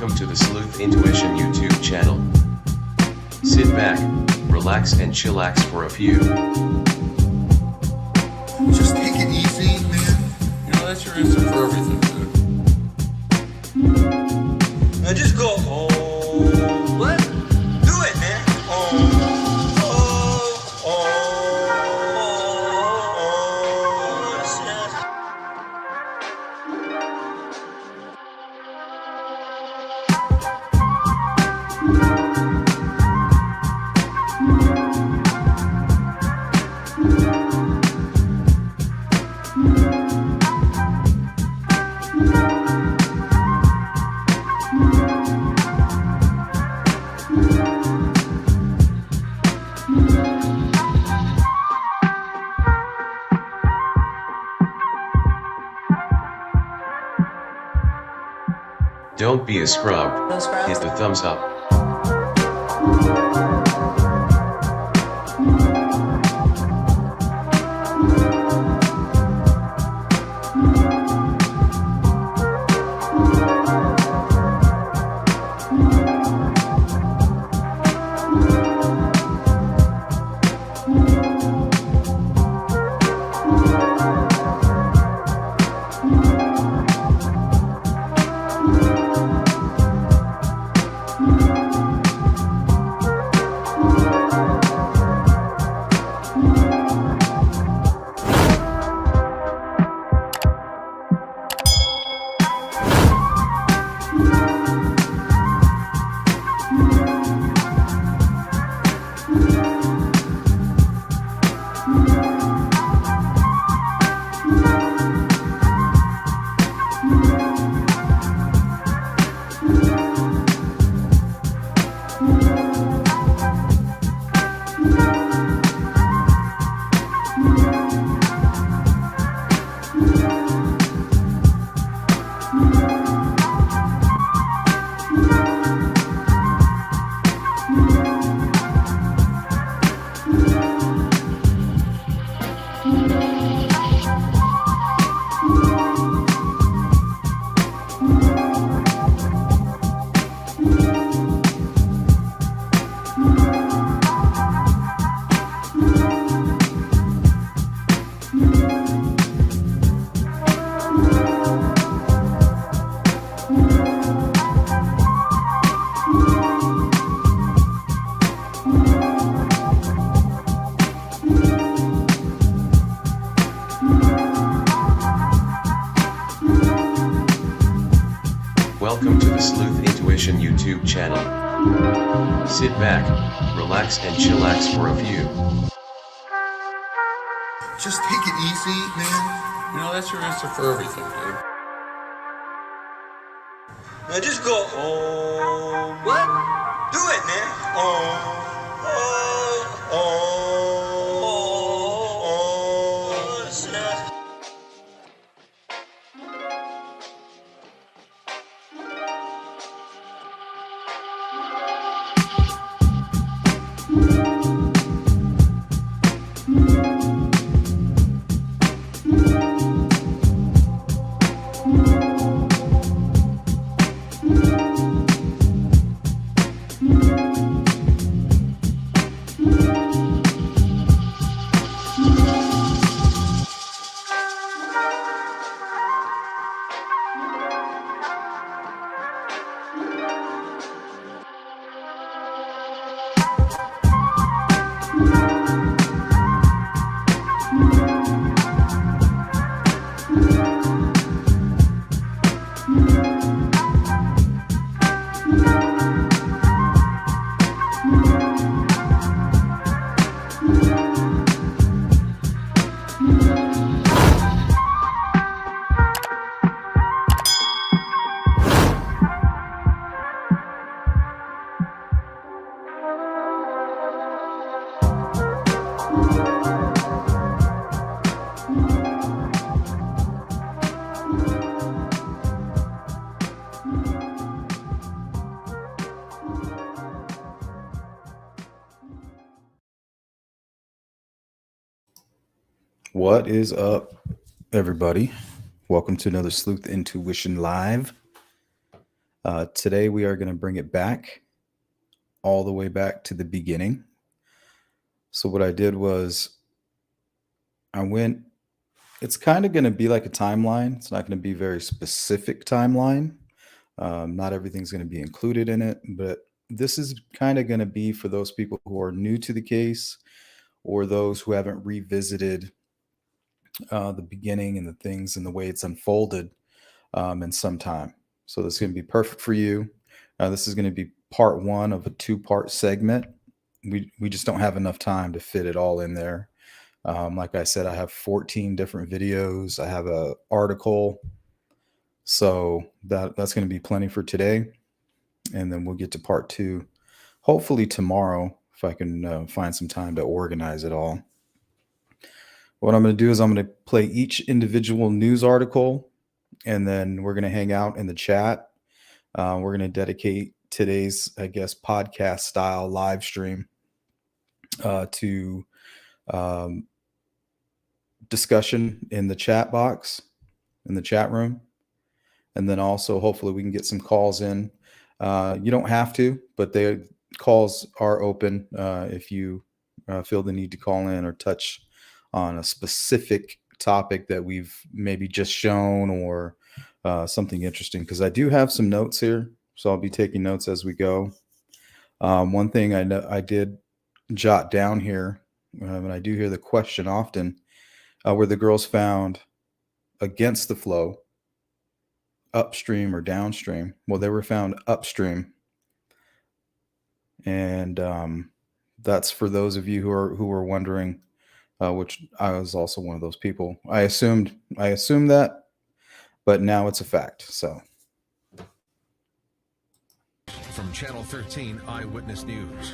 Welcome to the Sleuth Intuition YouTube channel. Sit back, relax and chillax for a few. Just take it easy, man. You know, that's your answer for everything, dude. Now just go, oh. What? Do it, man. Oh. Oh. Oh. Oh. Shit. Don't be a scrub. Hit the thumbs up. Welcome to the Sleuth Intuition YouTube channel. Sit back, relax and chillax for a few. Just take it easy, man. You know, that's your answer for everything, dude. Now just go, oh. What? Do it, man. Oh. Oh. Oh. Oh. Oh. Shit. What is up, everybody? Welcome to another Sleuth Intuition Live. Today we are going to bring it back, all the way back to the beginning. So what I did was it's kind of going to be like a timeline. It's not going to be a very specific timeline. Not everything's going to be included in it, but this is kind of going to be for those people who are new to the case or those who haven't revisited the beginning and the things and the way it's unfolded in some time. So this is going to be perfect for you. This is going to be part one of a two-part segment. We just don't have enough time to fit it all in there. Like I said, I have 14 different videos. I have an article. So that's going to be plenty for today. And then we'll get to part two, hopefully tomorrow, if I can find some time to organize it all. What I'm going to do is I'm going to play each individual news article, and then we're going to hang out in the chat. We're going to dedicate today's, I guess, podcast style live stream to discussion in the chat box, in the chat room. And then also, hopefully, we can get some calls in. You don't have to, but the calls are open if you feel the need to call in or touch on a specific topic that we've maybe just shown or something interesting. Because I do have some notes here, so I'll be taking notes as we go. One thing I know I did jot down here, and I do hear the question often, were the girls found against the flow, upstream or downstream? Well, they were found upstream, and that's for those of you who are wondering, which I was also one of those people. I assumed that, but now it's a fact. So, from Channel 13 Eyewitness News.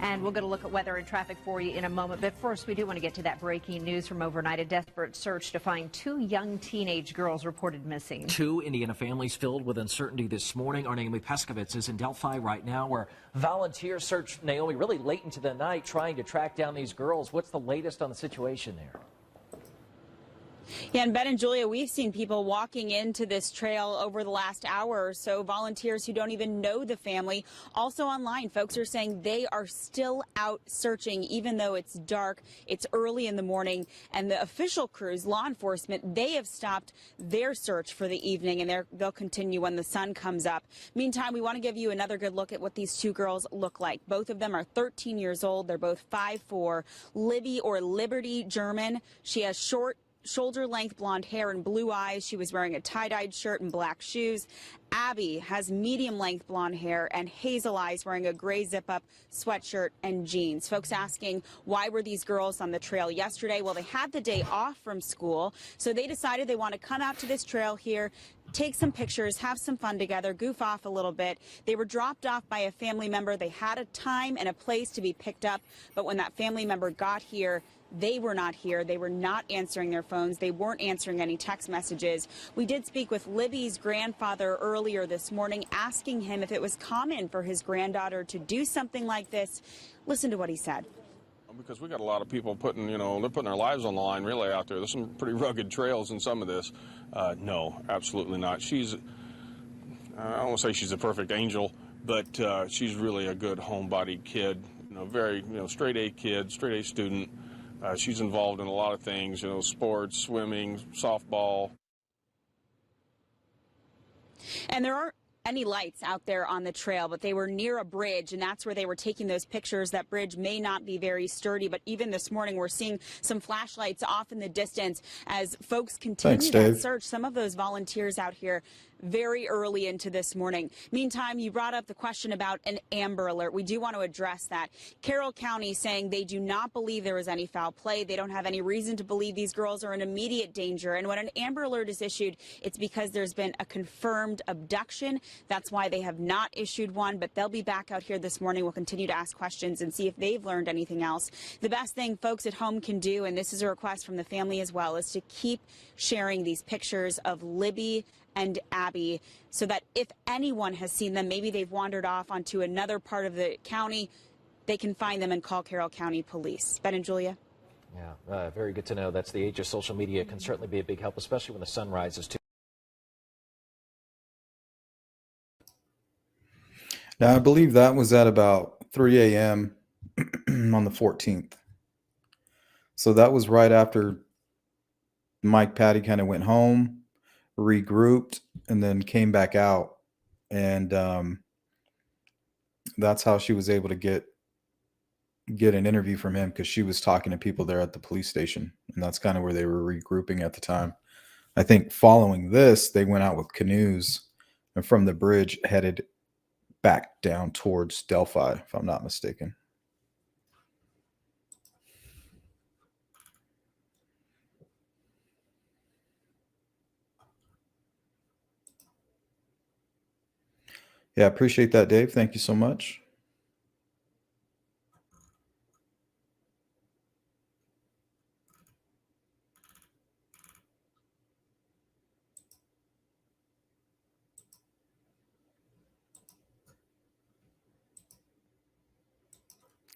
And we'll get a look at weather and traffic for you in a moment. But first, we do want to get to that breaking news from overnight. A desperate search to find two young teenage girls reported missing. Two Indiana families filled with uncertainty this morning. Our Naomi Peskovitz is in Delphi right now, where volunteers searched, Naomi, really late into the night trying to track down these girls. What's the latest on the situation there? Yeah, and Ben and Julia, we've seen people walking into this trail over the last hour or so, volunteers who don't even know the family. Also online, folks are saying they are still out searching, even though it's dark, it's early in the morning, and the official crews, law enforcement, they have stopped their search for the evening, and they'll continue when the sun comes up. Meantime, we want to give you another good look at what these two girls look like. Both of them are 13 years old. They're both 5'4". Libby, or Liberty German, she has short, shoulder-length blonde hair and blue eyes. She was wearing a tie-dyed shirt and black shoes. Abby has medium-length blonde hair and hazel eyes, wearing a gray zip-up sweatshirt and jeans. Folks asking, why were these girls on the trail yesterday? Well, they had the day off from school, so they decided they want to come out to this trail here, take some pictures, have some fun together, goof off a little bit. They were dropped off by a family member. They had a time and a place to be picked up, but when that family member got here, they were not here. They were not answering their phones. They weren't answering any text messages. We did speak with Libby's grandfather earlier this morning, asking him if it was common for his granddaughter to do something like this. Listen to what he said. Because we got a lot of people putting, they're putting their lives on the line really out there. There's some pretty rugged trails in some of this. No, absolutely not. I don't want to say she's a perfect angel, but she's really a good homebody kid. Very, straight A kid, straight A student. She's involved in a lot of things, sports, swimming, softball. And there aren't any lights out there on the trail, but they were near a bridge, and that's where they were taking those pictures. That bridge may not be very sturdy, but even this morning we're seeing some flashlights off in the distance as folks continue that search. Some of those volunteers out here very early into this morning. Meantime, you brought up the question about an Amber Alert. We do want to address that. Carroll County saying they do not believe there was any foul play. They don't have any reason to believe these girls are in immediate danger. And when an Amber Alert is issued, it's because there's been a confirmed abduction. That's why they have not issued one, but they'll be back out here this morning. We'll continue to ask questions and see if they've learned anything else. The best thing folks at home can do, and this is a request from the family as well, is to keep sharing these pictures of Libby and Abby, so that if anyone has seen them, maybe they've wandered off onto another part of the county, they can find them and call Carroll County Police. Ben and Julia. Yeah, very good to know. That's the age of social media. It can certainly be a big help, especially when the sun rises, too. Now, I believe that was at about 3 a.m. on the 14th. So that was right after Mike Patty kind of went home, regrouped, and then came back out. And that's how she was able to get an interview from him, because she was talking to people there at the police station. And that's kind of where they were regrouping at the time. I think following this, they went out with canoes and from the bridge headed back down towards Delphi, if I'm not mistaken. Yeah, appreciate that, Dave. Thank you so much.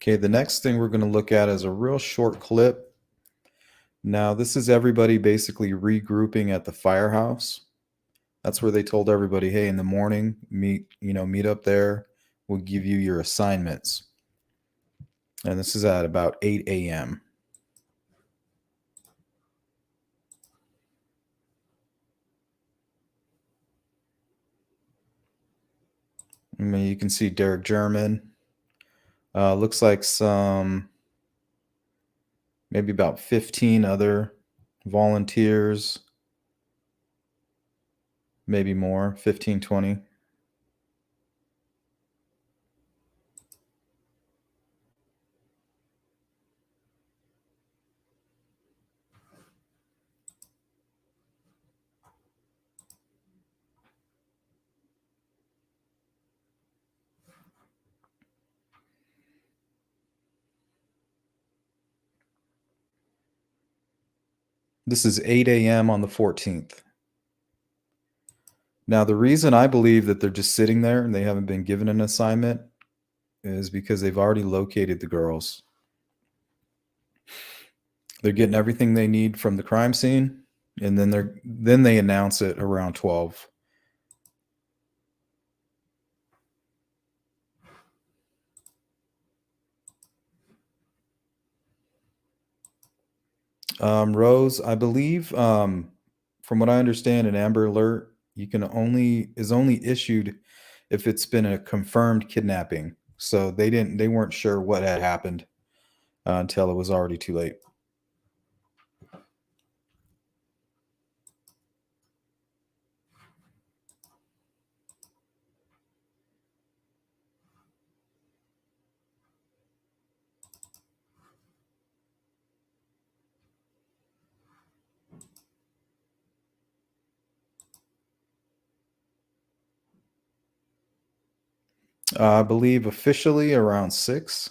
Okay, the next thing we're going to look at is a real short clip. Now, this is everybody basically regrouping at the firehouse. That's where they told everybody, hey, in the morning, meet up there. We'll give you your assignments. And this is at about 8 a.m. I mean, you can see Derek German. Looks like maybe about 15 other volunteers, maybe more, 15, 20. This is 8 a.m. on the 14th. Now, the reason I believe that they're just sitting there and they haven't been given an assignment is because they've already located the girls. They're getting everything they need from the crime scene, and then they announce it around 12. Rose, I believe, from what I understand, an Amber Alert is only issued if it's been a confirmed kidnapping. So they weren't sure what had happened until it was already too late. I believe officially around 6.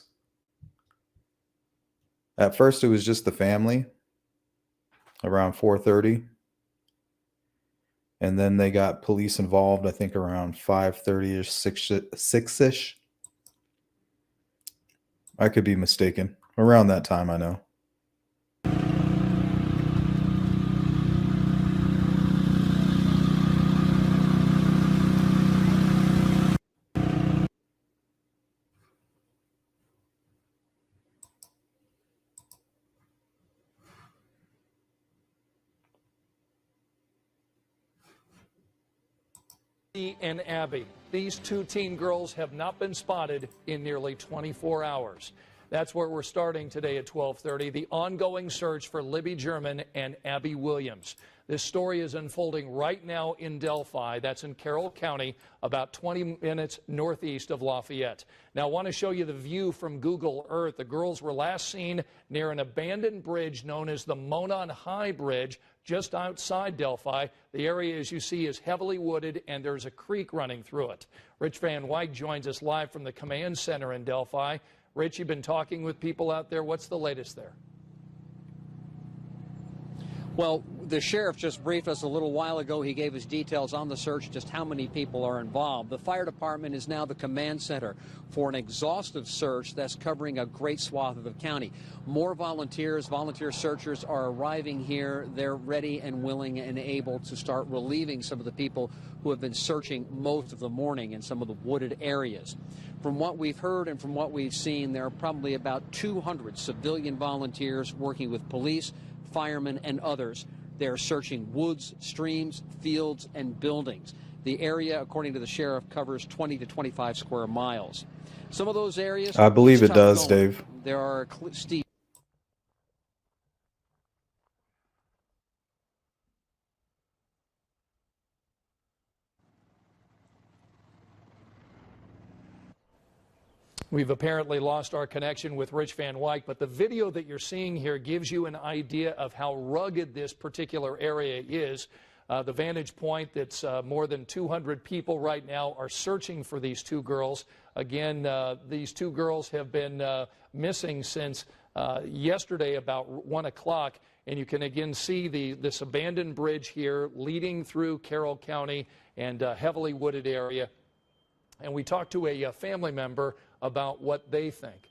At first, it was just the family around 4:30. And then they got police involved, I think around 5:30-ish, 6-ish. I could be mistaken. Around that time, I know. And Abby. These two teen girls have not been spotted in nearly 24 hours. That's where we're starting today at 12:30, the ongoing search for Libby German and Abby Williams. This story is unfolding right now in Delphi. That's in Carroll County, about 20 minutes northeast of Lafayette. Now, I want to show you the view from Google Earth. The girls were last seen near an abandoned bridge known as the Monon High Bridge, just outside Delphi. The area, as you see, is heavily wooded, and there's a creek running through it. Rich Van Wyk joins us live from the command center in Delphi. Rich, you've been talking with people out there. What's the latest there? Well, the sheriff just briefed us a little while ago. He gave us details on the search, just how many people are involved. The fire department is now the command center for an exhaustive search that's covering a great swath of the county. More volunteer searchers are arriving here. They're ready and willing and able to start relieving some of the people who have been searching most of the morning in some of the wooded areas. From what we've heard and from what we've seen, there are probably about 200 civilian volunteers working with police, firemen, and others. They're searching woods, streams, fields, and buildings. The area, according to the sheriff, covers 20 to 25 square miles. Some of those areas, I believe it's it tough does, going. Dave. There are steep. We've apparently lost our connection with Rich Van Wyk, but the video that you're seeing here gives you an idea of how rugged this particular area is. The vantage point that's more than 200 people right now are searching for these two girls. Again, these two girls have been missing since yesterday about 1 o'clock, and you can again see this abandoned bridge here leading through Carroll County and heavily wooded area. And we talked to a family member about what they think.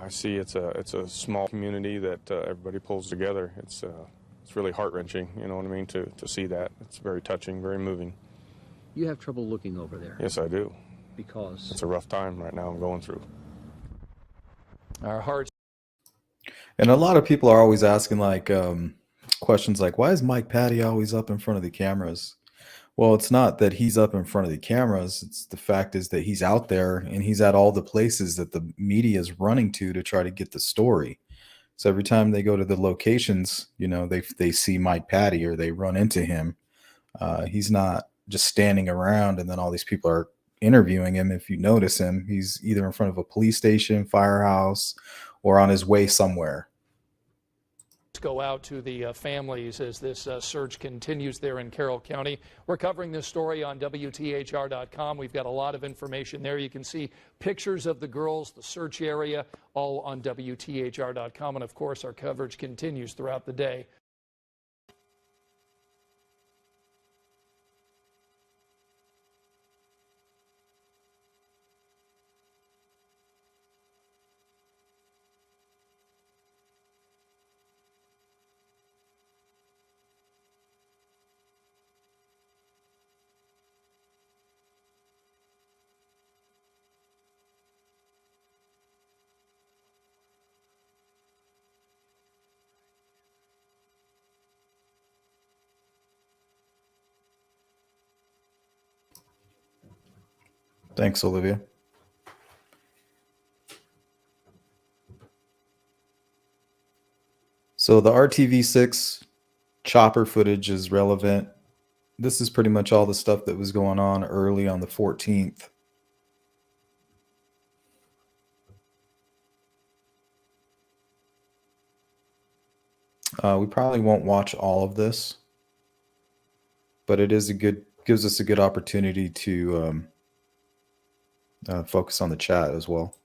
I see it's a small community that everybody pulls together. It's really heart-wrenching, you know what I mean, to see that. It's very touching, very moving. You have trouble looking over there. Yes, I do. Because it's a rough time right now I'm going through. Our hearts. And a lot of people are always asking like questions like, why is Mike Patty always up in front of the cameras? Well, it's not that he's up in front of the cameras. It's the fact is that he's out there and he's at all the places that the media is running to try to get the story. So every time they go to the locations, you know, they see Mike Patty or they run into him. He's not just standing around and then all these people are interviewing him. If you notice him, he's either in front of a police station, firehouse, or on his way somewhere. Go out to the families as this search continues there in Carroll County. We're covering this story on WTHR.com. We've got a lot of information there. You can see pictures of the girls, the search area, all on WTHR.com. And of course, our coverage continues throughout the day. Thanks, Olivia. So the RTV6 chopper footage is relevant. This is pretty much all the stuff that was going on early on the 14th. We probably won't watch all of this, but it is gives us a good opportunity to focus on the chat as well.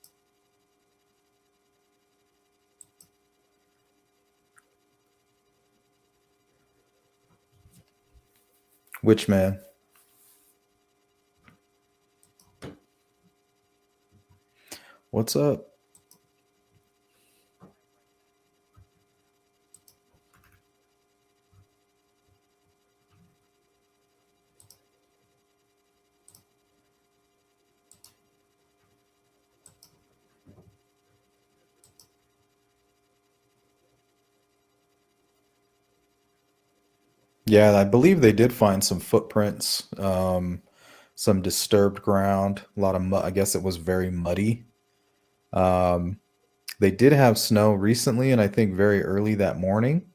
Which man? What's up? Yeah, I believe they did find some footprints, some disturbed ground, a lot of mud. I guess it was very muddy. They did have snow recently, and I think very early that morning,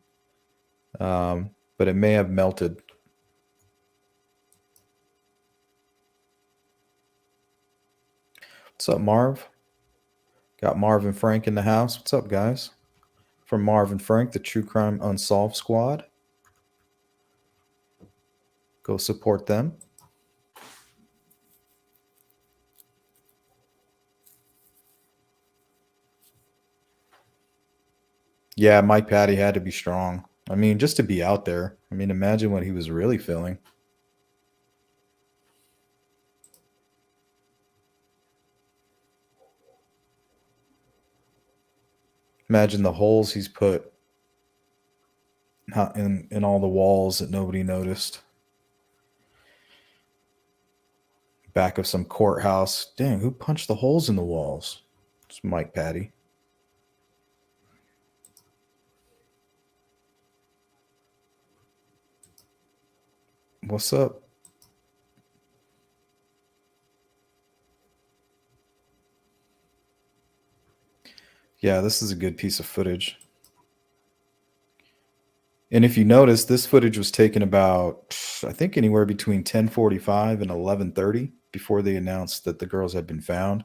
but it may have melted. What's up, Marv? Got Marv and Frank in the house. What's up, guys? From Marv and Frank, the True Crime Unsolved Squad. Go support them. Yeah, Mike Patty had to be strong. I mean, just to be out there. I mean, imagine what he was really feeling. Imagine the holes he's put in all the walls that nobody noticed. Back of some courthouse. Dang, who punched the holes in the walls? It's Mike Patty. What's up? Yeah, this is a good piece of footage. And if you notice, this footage was taken about, I think, anywhere between 10:45 and 11:30 before they announced that the girls had been found.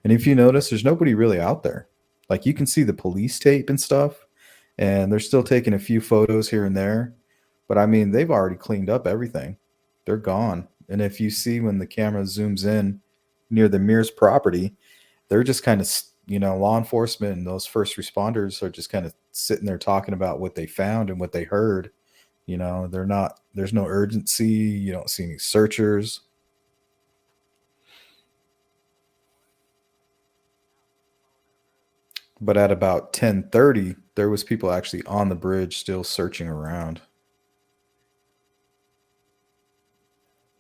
And if you notice, there's nobody really out there. Like, you can see the police tape and stuff, and they're still taking a few photos here and there. But I mean, they've already cleaned up everything. They're gone. And if you see when the camera zooms in near the Mears property, they're just kind of, law enforcement and those first responders are just kind of sitting there talking about what they found and what they heard. There's no urgency. You don't see any searchers. But at about 10:30, there was people actually on the bridge still searching around.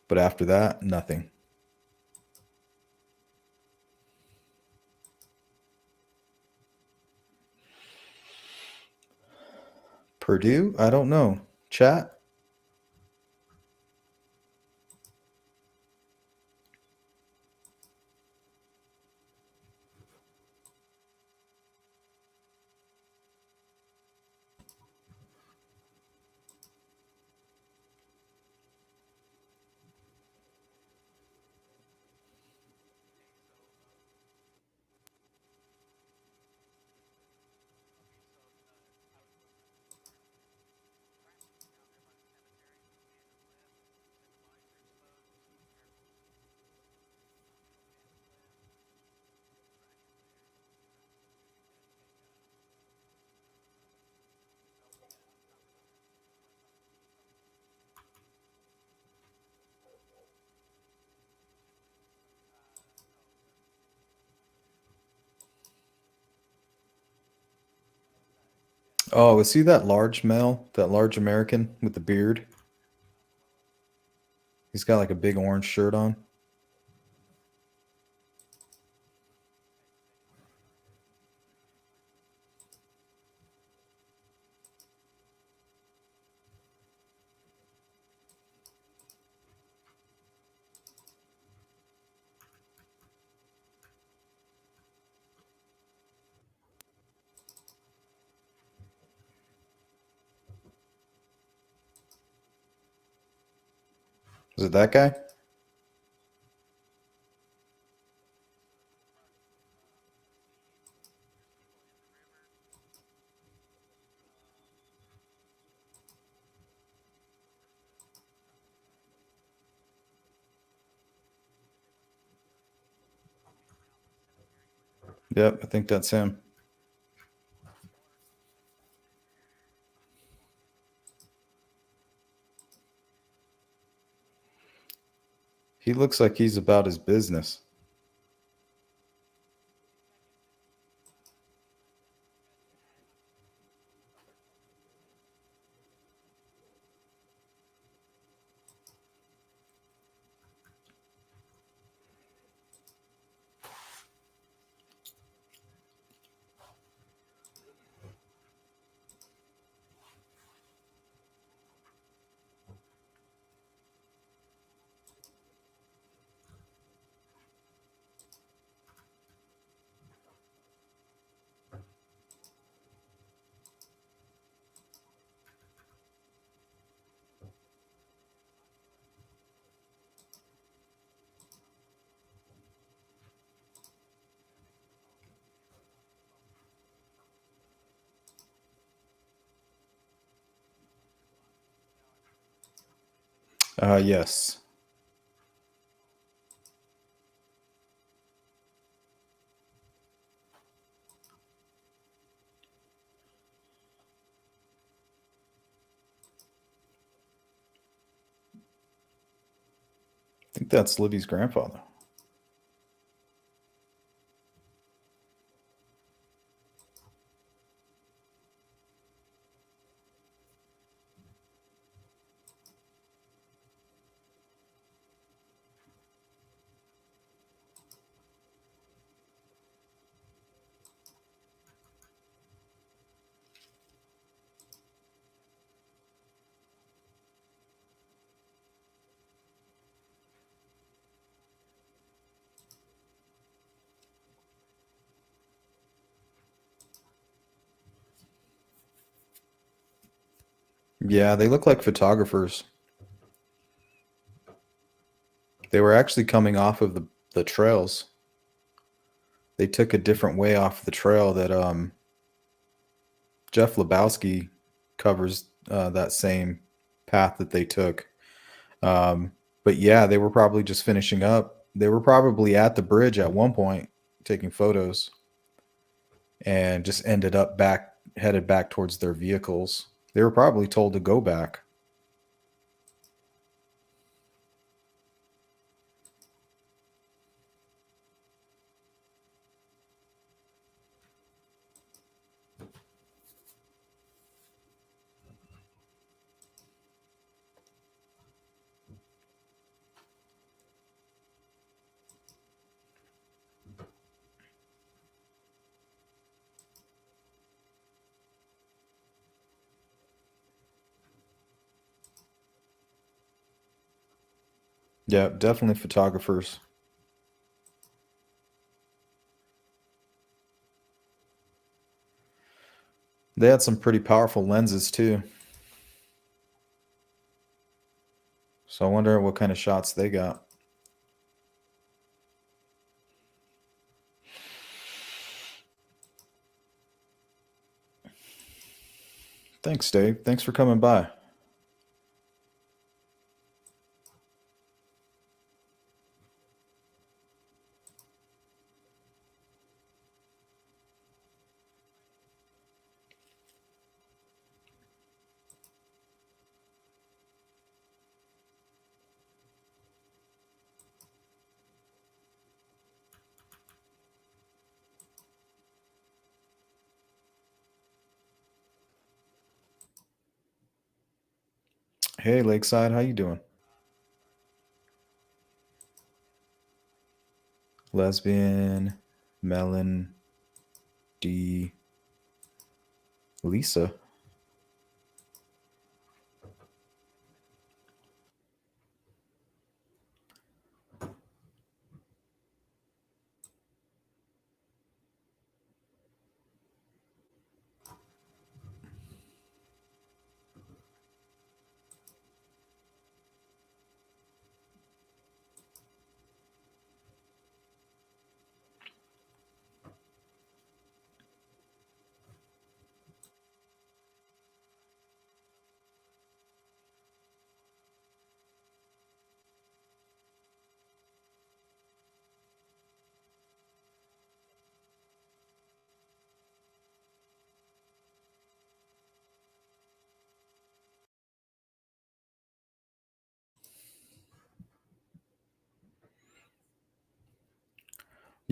But after that, nothing. Purdue? I don't know. Chat? Oh, is he that large male? That large American with the beard? He's got like a big orange shirt on. Is it that guy? Yep, I think that's him. He looks like he's about his business. Yes. I think that's Libby's grandfather. Yeah, they look like photographers. They were actually coming off of the trails. They took a different way off the trail that Jeff Lebowski covers that same path that they took. But yeah, they were probably just finishing up. They were probably at the bridge at one point taking photos and just ended up headed back towards their vehicles. They were probably told to go back. Yeah, definitely photographers. They had some pretty powerful lenses too. So I wonder what kind of shots they got. Thanks, Dave. Thanks for coming by. Hey, Lakeside, how you doing? Lesbian, Melon, D, Lisa.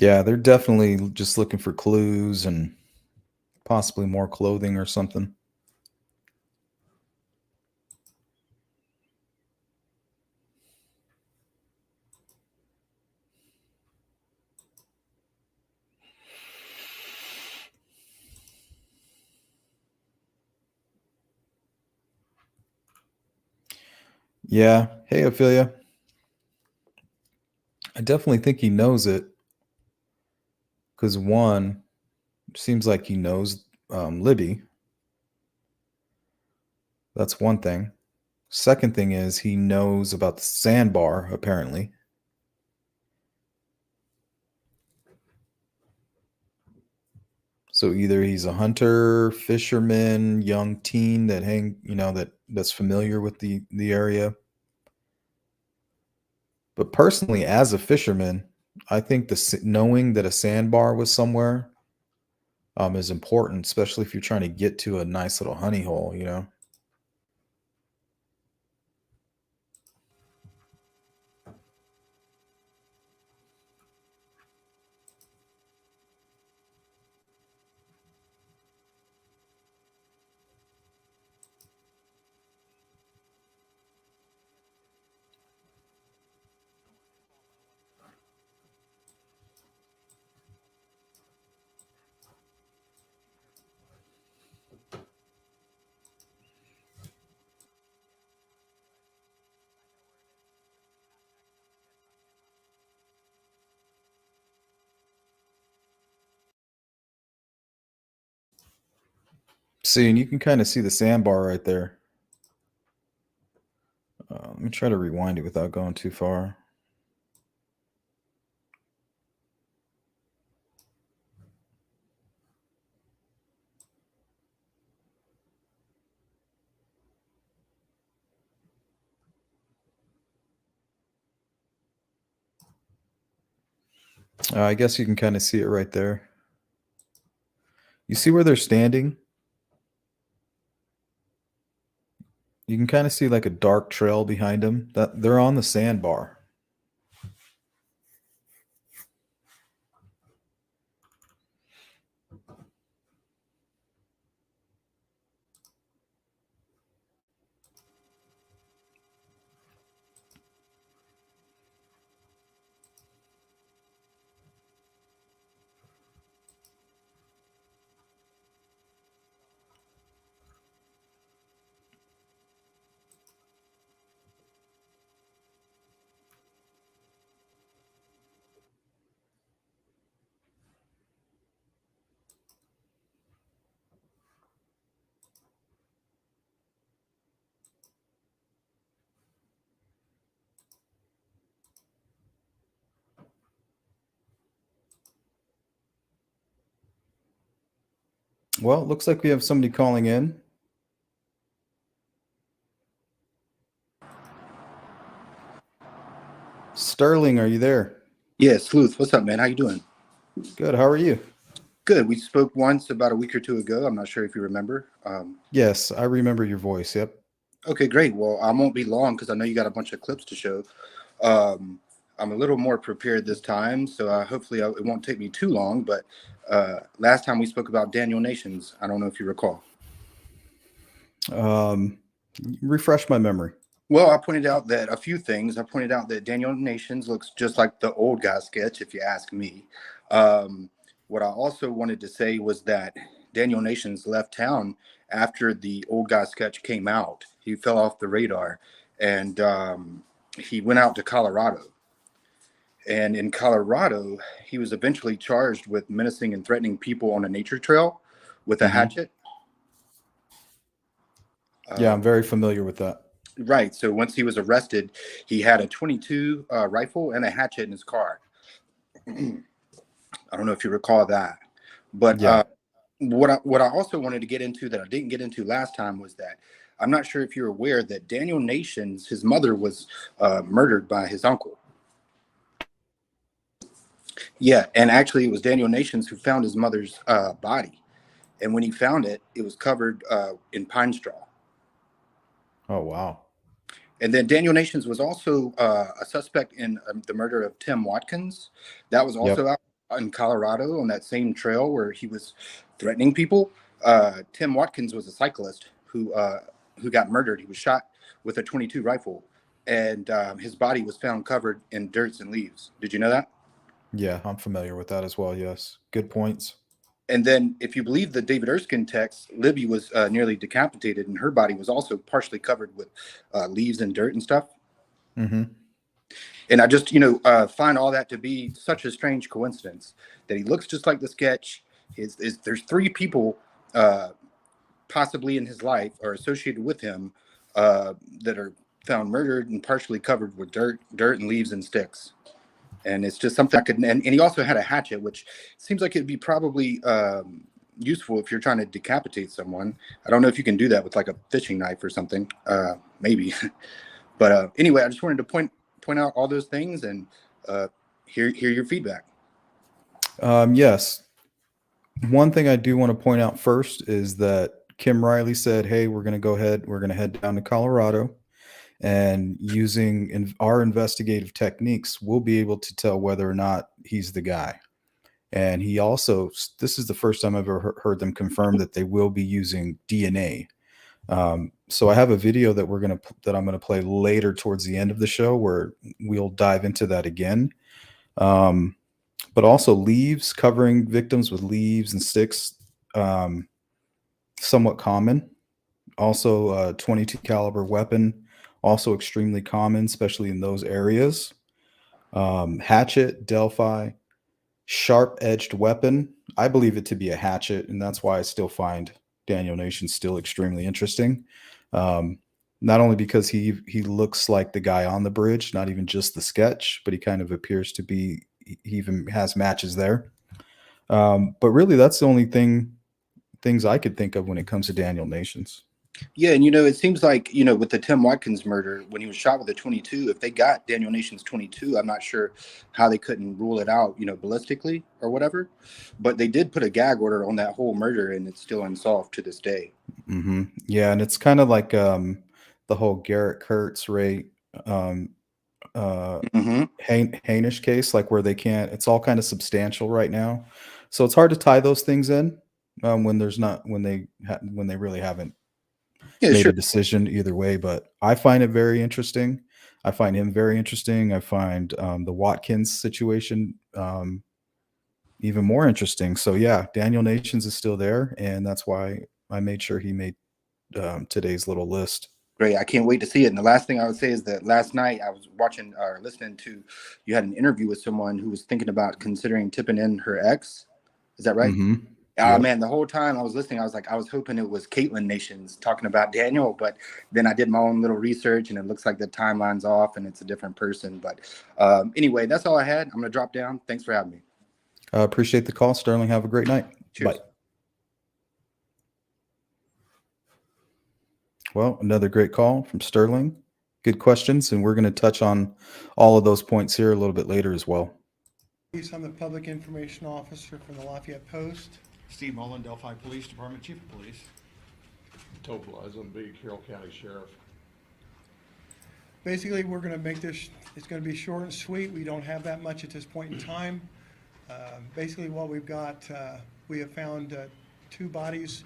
Yeah, they're definitely just looking for clues and possibly more clothing or something. Yeah. Hey, Ophelia. I definitely think he knows it. Because one, seems like he knows Libby. That's one thing. Second thing is he knows about the sandbar, apparently. So either he's a hunter, fisherman, young teen that that's familiar with the area. But personally, as a fisherman, I think knowing that a sandbar was somewhere is important, especially if you're trying to get to a nice little honey hole, you know. See, and you can kind of see the sandbar right there. Let me try to rewind it without going too far. I guess you can kind of see it right there. You see where they're standing? You can kind of see like a dark trail behind them. That they're on the sandbar. Well, it looks like we have somebody calling in. Sterling, are you there? Yeah, Sleuth. What's up, man? How you doing? Good. How are you? Good. We spoke once about a week or two ago. I'm not sure if you remember. Yes, I remember your voice. Yep. Okay, great. Well, I won't be long because I know you got a bunch of clips to show. I'm a little more prepared this time, so hopefully it won't take me too long. But last time we spoke about Daniel Nations. I don't know if you recall. Refresh my memory. Well, I pointed out that a few things. I pointed out that Daniel Nations looks just like the old guy sketch, if you ask me. What I also wanted to say was that Daniel Nations left town after the old guy sketch came out. He fell off the radar, and he went out to Colorado. And in Colorado, he was eventually charged with menacing and threatening people on a nature trail with a hatchet. Yeah, I'm very familiar with that. Right. So once he was arrested, he had a .22 rifle and a hatchet in his car. I don't know if you recall that, but Yeah. what I also wanted to get into that I didn't get into last time was that I'm not sure if you're aware that Daniel Nations, his mother was murdered by his uncle. Yeah, and actually it was Daniel Nations who found his mother's body, and when he found it, it was covered in pine straw. Oh, wow. And then Daniel Nations was also a suspect in the murder of Tim Watkins. That was also out in Colorado on that same trail where he was threatening people. Tim Watkins was a cyclist who got murdered. He was shot with a .22 rifle, and his body was found covered in dirt and leaves. Did you know that? Yeah, I'm familiar with that as well. Yes. Good points. And then, if you believe the David Erskine text, Libby was nearly decapitated, and her body was also partially covered with leaves and dirt and stuff. Mm-hmm. And I just, find all that to be such a strange coincidence that he looks just like the sketch. There's three people possibly in his life or associated with him that are found murdered and partially covered with dirt and leaves and sticks. And it's just something I could, and he also had a hatchet, which seems like it'd be probably useful if you're trying to decapitate someone. I don't know if you can do that with like a fishing knife or something, maybe. But anyway, I just wanted to point out all those things and hear your feedback. Yes. One thing I do want to point out first is that Kim Riley said, hey, we're going to head down to Colorado. And using our investigative techniques, we'll be able to tell whether or not he's the guy. And he also, this is the first time I've ever heard them confirm that they will be using DNA. So I have a video that I'm going to play later towards the end of the show where we'll dive into that again. But also leaves, covering victims with leaves and sticks, somewhat common. Also a .22 caliber weapon, also extremely common, especially in those areas. Hatchet, Delphi, sharp-edged weapon. I believe it to be a hatchet, and that's why I still find Daniel Nation's still extremely interesting. Not only because he looks like the guy on the bridge, not even just the sketch, but he kind of appears to be. He even has matches there. But really, that's the only things I could think of when it comes to Daniel Nations. Yeah, and it seems like, with the Tim Watkins murder, when he was shot with a 22, if they got Daniel Nation's 22, I'm not sure how they couldn't rule it out, ballistically or whatever. But they did put a gag order on that whole murder, and it's still unsolved to this day. Mm-hmm. Yeah, and it's kind of like the whole Garrett Kurtz rate Hainish case, like where they can't. It's all kind of substantial right now, so it's hard to tie those things in when there's not when they really haven't made a decision either way. But I find it very interesting. I find him very interesting. I find the Watkins situation even more interesting. So yeah, Daniel Nations is still there, and that's why I made sure he made today's little list. Great. I can't wait to see it. And the last thing I would say is that last night I was watching or listening to, you had an interview with someone who was thinking about considering tipping in her ex. Is that right? Mm-hmm. Yep. Man, the whole time I was listening, I was hoping it was Caitlin Nations talking about Daniel, but then I did my own little research and it looks like the timeline's off and it's a different person. But anyway, that's all I had. I'm going to drop down. Thanks for having me. Appreciate the call, Sterling. Have a great night. Cheers. Bye. Well, another great call from Sterling. Good questions, and we're going to touch on all of those points here a little bit later as well. I'm the Public Information Officer from the Lafayette Post. Steve Mullen, Delphi Police Department, Chief of Police. Topla, B, Carroll County Sheriff. Basically, we're going to make this, it's going to be short and sweet. We don't have that much at this point in time. Basically, what we've got, we have found 2 bodies.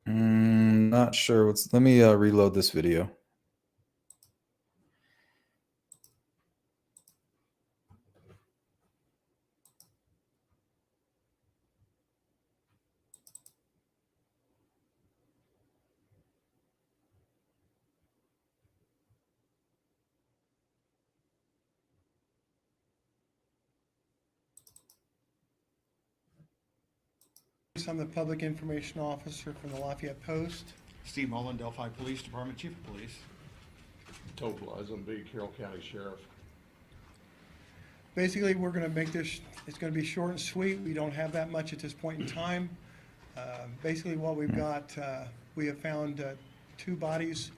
Not sure what's. Let me reload this video. I'm the Public Information Officer from the Lafayette Post. Steve Mullen, Delphi Police Department, Chief of Police. Topla, B, Carroll County Sheriff. Basically, we're going to make this, it's going to be short and sweet. We don't have that much at this point in time. Basically, what we've got, we have found 2 bodies.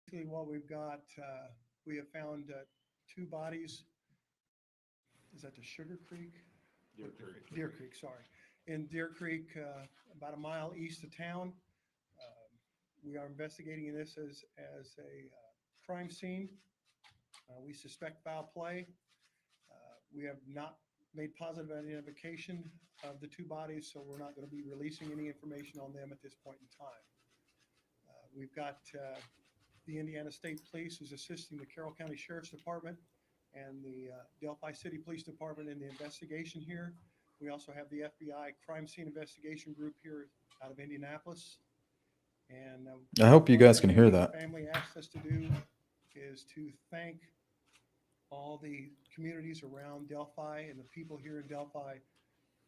Basically, what we've got, we have found 2 bodies. Is that the Sugar Creek? Deer Creek, sorry. In Deer Creek, about a mile east of town. We are investigating this as a crime scene. We suspect foul play. We have not made positive identification of the 2 bodies, so we're not going to be releasing any information on them at this point in time. We've got the Indiana State Police is assisting the Carroll County Sheriff's Department and the Delphi City Police Department in the investigation here. We also have the FBI Crime Scene Investigation Group here out of Indianapolis. And I hope you guys can hear that. The family asked us to do is to thank all the communities around Delphi and the people here in Delphi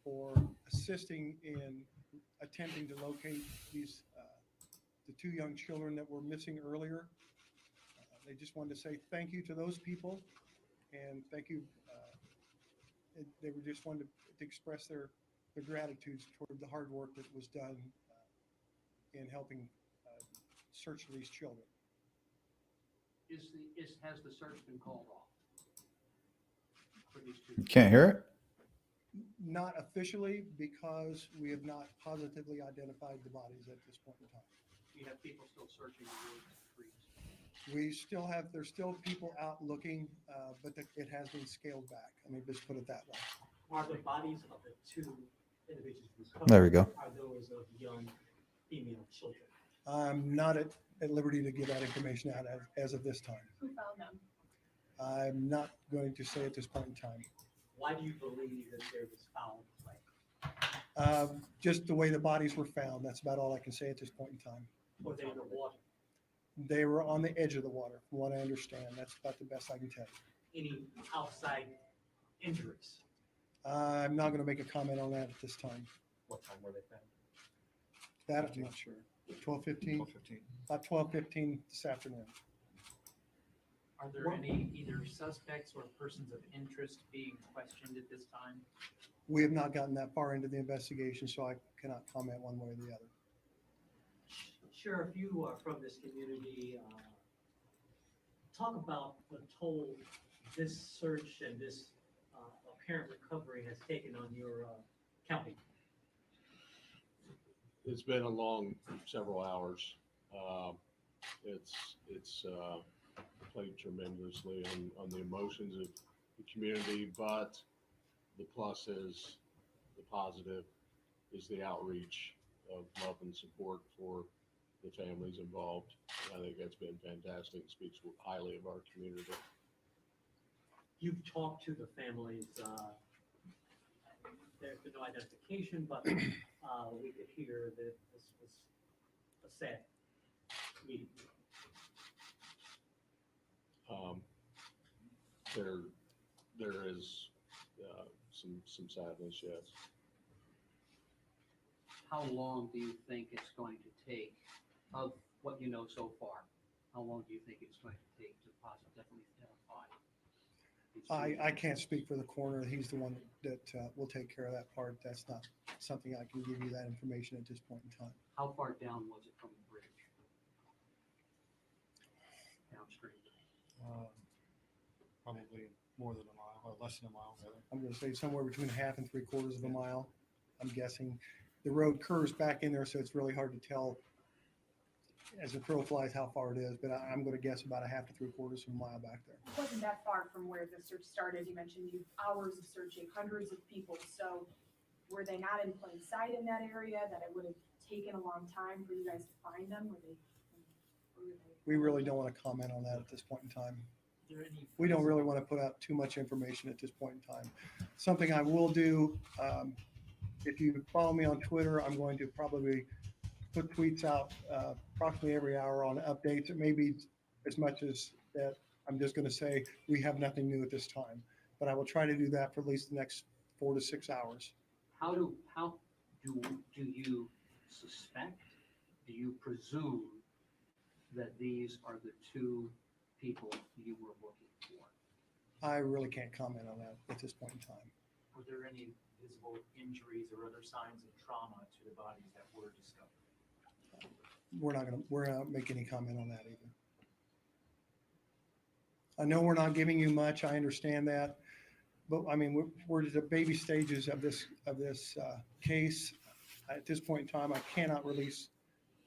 for assisting in attempting to locate these the 2 young children that were missing earlier. They just wanted to say thank you to those people, and thank you. They were just wanted to express their gratitude toward the hard work that was done in helping search for these children. Has the search been called off for these two? Can't hear it? Not officially, because we have not positively identified the bodies at this point in time. You have people still searching the woods and trees. There's still people out looking, but it has been scaled back. I mean, just put it that way. Are the bodies of the two individuals There we go. Are those of young female children? I'm not at liberty to give that information out as of this time. Who found them? I'm not going to say at this point in time. Why do you believe that there was foul play? Just the way the bodies were found. That's about all I can say at this point in time. Were they in the water? They were on the edge of the water, from what I understand. That's about the best I can tell you. Any outside injuries? I'm not going to make a comment on that at this time. What time were they found? That I'm not sure. 12:15? 12:15. About 12:15 this afternoon. Are there any either suspects or persons of interest being questioned at this time? We have not gotten that far into the investigation, so I cannot comment one way or the other. Sheriff, you are from this community. Talk about the toll this search and this apparent recovery has taken on your county. It's been a long several hours. It's played tremendously on the emotions of the community, but the plus is, the positive is the outreach of love and support for the families involved. I think that's been fantastic. It speaks highly of our community. You've talked to the families. There's been no identification, but we could hear that this was a sad meeting. There is some sadness, yes. How long do you think it's going to take, of what you know so far? How long do you think it's going to take to positively identify? I can't speak for the coroner. He's the one that will take care of that part. That's not something I can give you that information at this point in time. How far down was it from the bridge? Downstream? Probably more than a mile, or less than a mile, rather. I'm going to say somewhere between half and 3/4 of a mile. I'm guessing. The road curves back in there, so it's really hard to tell as the crow flies how far it is, but I'm going to guess about a half to 3/4 of a mile back there. It wasn't that far from where the search started. You mentioned hours of searching, hundreds of people. So were they not in plain sight in that area, that it would have taken a long time for you guys to find them? We really don't want to comment on that at this point in time. We don't really want to put out too much information at this point in time. Something I will do, if you follow me on Twitter, I'm going to probably put tweets out approximately every hour on updates. It may be as much as that. I'm just going to say we have nothing new at this time, but I will try to do that for at least the next 4 to 6 hours. How do you suspect, do you presume that these are the two people you were looking for? I really can't comment on that at this point in time. Were there any visible injuries or other signs of trauma to the bodies that were discovered? We're not going to make any comment on that either. I know we're not giving you much. I understand that, but I mean, we're at the baby stages of this case. At this point in time, I cannot release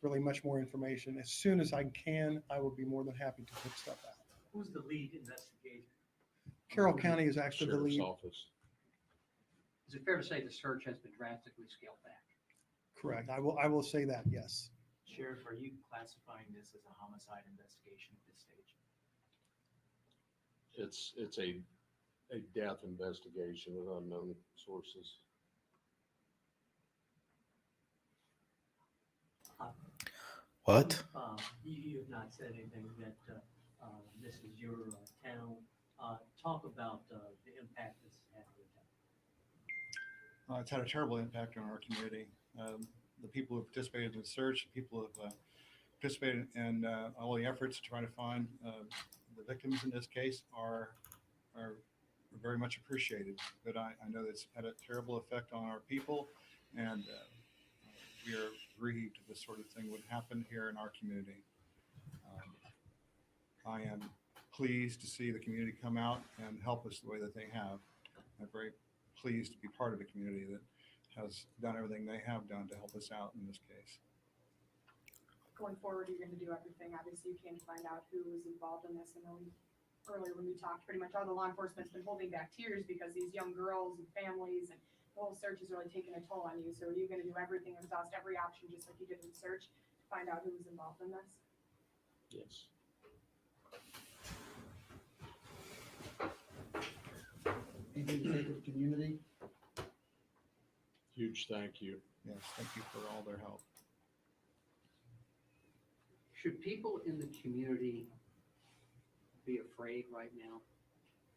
really much more information. As soon as I can, I will be more than happy to put stuff out. Who's the lead investigator? Carroll County is actually the Sheriff's lead. Office. Is it fair to say the search has been drastically scaled back? Correct. I will say that, yes. Sheriff, are you classifying this as a homicide investigation at this stage? It's a death investigation with unknown sources. What? You have not said anything that this is your town. Talk about the impact this has had on the town. It's had a terrible impact on our community. The people who participated in the search, people who have participated in all the efforts to try to find the victims in this case are very much appreciated. But I know it's had a terrible effect on our people, and we are grieved this sort of thing would happen here in our community. I am pleased to see the community come out and help us the way that they have. I'm very pleased to be part of a community that has done everything they have done to help us out in this case. Going forward, you're going to do everything. Obviously, you came to find out who was involved in this. I know earlier when we talked, pretty much all the law enforcement's been holding back tears because these young girls and families and the whole search is really taking a toll on you. So are you going to do everything, exhaust every option, just like you did in the search, to find out who was involved in this? Yes. Anything to say to the community? Huge thank you. Yes, thank you for all their help. Should people in the community be afraid right now,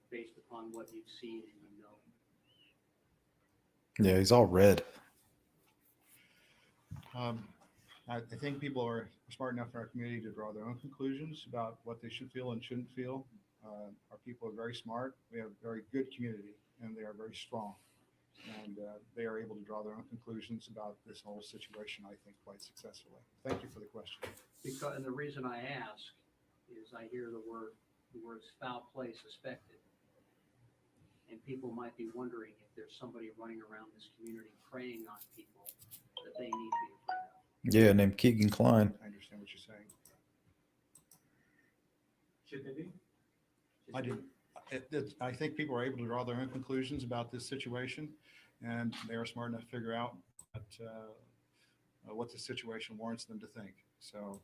based upon what you've seen and you know? Yeah, he's all red. I think people are smart enough in our community to draw their own conclusions about what they should feel and shouldn't feel. Our people are very smart. We have a very good community, and they are very strong. And they are able to draw their own conclusions about this whole situation, I think, quite successfully. Thank you for the question. Because, and the reason I ask is I hear the words foul play suspected. And people might be wondering if there's somebody running around this community preying on people that they need to be afraid of. Yeah, named Keegan Klein. I understand what you're saying. Should they be? I do. I think people are able to draw their own conclusions about this situation, and they are smart enough to figure out what the situation warrants them to think. So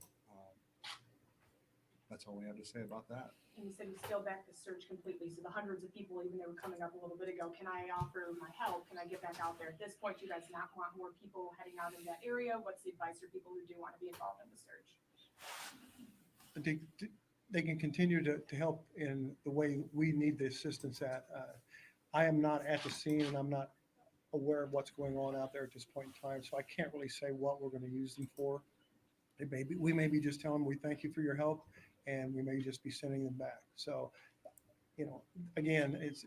that's all we have to say about that. And you said you scaled back the search completely. So the hundreds of people, even they were coming up a little bit ago, can I offer my help? Can I get back out there? At this point, do you guys not want more people heading out in that area? What's the advice for people who do want to be involved in the search? They can continue to help in the way we need the assistance at. I am not at the scene and I'm not aware of what's going on out there at this point in time, so I can't really say what we're going to use them for. We may be just telling them we thank you for your help, and we may just be sending them back. So, you know, again, it's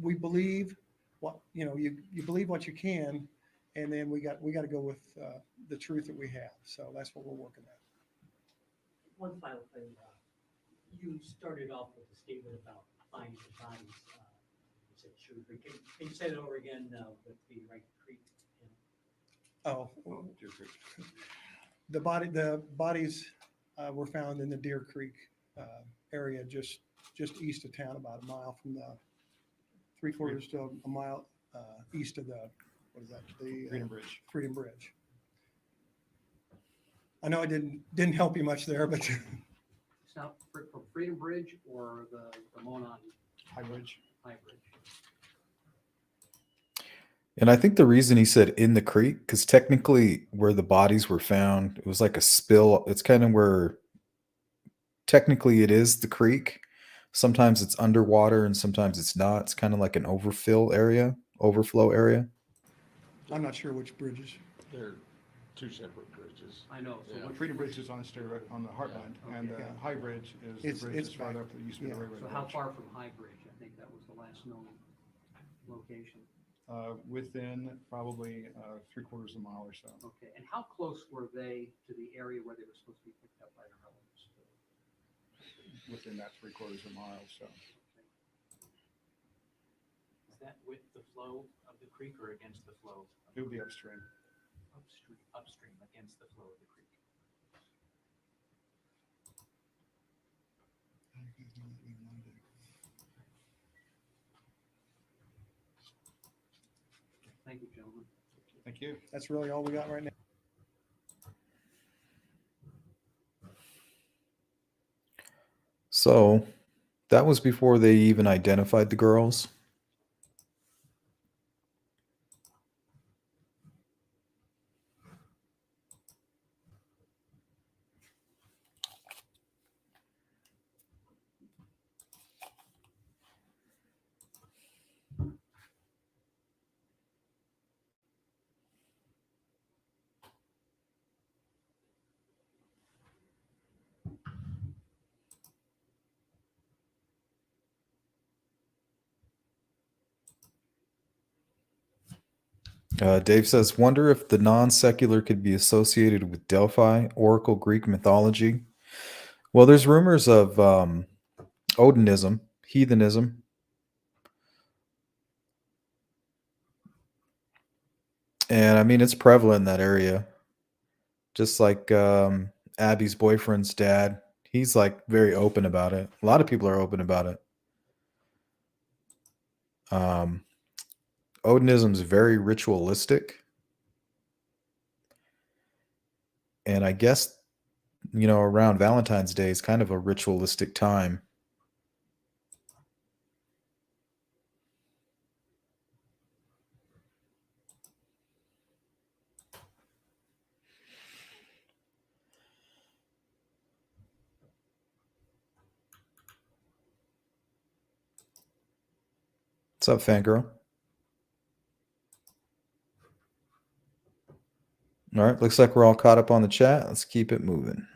we believe what, you know, you believe what you can, and then we got to go with the truth that we have. So that's what we're working at. One final thing. You started off with a statement about finding the bodies. You said Sugar Creek. Can you say that over again with the right creek? Deer Creek. The bodies were found in the Deer Creek area, just east of town, about a mile from the 3/4 to a mile east of the, what is that? The Freedom Bridge. Freedom Bridge. I know I didn't help you much there, but South from Freedom Bridge or the Monon High Bridge. High Bridge. And I think the reason he said in the creek, because technically where the bodies were found, it was like a spill. It's kind of where technically it is the creek. Sometimes it's underwater and sometimes it's not. It's kind of like an overflow area. I'm not sure which bridges. They're two separate bridges. I know. So The Freedom Bridge is on the Heartland, and the High Bridge is the bridge that's right up that used to be the railroad So bridge. how far from High Bridge? I think that was the last known location. Within probably 3/4 of a mile or so. Okay, and how close were they to the area where they were supposed to be picked up by their relatives? Within that 3/4 of a mile, so. Is that with the flow of the creek or against the flow? It would be upstream. Upstream against the flow of the creek. Thank you, gentlemen. Thank you. That's really all we got right now. So that was before they even identified the girls. Dave says, wonder if the non-secular could be associated with Delphi, Oracle Greek mythology. Well, there's rumors of Odinism, heathenism. And I mean, it's prevalent in that area. Just like Abby's boyfriend's dad, he's like very open about it. A lot of people are open about it. Odinism is very ritualistic. And I guess, around Valentine's Day is kind of a ritualistic time. What's up, fangirl? All right, looks like we're all caught up on the chat. Let's keep it moving.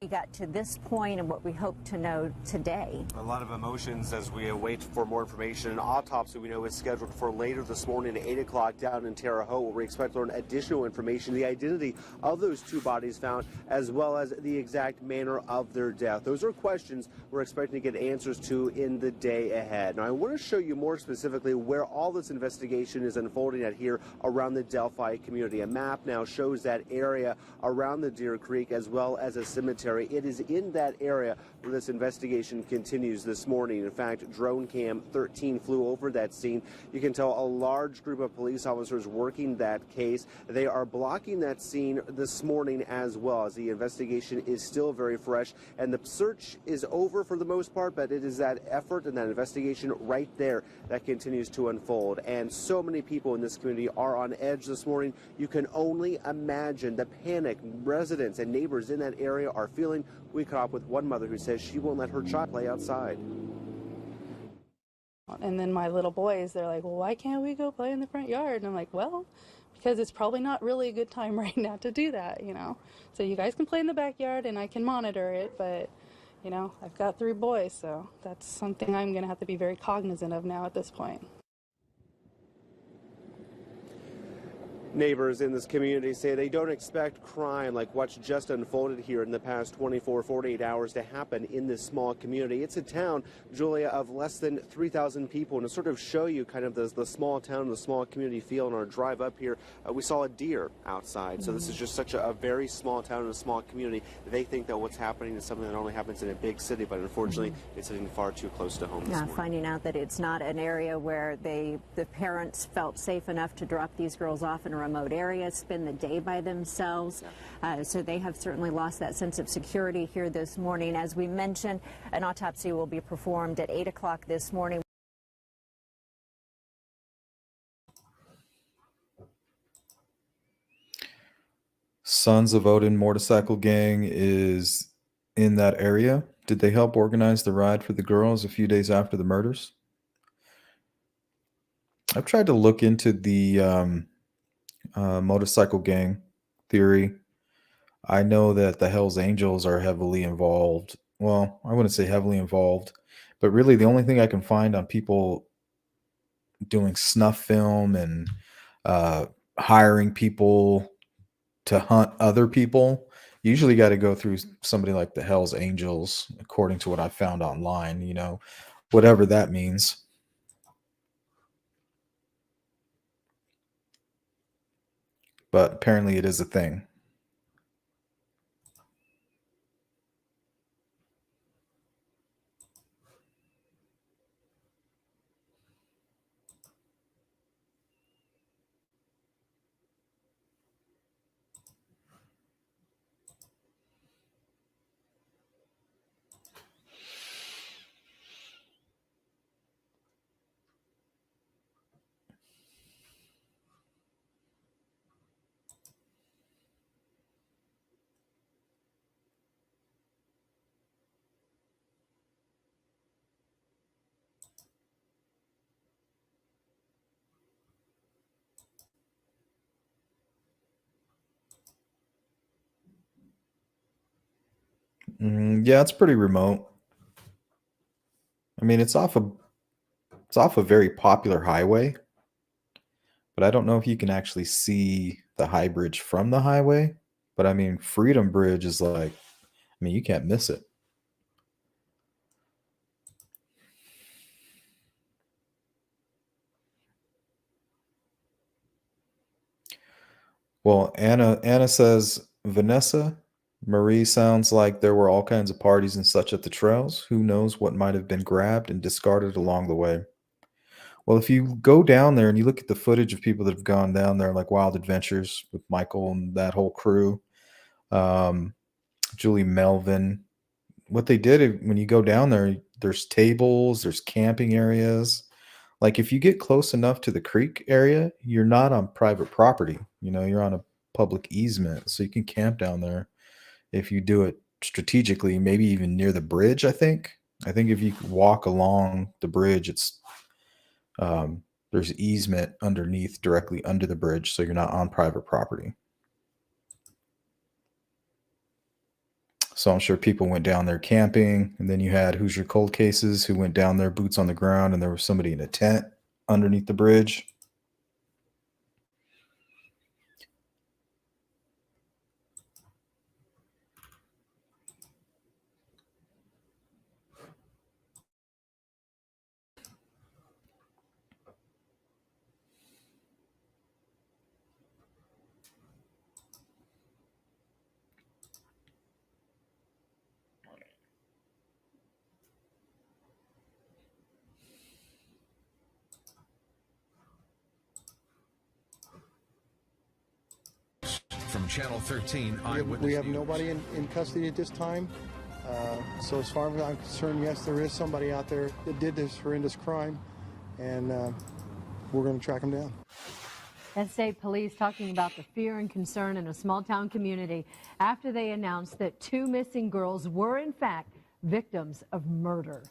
We got to this point and what we hope to know today. A lot of emotions as we await for more information. An autopsy we know is scheduled for later this morning at 8 o'clock down in Terre Haute, where we expect to learn additional information, the identity of those two bodies found, as well as the exact manner of their death. Those are questions we're expecting to get answers to in the day ahead. Now, I want to show you more specifically where all this investigation is unfolding at here around the Delphi community. A map now shows that area around the Deer Creek as well as a cemetery. It is in that area where this investigation continues this morning. In fact, drone cam 13 flew over that scene. You can tell a large group of police officers working that case. They are blocking that scene this morning as well, as the investigation is still very fresh and the search is over for the most part, but it is that effort and that investigation right there that continues to unfold. And so many people in this community are on edge this morning. You can only imagine the panic residents and neighbors in that area are feeling. We caught up with one mother who says she won't let her child play outside. And then my little boys, they're like, well, why can't we go play in the front yard? And I'm like, well, because it's probably not really a good time right now to do that, So you guys can play in the backyard and I can monitor it, but, I've got 3 boys, so that's something I'm going to have to be very cognizant of now at this point. Neighbors in this community say they don't expect crime like what's just unfolded here in the past 24, 48 hours to happen in this small community. It's a town, Julia, of less than 3,000 people. And to sort of show you kind of the small town, the small community feel on our drive up here, we saw a deer outside. So this is just such a very small town and a small community. They think that what's happening is something that only happens in a big city, but unfortunately it's hitting far too close to home this morning. Finding out that it's not an area where the parents felt safe enough to drop these girls off in a remote area, spend the day by themselves. So they have certainly lost that sense of security here this morning. As we mentioned, an autopsy will be performed at 8 o'clock this morning. Sons of Odin motorcycle gang is in that area. Did they help organize the ride for the girls a few days after the murders? I've tried to look into the motorcycle gang theory. I know that the Hells Angels are heavily involved. Well, I wouldn't say heavily involved, but really the only thing I can find on people doing snuff film and hiring people to hunt other people, you usually got to go through somebody like the Hells Angels, according to what I found online, whatever that means. But apparently it is a thing. Yeah, it's pretty remote. I mean, it's off a very popular highway, but I don't know if you can actually see the high bridge from the highway. But I mean, Freedom Bridge is like mean, you can't miss it. Well, Anna says, Vanessa, Marie sounds like there were all kinds of parties and such at the trails. Who knows what might have been grabbed and discarded along the way. Well, if you go down there and you look at the footage of people that have gone down there, like Wild Adventures with Michael and that whole crew, Julie Melvin, what they did when you go down there, there's tables, there's camping areas. Like if you get close enough to the creek area, you're not on private property. You know, you're on a public easement, so you can camp down there if you do it strategically, maybe even near the bridge. I think if you walk along the bridge, it's there's easement underneath, directly under the bridge, so you're not on private property. So I'm sure people went down there camping, and then you had Hoosier Cold Cases who went down there, boots on the ground, and there was somebody in a tent underneath the bridge. From Channel 13 Eyewitness We have News. nobody in custody at this time. So as far as I'm concerned, yes, there is somebody out there that did this horrendous crime, and we're going to track them down. That's state police talking about the fear and concern in a small town community after they announced that 2 missing girls were in fact victims of murder.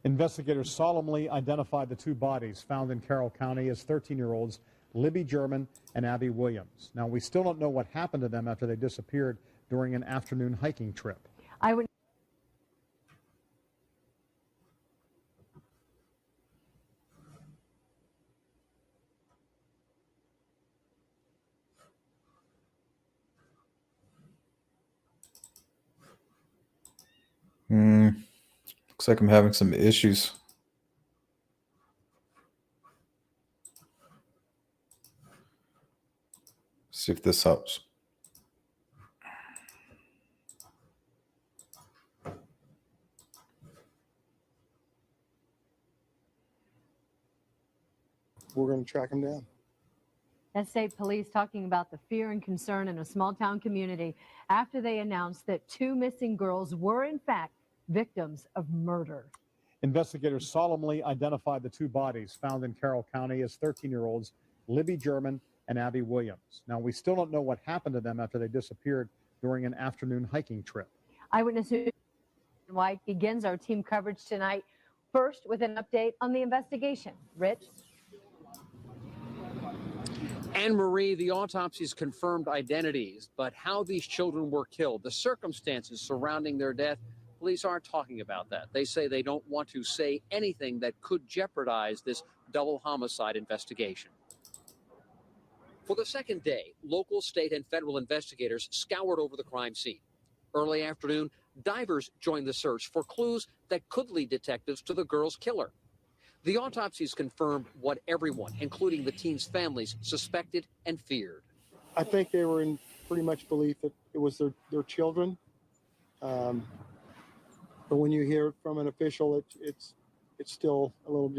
Investigators solemnly identified the 2 bodies found in Carroll County as 13-year-olds Libby German and Abby Williams. Now, we still don't know what happened to them after they disappeared during an afternoon hiking trip. Looks like I'm having some issues. See if this helps. We're going to track them down. That's state police talking about the fear and concern in a small town community after they announced that 2 missing girls were in fact victims of murder. Investigators solemnly identified the 2 bodies found in Carroll County as 13-year-olds Libby German and Abby Williams. Now, we still don't know what happened to them after they disappeared during an afternoon hiking trip. Eyewitness News White begins our team coverage tonight, first with an update on the investigation. Rich? Anne Marie, the autopsies confirmed identities, but how these children were killed, the circumstances surrounding their death, police aren't talking about that. They say they don't want to say anything that could jeopardize this double homicide investigation. For the second day, local, state, and federal investigators scoured over the crime scene. Early afternoon, divers joined the search for clues that could lead detectives to the girl's killer. The autopsies confirmed what everyone, including the teens' families, suspected and feared. I think they were in pretty much belief that it was their children. But when you hear it from an official, it's still a little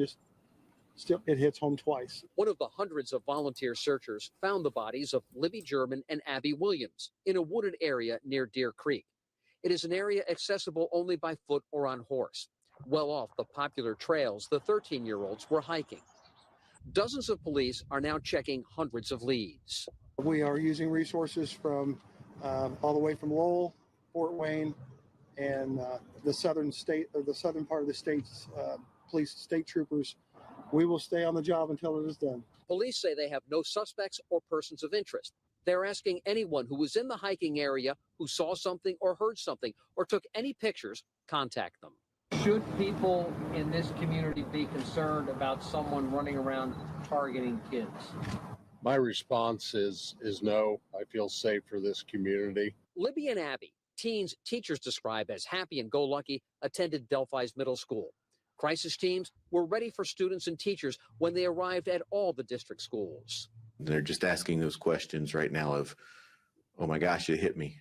it hits home twice. One of the hundreds of volunteer searchers found the bodies of Libby German and Abby Williams in a wooded area near Deer Creek. It is an area accessible only by foot or on horse. Well off the popular trails the 13-year-olds were hiking. Dozens of police are now checking hundreds of leads. We are using resources from all the way from Lowell, Fort Wayne, and the southern part of the state's police, state troopers. We will stay on the job until it is done. Police say they have no suspects or persons of interest. They're asking anyone who was in the hiking area, who saw something or heard something or took any pictures, contact them. Should people in this community be concerned about someone running around targeting kids? My response is no. I feel safe for this community. Libby and Abby, Teens teachers describe as happy and go lucky attended Delphi's middle school. Crisis teams were ready for students and teachers when they arrived at all the district schools. They're just asking those questions right now of, oh my gosh, it hit me,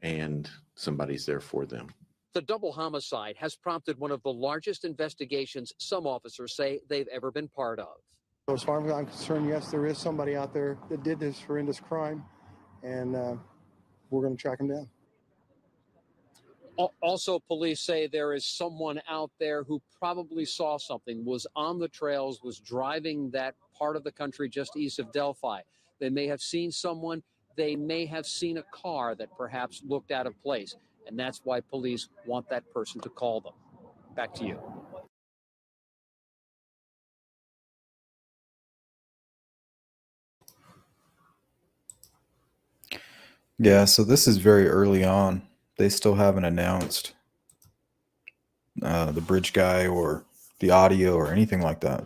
and somebody's there for them. The double homicide has prompted one of the largest investigations some officers say they've ever been part of. As far as I'm concerned, yes, there is somebody out there that did this horrendous crime, and we're going to track him down. Also, police say there is someone out there who probably saw something, was on the trails, was driving that part of the country just east of Delphi. They may have seen someone. They may have seen a car that perhaps looked out of place. And that's why police want that person to call them. Back to you. Yeah, so this is very early on. They still haven't announced the bridge guy or the audio or anything like that.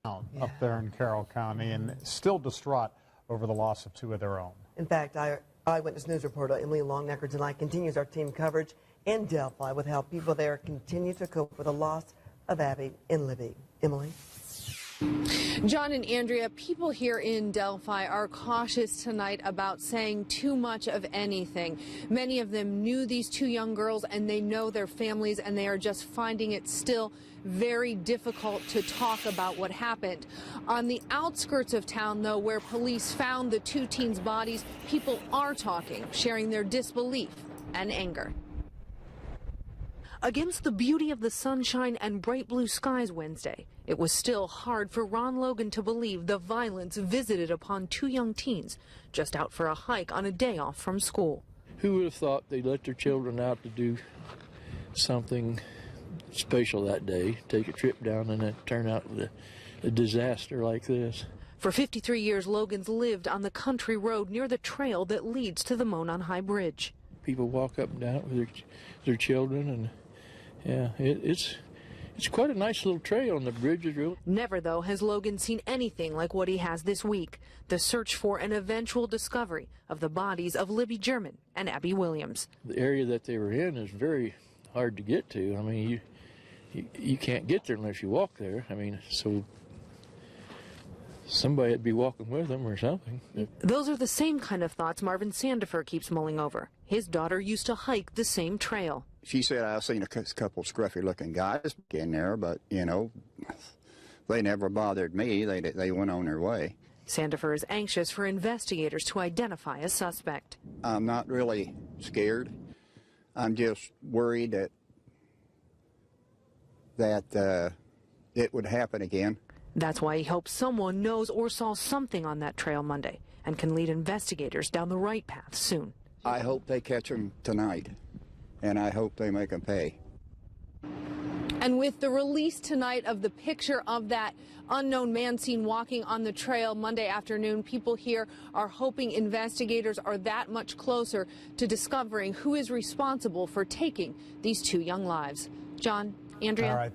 Up there in Carroll County, and still distraught over the loss of two of their own. In fact, Eyewitness News reporter Emily Longnecker tonight continues our team coverage in Delphi with how people there continue to cope with the loss of Abby and Libby. Emily? John and Andrea, people here in Delphi are cautious tonight about saying too much of anything. Many of them knew these two young girls and they know their families, and they are just finding it still very difficult to talk about what happened. On the outskirts of town, though, where police found the two teens' bodies, people are talking, sharing their disbelief and anger. Against the beauty of the sunshine and bright blue skies Wednesday, it was still hard for Ron Logan to believe the violence visited upon two young teens just out for a hike on a day off from school. Who would have thought they'd let their children out to do something special that day, take a trip down, and it turn out with a disaster like this? For 53 years, Logan's lived on the country road near the trail that leads to the Monon High Bridge. People walk up and down with their children, and yeah, it's quite a nice little trail, and the bridge is real. Never, though, has Logan seen anything like what he has this week, the search for an eventual discovery of the bodies of Libby German and Abby Williams. The area that they were in is very hard to get to. I mean, you can't get there unless you walk there. I mean, so somebody would be walking with them or something. Those are the same kind of thoughts Marvin Sandifer keeps mulling over. His daughter used to hike the same trail. She said, I've seen a couple scruffy-looking guys in there, but, you know, they never bothered me. They went on their way. Sandifer is anxious for investigators to identify a suspect. I'm not really scared. I'm just worried that it would happen again. That's why he hopes someone knows or saw something on that trail Monday and can lead investigators down the right path soon. I hope they catch him tonight, and I hope they make him pay. And with the release tonight of the picture of that unknown man seen walking on the trail Monday afternoon, people here are hoping investigators are that much closer to discovering who is responsible for taking these two young lives. John, Andrea? All right.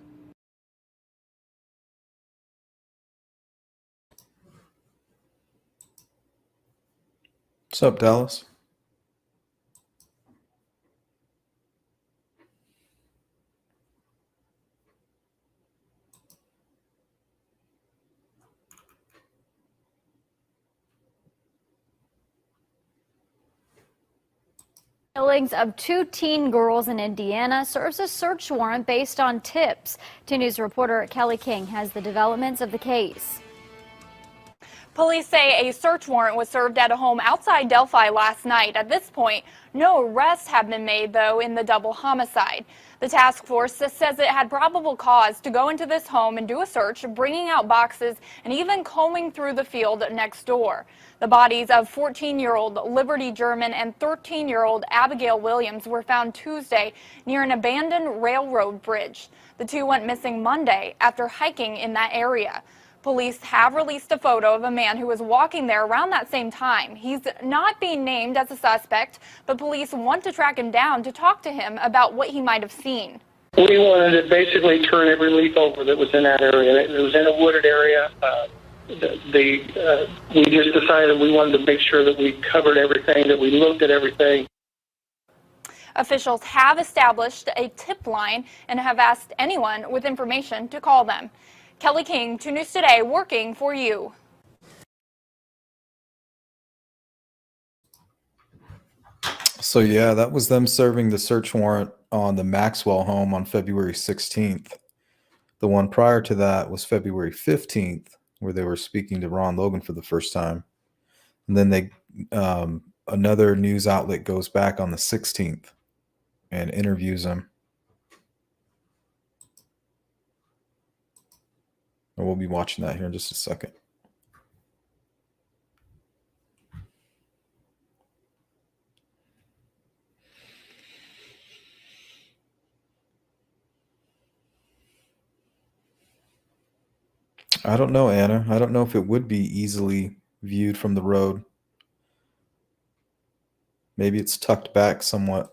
What's up, Dallas? Killings of two teen girls in Indiana serves a search warrant based on tips. 2 News reporter Kelly King has the developments of the case. Police say a search warrant was served at a home outside Delphi last night. At this point, no arrests have been made, though, in the double homicide. The task force says it had probable cause to go into this home and do a search, bringing out boxes and even combing through the field next door. The bodies of 14-year-old Liberty German and 13-year-old Abigail Williams were found Tuesday near an abandoned railroad bridge. The two went missing Monday after hiking in that area. Police have released a photo of a man who was walking there around that same time. He's not being named as a suspect, but police want to track him down to talk to him about what he might have seen. We wanted to basically turn every leaf over that was in that area. It was in a wooded area. we just decided we wanted to make sure that we covered everything, that we looked at everything. Officials have established a tip line and have asked anyone with information to call them. Kelly King, 2 News Today, working for you. So yeah, that was them serving the search warrant on the Maxwell home on February 16th. The one prior to that was February 15th, where they were speaking to Ron Logan for the first time. And then another news outlet goes back on the 16th and interviews him. And we'll be watching that here in just a second. I don't know, Anna. I don't know if it would be easily viewed from the road. Maybe it's tucked back somewhat.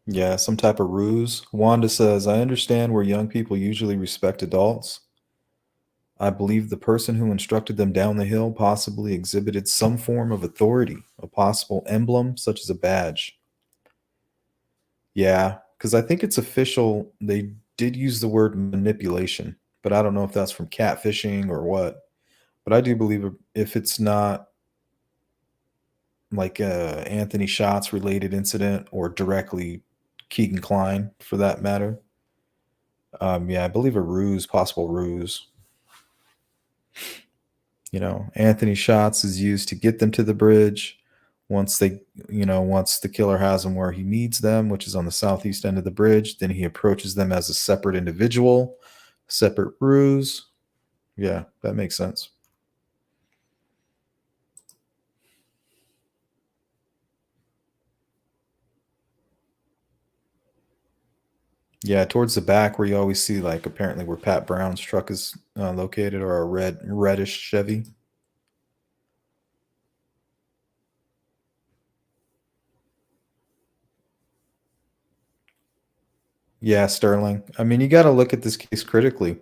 Yeah, some type of ruse. Wanda says, I understand where young people usually respect adults. I believe the person who instructed them down the hill possibly exhibited some form of authority, a possible emblem such as a badge. Yeah, because I think it's official. They did use the word manipulation, but I don't know if that's from catfishing or what. But I do believe if it's not like a Anthony Schatz related incident or directly Keegan Klein for that matter. Yeah, I believe a ruse, possible ruse. You know, Anthony Schatz is used to get them to the bridge. Once the killer has them where he needs them, which is on the southeast end of the bridge, then he approaches them as a separate individual, separate ruse. Yeah, that makes sense. Yeah, towards the back where you always see, like, apparently where Pat Brown's truck is located, or a reddish Chevy. Yeah, Sterling. I mean, you got to look at this case critically.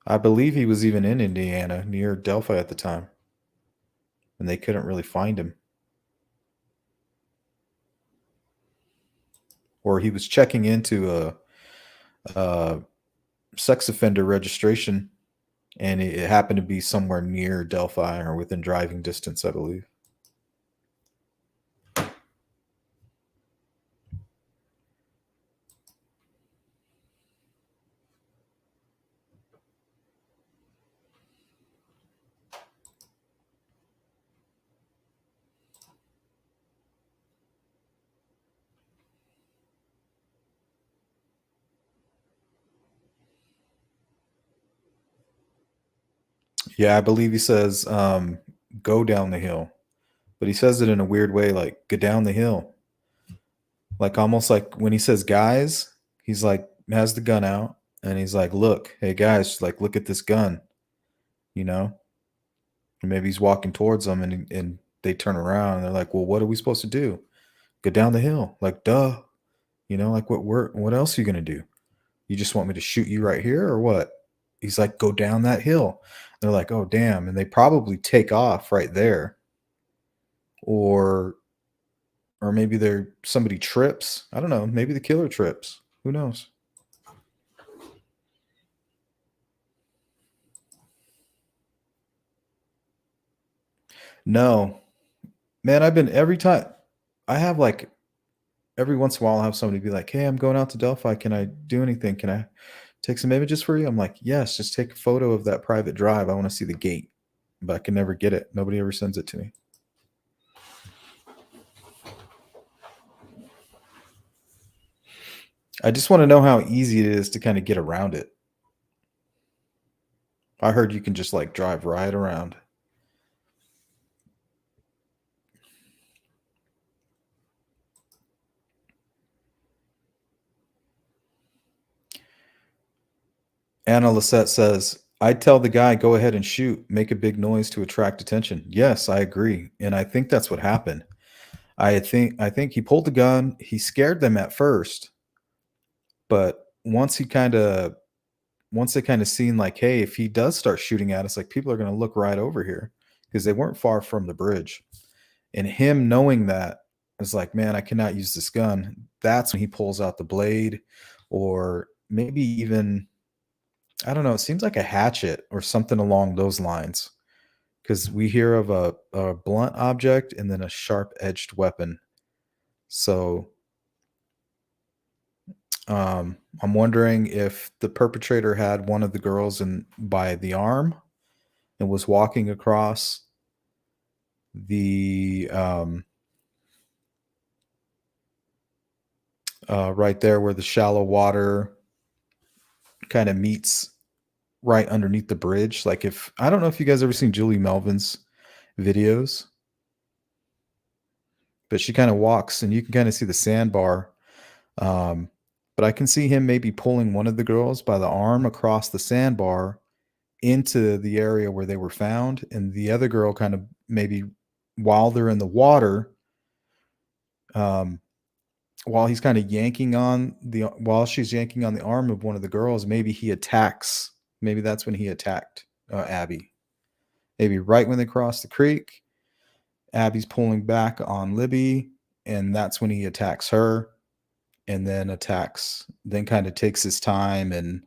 I believe he was even in Indiana, near Delphi at the time, and they couldn't really find him. Or he was checking into a sex offender registration, and it happened to be somewhere near Delphi or within driving distance, I believe. Yeah, I believe he says, go down the hill. But he says it in a weird way, like, go down the hill. Like, almost like when he says guys, he's like, has the gun out, and he's like, look, hey guys, like, look at this gun, you know? And maybe he's walking towards them, and they turn around, and they're like, well, what are we supposed to do? Go down the hill. Like, duh. You know, like, what else are you going to do? You just want me to shoot you right here or what? He's like, go down that hill. They're like, oh, damn. And they probably take off right there. Or maybe somebody trips. I don't know. Maybe the killer trips. Who knows? No. Man, every once in a while I'll have somebody be like, hey, I'm going out to Delphi. Can I do anything? Can I take some images for you? I'm like, yes, just take a photo of that private drive. I want to see the gate. But I can never get it. Nobody ever sends it to me. I just want to know how easy it is to kind of get around it. I heard you can just like drive right around. Anna Lisette says, I'd tell the guy, go ahead and shoot, make a big noise to attract attention. Yes, I agree. And I think that's what happened. I think he pulled the gun, he scared them at first, but once they kind of seen like, hey, if he does start shooting at us, like people are going to look right over here because they weren't far from the bridge. And him knowing that is like, man, I cannot use this gun. That's when he pulls out the blade, or maybe even, I don't know, it seems like a hatchet or something along those lines. Because we hear of a blunt object and then a sharp edged weapon. So I'm wondering if the perpetrator had one of the girls by the arm and was walking across the right there where the shallow water kind of meets right underneath the bridge. Like, if I don't know if you guys ever seen Julie Melvin's videos, but she kind of walks and you can kind of see the sandbar. But I can see him maybe pulling one of the girls by the arm across the sandbar into the area where they were found, and the other girl kind of maybe while they're in the water, while she's yanking on the arm of one of the girls, maybe he attacks. Maybe that's when he attacked Abby. Maybe right when they cross the creek, Abby's pulling back on Libby, and that's when he attacks her, and then kind of takes his time, and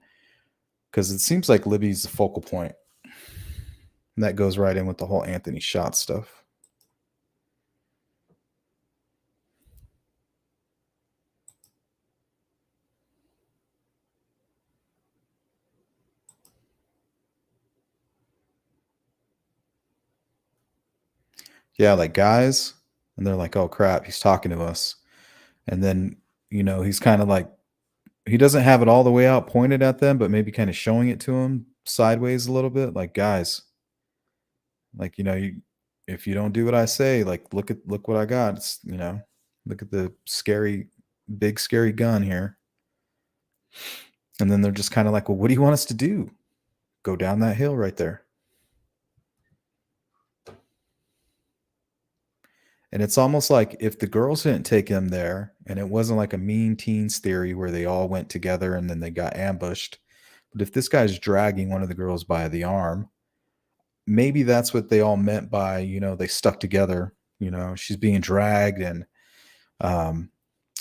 because it seems like Libby's the focal point. And that goes right in with the whole Anthony shot stuff. Yeah, like guys, and they're like, oh crap, he's talking to us. And then, he's kind of like, he doesn't have it all the way out pointed at them, but maybe kind of showing it to them sideways a little bit. Like, guys, like, if you don't do what I say, like, look what I got. It's, look at the big scary gun here. And then they're just kind of like, well, what do you want us to do? Go down that hill right there. And it's almost like if the girls didn't take him there, and it wasn't like a mean teens theory where they all went together and then they got ambushed. But if this guy's dragging one of the girls by the arm, maybe that's what they all meant by, they stuck together. She's being dragged, and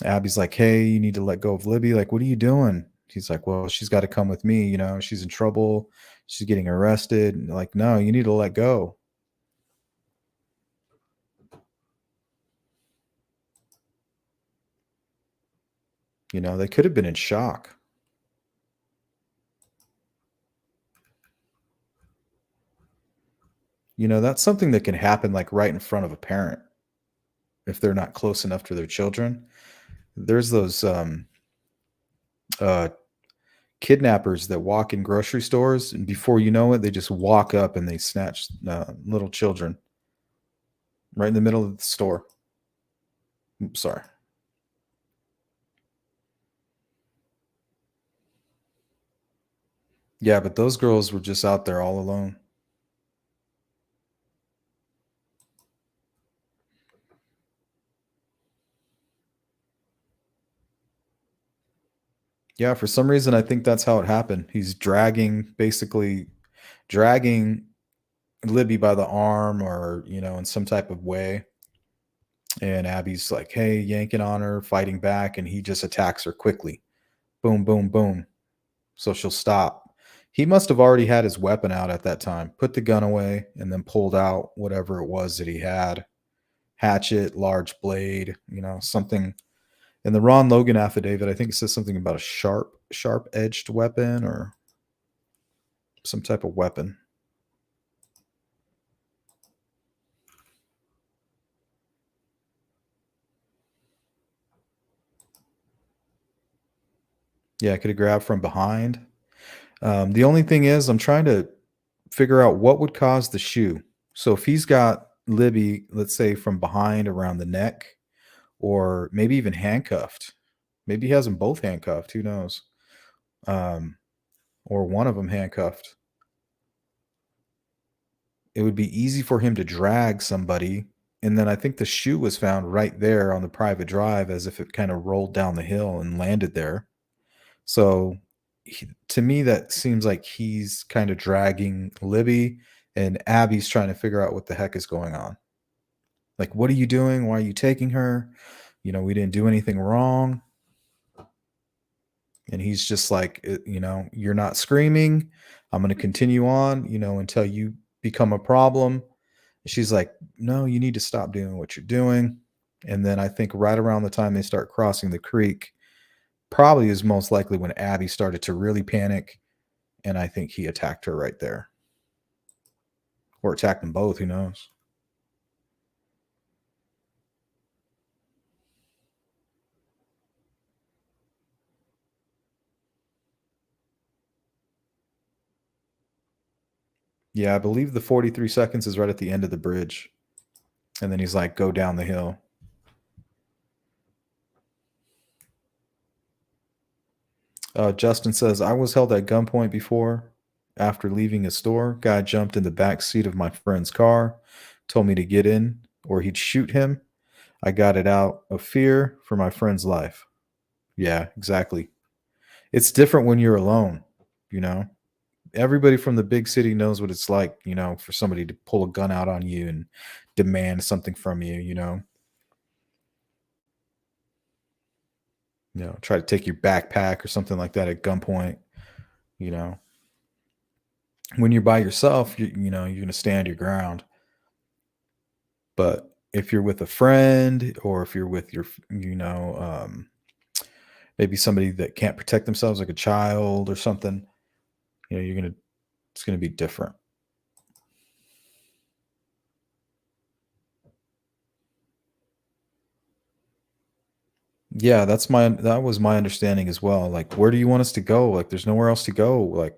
Abby's like, hey, you need to let go of Libby. Like, what are you doing? He's like, well, she's got to come with me. She's in trouble. She's getting arrested. And like, no, you need to let go. They could have been in shock. That's something that can happen like right in front of a parent if they're not close enough to their children. There's those kidnappers that walk in grocery stores, and before you know it, they just walk up and they snatch little children right in the middle of the store. Oops, sorry. Yeah, but those girls were just out there all alone. Yeah, for some reason, I think that's how it happened. He's basically dragging Libby by the arm, or, in some type of way. And Abby's like, hey, yanking on her, fighting back, and he just attacks her quickly. Boom, boom, boom. So she'll stop. He must have already had his weapon out at that time, put the gun away, and then pulled out whatever it was that he had. Hatchet, large blade, something. In the Ron Logan affidavit, I think it says something about a sharp-edged weapon or some type of weapon. Yeah, I could have grabbed from behind. The only thing is, I'm trying to figure out what would cause the shoe. So if he's got Libby, let's say from behind around the neck, or maybe even handcuffed. Maybe he has them both handcuffed. Who knows? Or one of them handcuffed. it would be easy for him to drag somebody. And then I think the shoe was found right there on the private drive as if it kind of rolled down the hill and landed there. So to me, that seems like he's kind of dragging Libby, and Abby's trying to figure out what the heck is going on. Like, what are you doing? Why are you taking her? You know, we didn't do anything wrong. And he's just like, you know, you're not screaming. I'm going to continue on, you know, until you become a problem. She's like, no, you need to stop doing what you're doing. And then I think right around the time they start crossing the creek, probably is most likely when Abby started to really panic. And I think he attacked her right there. Or attacked them both, who knows? Yeah, I believe the 43 seconds is right at the end of the bridge. And then he's like, go down the hill. Justin says, I was held at gunpoint before. After leaving a store, guy jumped in the back seat of my friend's car, told me to get in or he'd shoot him. I got it out of fear for my friend's life. Yeah, exactly. It's different when you're alone, you know. Everybody from the big city knows what it's like, you know, for somebody to pull a gun out on you and demand something from you, you know. You know, try to take your backpack or something like that at gunpoint, you know. When you're by yourself, you know, you're going to stand your ground. But if you're with a friend or if you're with your, you know, maybe somebody that can't protect themselves, like a child or something, you know, it's going to be different. Yeah, that was my understanding as well. Like, where do you want us to go? Like, there's nowhere else to go. Like,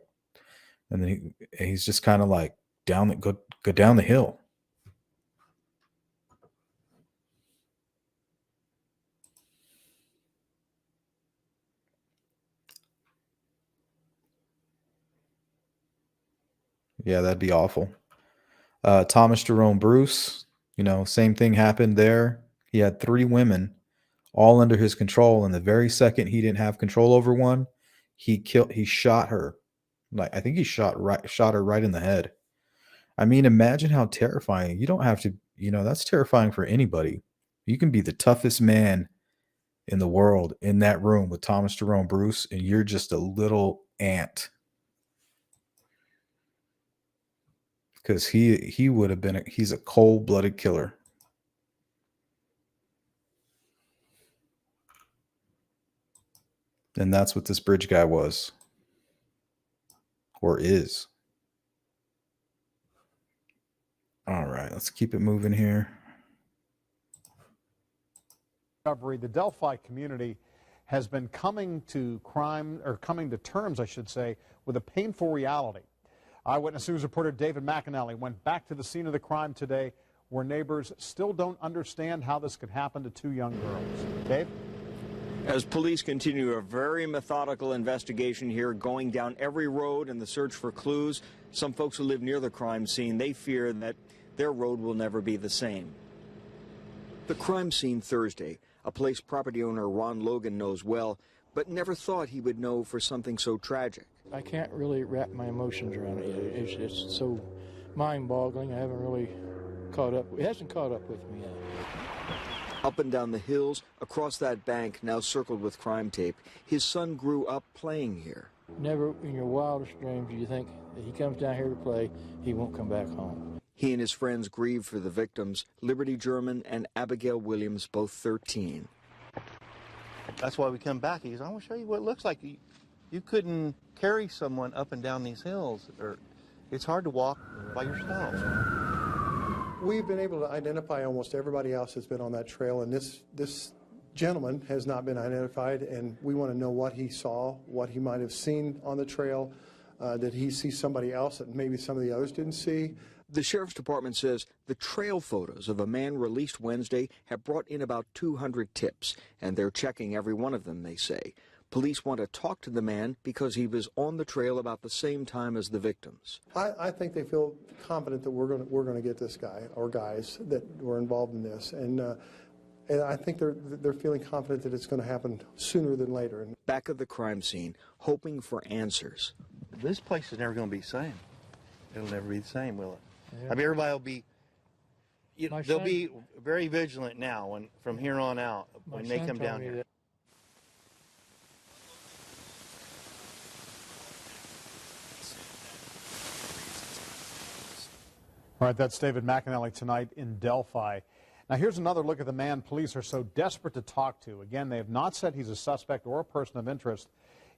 and then he's just kind of like go down the hill. Yeah, that'd be awful. Thomas Jerome Bruce, you know, same thing happened there. He had 3 women all under his control, and the very second he didn't have control over one, he shot her. Like, I think he shot her right in the head. I mean, imagine how terrifying. You don't have to, you know, that's terrifying for anybody. You can be the toughest man in the world in that room with Thomas Jerome Bruce, and you're just a little ant. Because he would have been he's a cold-blooded killer. And that's what this bridge guy was. Or is. All right, let's keep it moving here. The Delphi community has been coming to terms, I should say, with a painful reality. Eyewitness News reporter David McAnally went back to the scene of the crime today, where neighbors still don't understand how this could happen to 2 young girls. Dave? As police continue a very methodical investigation here, going down every road in the search for clues, some folks who live near the crime scene, they fear that their road will never be the same. The crime scene Thursday, a place property owner Ron Logan knows well, but never thought he would know for something so tragic. I can't really wrap my emotions around it yet. It's so mind-boggling. I haven't really caught up. It hasn't caught up with me yet. Up and down the hills, across that bank now circled with crime tape, his son grew up playing here. Never in your wildest dreams do you think that he comes down here to play, he won't come back home. He and his friends grieve for the victims, Liberty German and Abigail Williams, both 13. That's why we come back. He goes, I want to show you what it looks like. You couldn't carry someone up and down these hills, or it's hard to walk by yourself. We've been able to identify almost everybody else that's been on that trail, and this gentleman has not been identified, and we want to know what he saw, what he might have seen on the trail. Did he see somebody else that maybe some of the others didn't see? The Sheriff's Department says the trail photos of a man released Wednesday have brought in about 200 tips, and they're checking every one of them, they say. Police want to talk to the man because he was on the trail about the same time as the victims. I think they feel confident that we're going to get this guy or guys that were involved in this, and I think they're feeling confident that it's going to happen sooner than later. Back at the crime scene, hoping for answers. This place is never going to be the same. It'll never be the same, will it? Yeah. I mean, everybody will be. They'll be very vigilant now from here on out when they come down here. All right, that's David McAnally tonight in Delphi. Now, here's another look at the man police are so desperate to talk to. Again, they have not said he's a suspect or a person of interest.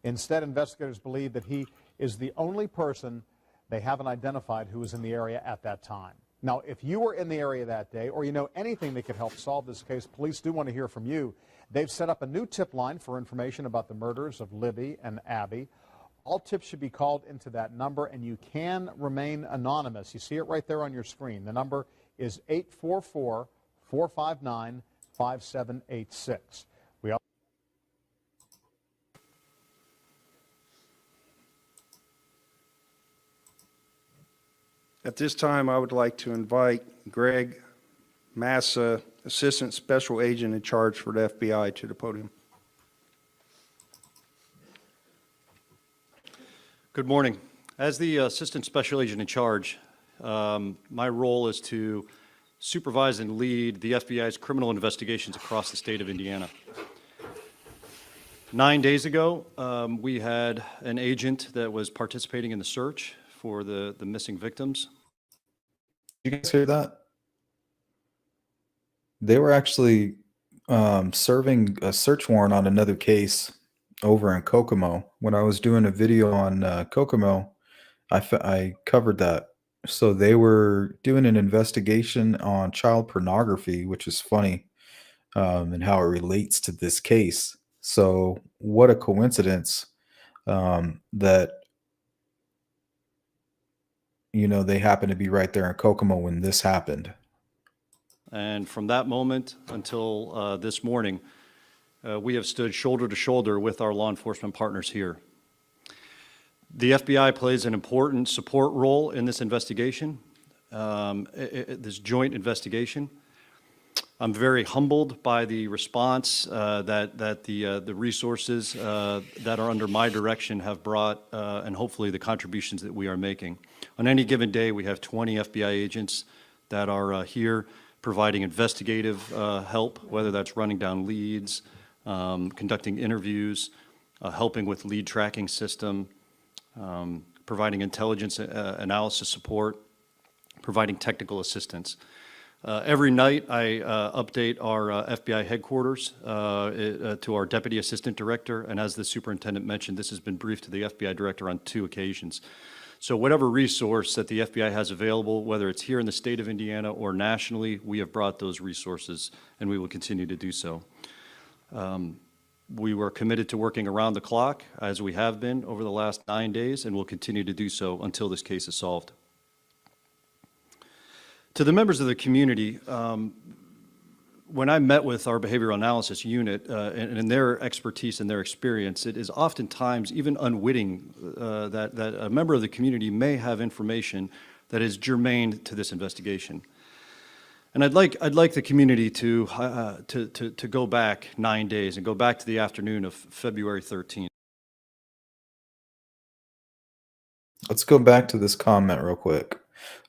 Instead, investigators believe that he is the only person they haven't identified who was in the area at that time. Now, if you were in the area that day or you know anything that could help solve this case, police do want to hear from you. They've set up a new tip line for information about the murders of Libby and Abby. All tips should be called into that number, and you can remain anonymous. You see it right there on your screen. The number is 844-459-5786. At this time, I would like to invite Greg Massa, Assistant Special Agent in charge for the FBI, to the podium. Good morning. As the Assistant Special Agent in charge, my role is to supervise and lead the FBI's criminal investigations across the state of Indiana. 9 days ago, we had an agent that was participating in the search for the missing victims. Did you guys hear that? They were actually serving a search warrant on another case over in Kokomo. When I was doing a video on Kokomo, I covered that. So they were doing an investigation on child pornography, which is funny, and how it relates to this case. So what a coincidence that, you know, they happened to be right there in Kokomo when this happened. And from that moment until this morning, we have stood shoulder to shoulder with our law enforcement partners here. The FBI plays an important support role in this investigation, this joint investigation. I'm very humbled by the response that the resources that are under my direction have brought, and hopefully the contributions that we are making. On any given day, we have 20 FBI agents that are here providing investigative help, whether that's running down leads, conducting interviews, helping with lead tracking system, providing intelligence analysis support, providing technical assistance. Every night I update our FBI headquarters to our Deputy Assistant Director, and as the Superintendent mentioned, this has been briefed to the FBI Director on 2 occasions. So whatever resource that the FBI has available, whether it's here in the state of Indiana or nationally, we have brought those resources, and we will continue to do so. We were committed to working around the clock, as we have been over the last 9 days, and will continue to do so until this case is solved. To the members of the community, when I met with our behavioral analysis unit and in their expertise and their experience, it is oftentimes even unwitting that a member of the community may have information that is germane to this investigation. And I'd like the community to go back 9 days and go back to the afternoon of February 13th. Let's go back to this comment real quick.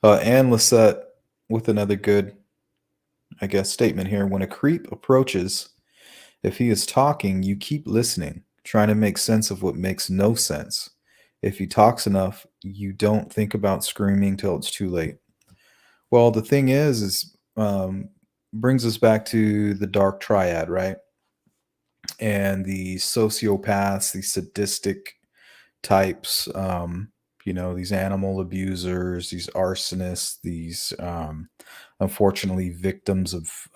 Ann Lissette with another good, I guess, statement here. When a creep approaches, if he is talking, you keep listening, trying to make sense of what makes no sense. If he talks enough, you don't think about screaming till it's too late. Well, the thing is brings us back to the dark triad, right? And the sociopaths, the sadistic types, you know, these animal abusers, these arsonists, these unfortunately victims of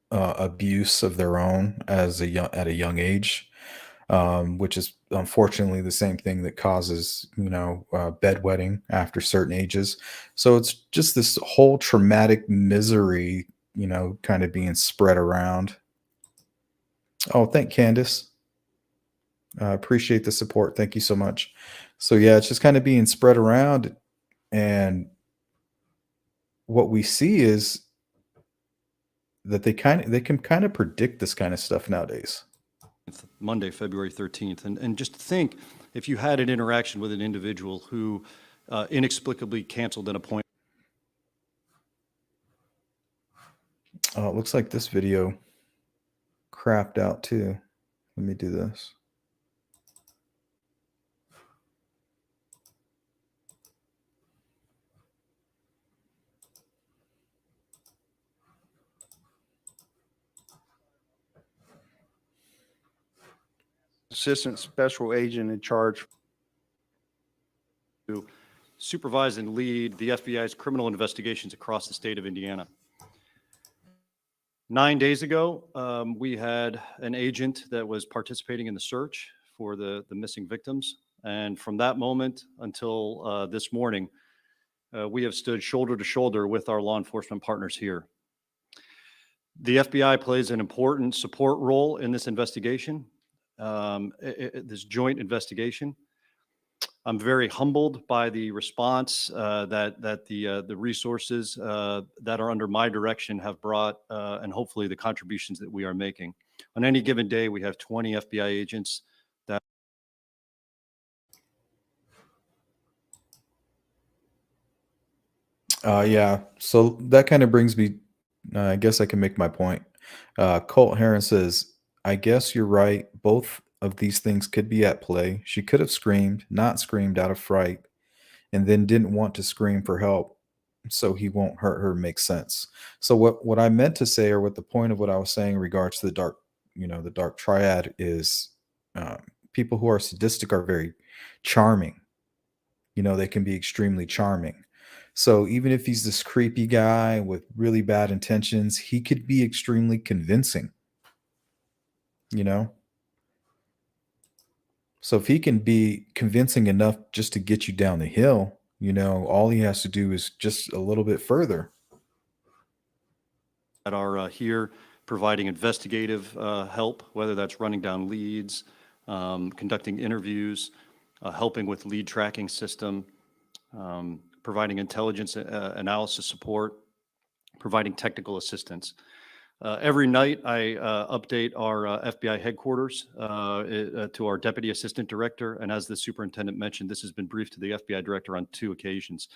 abuse of their own at a young age, which is unfortunately the same thing that causes, you know, bedwetting after certain ages. So it's just this whole traumatic misery, you know, kind of being spread around. Oh, thank Candace. Appreciate the support. Thank you so much. So yeah, it's just kind of being spread around, and what we see is that they can kind of predict this kind of stuff nowadays. Monday, February 13th. And just think, if you had an interaction with an individual who inexplicably canceled an appointment. Oh, it looks like this video crapped out too. Let me do this. Assistant Special Agent in charge To supervise and lead the FBI's criminal investigations across the state of Indiana. 9 days ago, we had an agent that was participating in the search for the missing victims. And from that moment until this morning, we have stood shoulder to shoulder with our law enforcement partners here. The FBI plays an important support role in this investigation, this joint investigation. I'm very humbled by the response that the resources that are under my direction have brought, and hopefully the contributions that we are making. On any given day, we have 20 FBI agents that. Yeah, so that kind of brings me, I guess I can make my point. Colt Heron says, I guess you're right. Both of these things could be at play. She could have screamed, not screamed out of fright, and then didn't want to scream for help, so he won't hurt her. Makes sense. So what I meant to say, or what the point of what I was saying in regards to the dark, the dark triad is, people who are sadistic are very charming. They can be extremely charming. So even if he's this creepy guy with really bad intentions, he could be extremely convincing. So if he can be convincing enough just to get you down the hill, all he has to do is just a little bit further. That are here providing investigative help, whether that's running down leads, conducting interviews, helping with lead tracking system, providing intelligence analysis support, providing technical assistance. Every night, I update our FBI headquarters to our Deputy Assistant Director, and as the Superintendent mentioned, this has been briefed to the FBI Director on 2 occasions.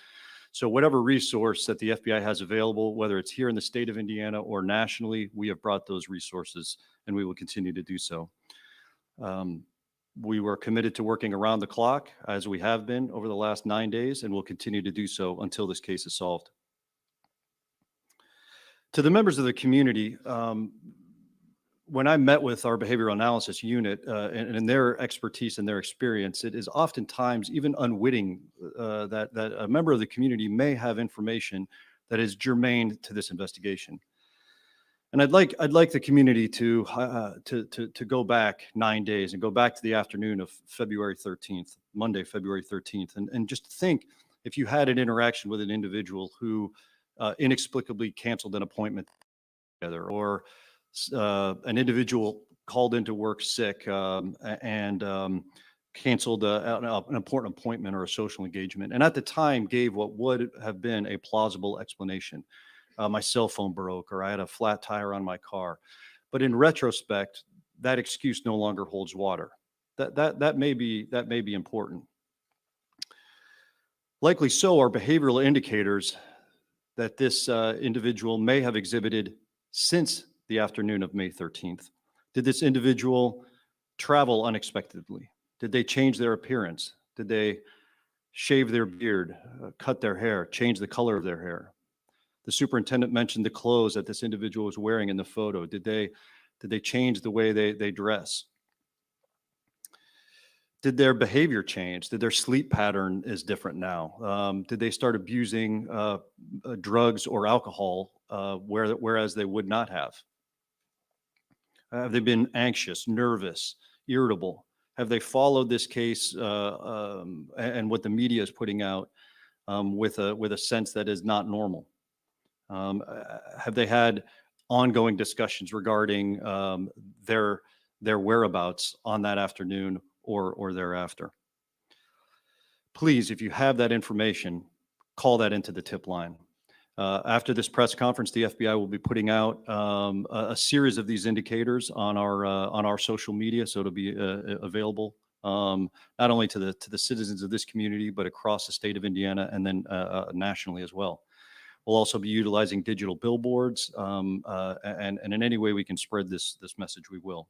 So whatever resource that the FBI has available, whether it's here in the state of Indiana or nationally, we have brought those resources, and we will continue to do so. We were committed to working around the clock, as we have been over the last 9 days, and will continue to do so until this case is solved. To the members of the community, when I met with our behavioral analysis unit and their expertise and their experience, it is oftentimes even unwitting that a member of the community may have information that is germane to this investigation. And I'd like the community to go back 9 days and go back to the afternoon of February 13th, Monday, February 13th, and just think, if you had an interaction with an individual who inexplicably canceled an appointment together, or an individual called into work sick and canceled an important appointment or a social engagement, and at the time gave what would have been a plausible explanation. My cell phone broke, or I had a flat tire on my car. But in retrospect, that excuse no longer holds water. That may be important. Likely so are behavioral indicators that this individual may have exhibited since the afternoon of May 13th. Did this individual travel unexpectedly? Did they change their appearance? Did they shave their beard, cut their hair, change the color of their hair? The superintendent mentioned the clothes that this individual was wearing in the photo. Did they change the way they dress? Did their behavior change? Did their sleep pattern is different now? Did they start abusing drugs or alcohol whereas they would not have? Have they been anxious, nervous, irritable? Have they followed this case and what the media is putting out with a sense that is not normal? Have they had ongoing discussions regarding their their whereabouts on that afternoon or thereafter. Please, if you have that information, call that into the tip line. After this press conference, the FBI will be putting out a series of these indicators on our social media, so it'll be available not only to the citizens of this community, but across the state of Indiana and then nationally as well. We'll also be utilizing digital billboards, and in any way we can spread this message, we will.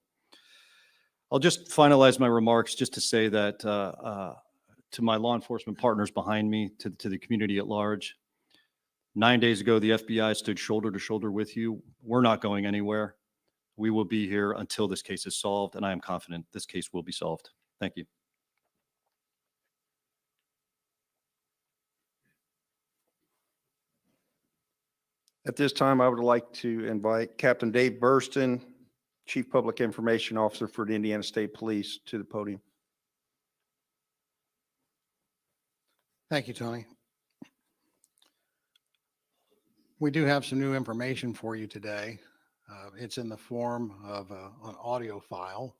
I'll just finalize my remarks just to say that to my law enforcement partners behind me, to the community at large, 9 days ago, the FBI stood shoulder to shoulder with you. We're not going anywhere. We will be here until this case is solved, and I am confident this case will be solved. Thank you. At this time, I would like to invite Captain Dave Burston, Chief Public Information Officer for the Indiana State Police, to the podium. Thank you, Tony. We do have some new information for you today. It's in the form of an audio file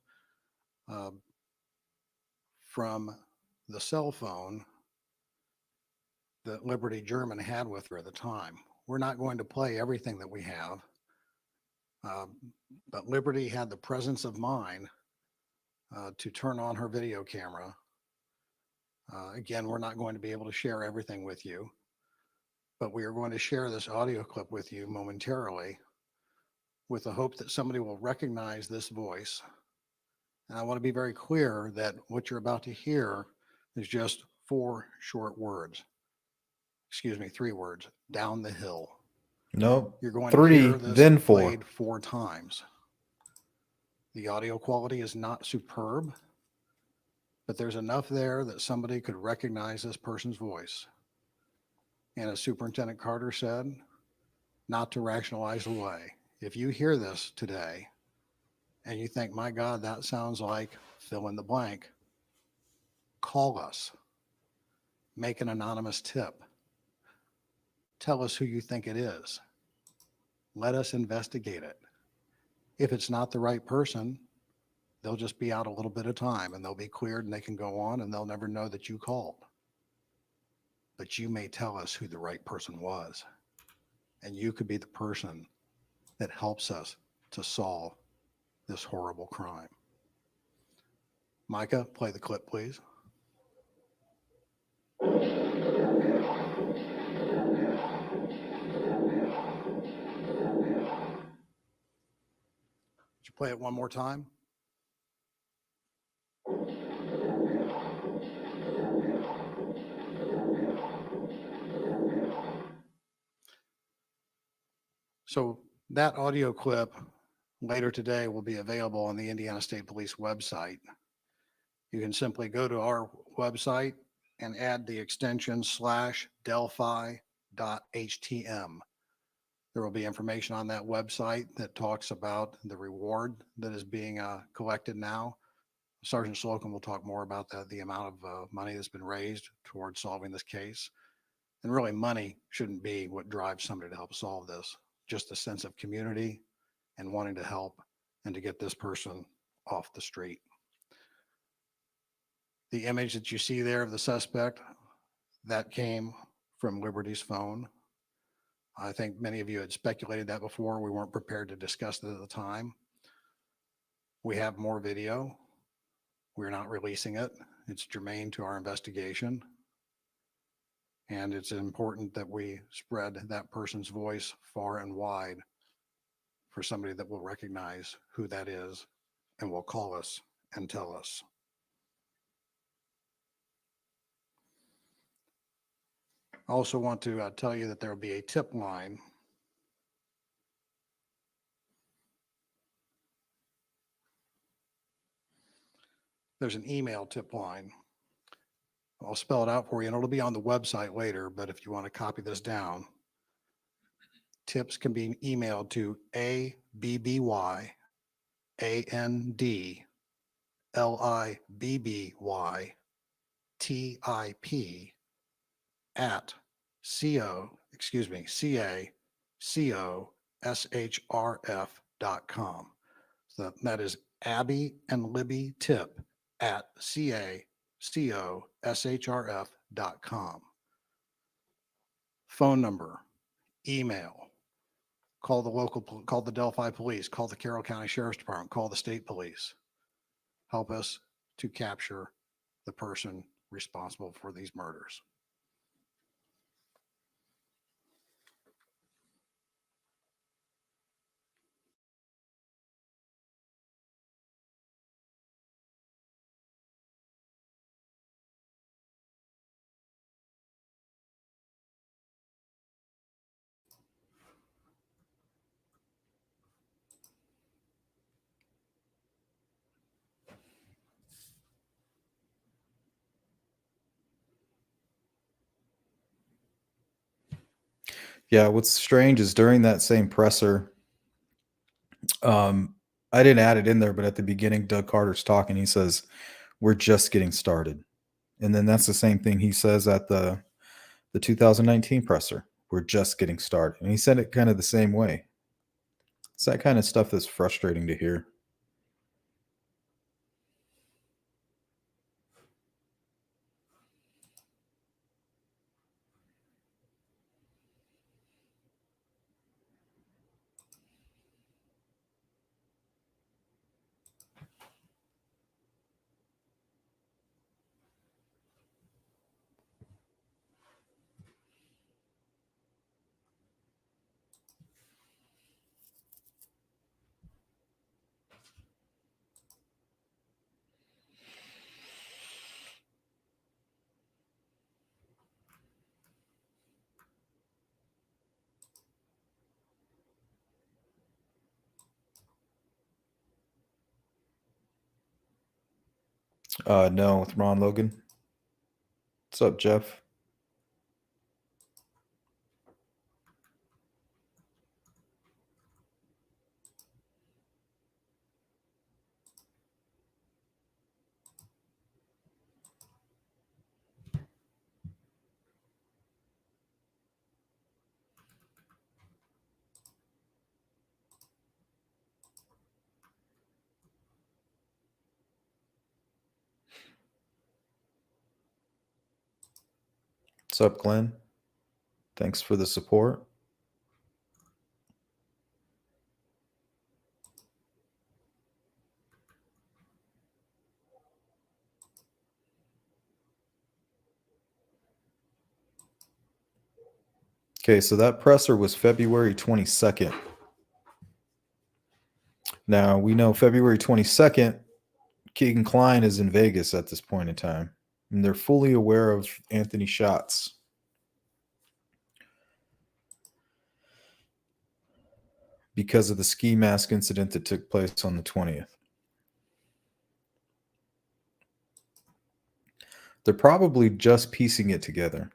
from the cell phone that Liberty German had with her at the time. We're not going to play everything that we have, but Liberty had the presence of mind to turn on her video camera. Again, we're not going to be able to share everything with you, but we are going to share this audio clip with you momentarily with the hope that somebody will recognize this voice. And I want to be very clear that what you're about to hear is just 4 short words. Excuse me, 3 words. Down the hill. Nope. You're going 3, to hear this then 4. played 4 times. The audio quality is not superb, but there's enough there that somebody could recognize this person's voice. And as Superintendent Carter said, not to rationalize away. If you hear this today and you think, my God, that sounds like fill in the blank, call us. Make an anonymous tip. Tell us who you think it is. Let us investigate it. If it's not the right person, they'll just be out a little bit of time and they'll be cleared and they can go on and they'll never know that you called. But you may tell us who the right person was. And you could be the person that helps us to solve this horrible crime. Micah, play the clip, please. Would you play it one more time? So that audio clip later today will be available on the Indiana State Police website. You can simply go to our website and add the extension /delphi.htm. There will be information on that website that talks about the reward that is being collected now. Sergeant Slocum will talk more about that, the amount of money that's been raised towards solving this case. And really, money shouldn't be what drives somebody to help solve this. Just a sense of community and wanting to help and to get this person off the street. The image that you see there of the suspect, that came from Liberty's phone. I think many of you had speculated that before. We weren't prepared to discuss it at the time. We have more video. We're not releasing it. It's germane to our investigation. And it's important that we spread that person's voice far and wide for somebody that will recognize who that is and will call us and tell us. I also want to tell you that there will be a tip line. There's an email tip line. I'll spell it out for you, and it'll be on the website later, but if you want to copy this down, tips can be emailed to ABBYANDLIBBYTIP@CACOSHRF.com. That is Abby and Libby Tip at cacoshrf.com. Phone number, email, call the Delphi Police, call the Carroll County Sheriff's Department, call the state police. Help us to capture the person responsible for these murders. Yeah, what's strange is during that same presser, I didn't add it in there, but at the beginning, Doug Carter's talking. He says, "We're just getting started," and then that's the same thing he says at the 2019 presser. We're just getting started, and he said it kind of the same way. It's that kind of stuff that's frustrating to hear. No, with Ron Logan. What's up, Jeff? What's up, Glenn? Thanks for the support. Okay, so that presser was February 22nd. Now, we know February 22nd, Keegan Kline is in Vegas at this point in time, and they're fully aware of Anthony Schatz. Because of the ski mask incident that took place on the 20th. They're probably just piecing it together.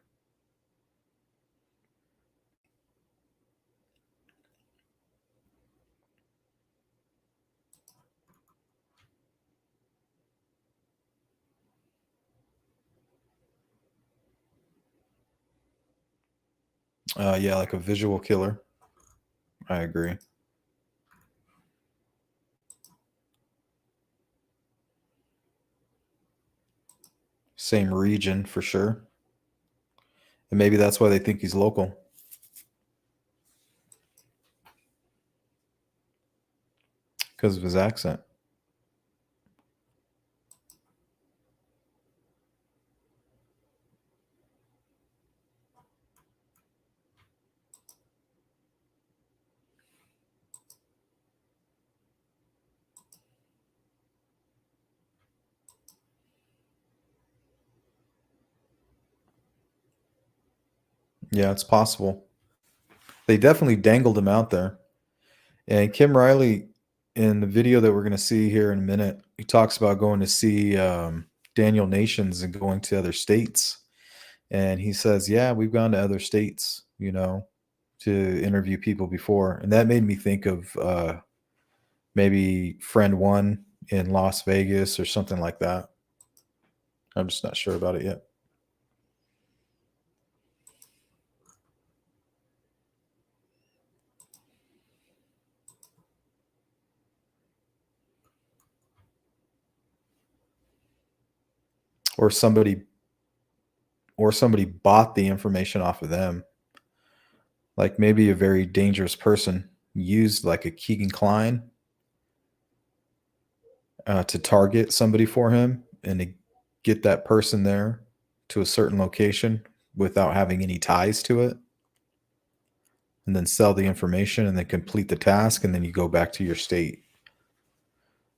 Yeah, like a visual killer. I agree. Same region for sure. And maybe that's why they think he's local. Because of his accent. Yeah, it's possible. They definitely dangled him out there. And Kim Riley, in the video that we're going to see here in a minute, he talks about going to see Daniel Nations and going to other states. And he says, yeah, we've gone to other states, to interview people before. And that made me think of maybe Friend One in Las Vegas or something like that. I'm just not sure about it yet. or somebody bought the information off of them. Like maybe a very dangerous person used like a Keegan Klein to target somebody for him and to get that person there to a certain location without having any ties to it, and then sell the information and then complete the task, and then you go back to your state.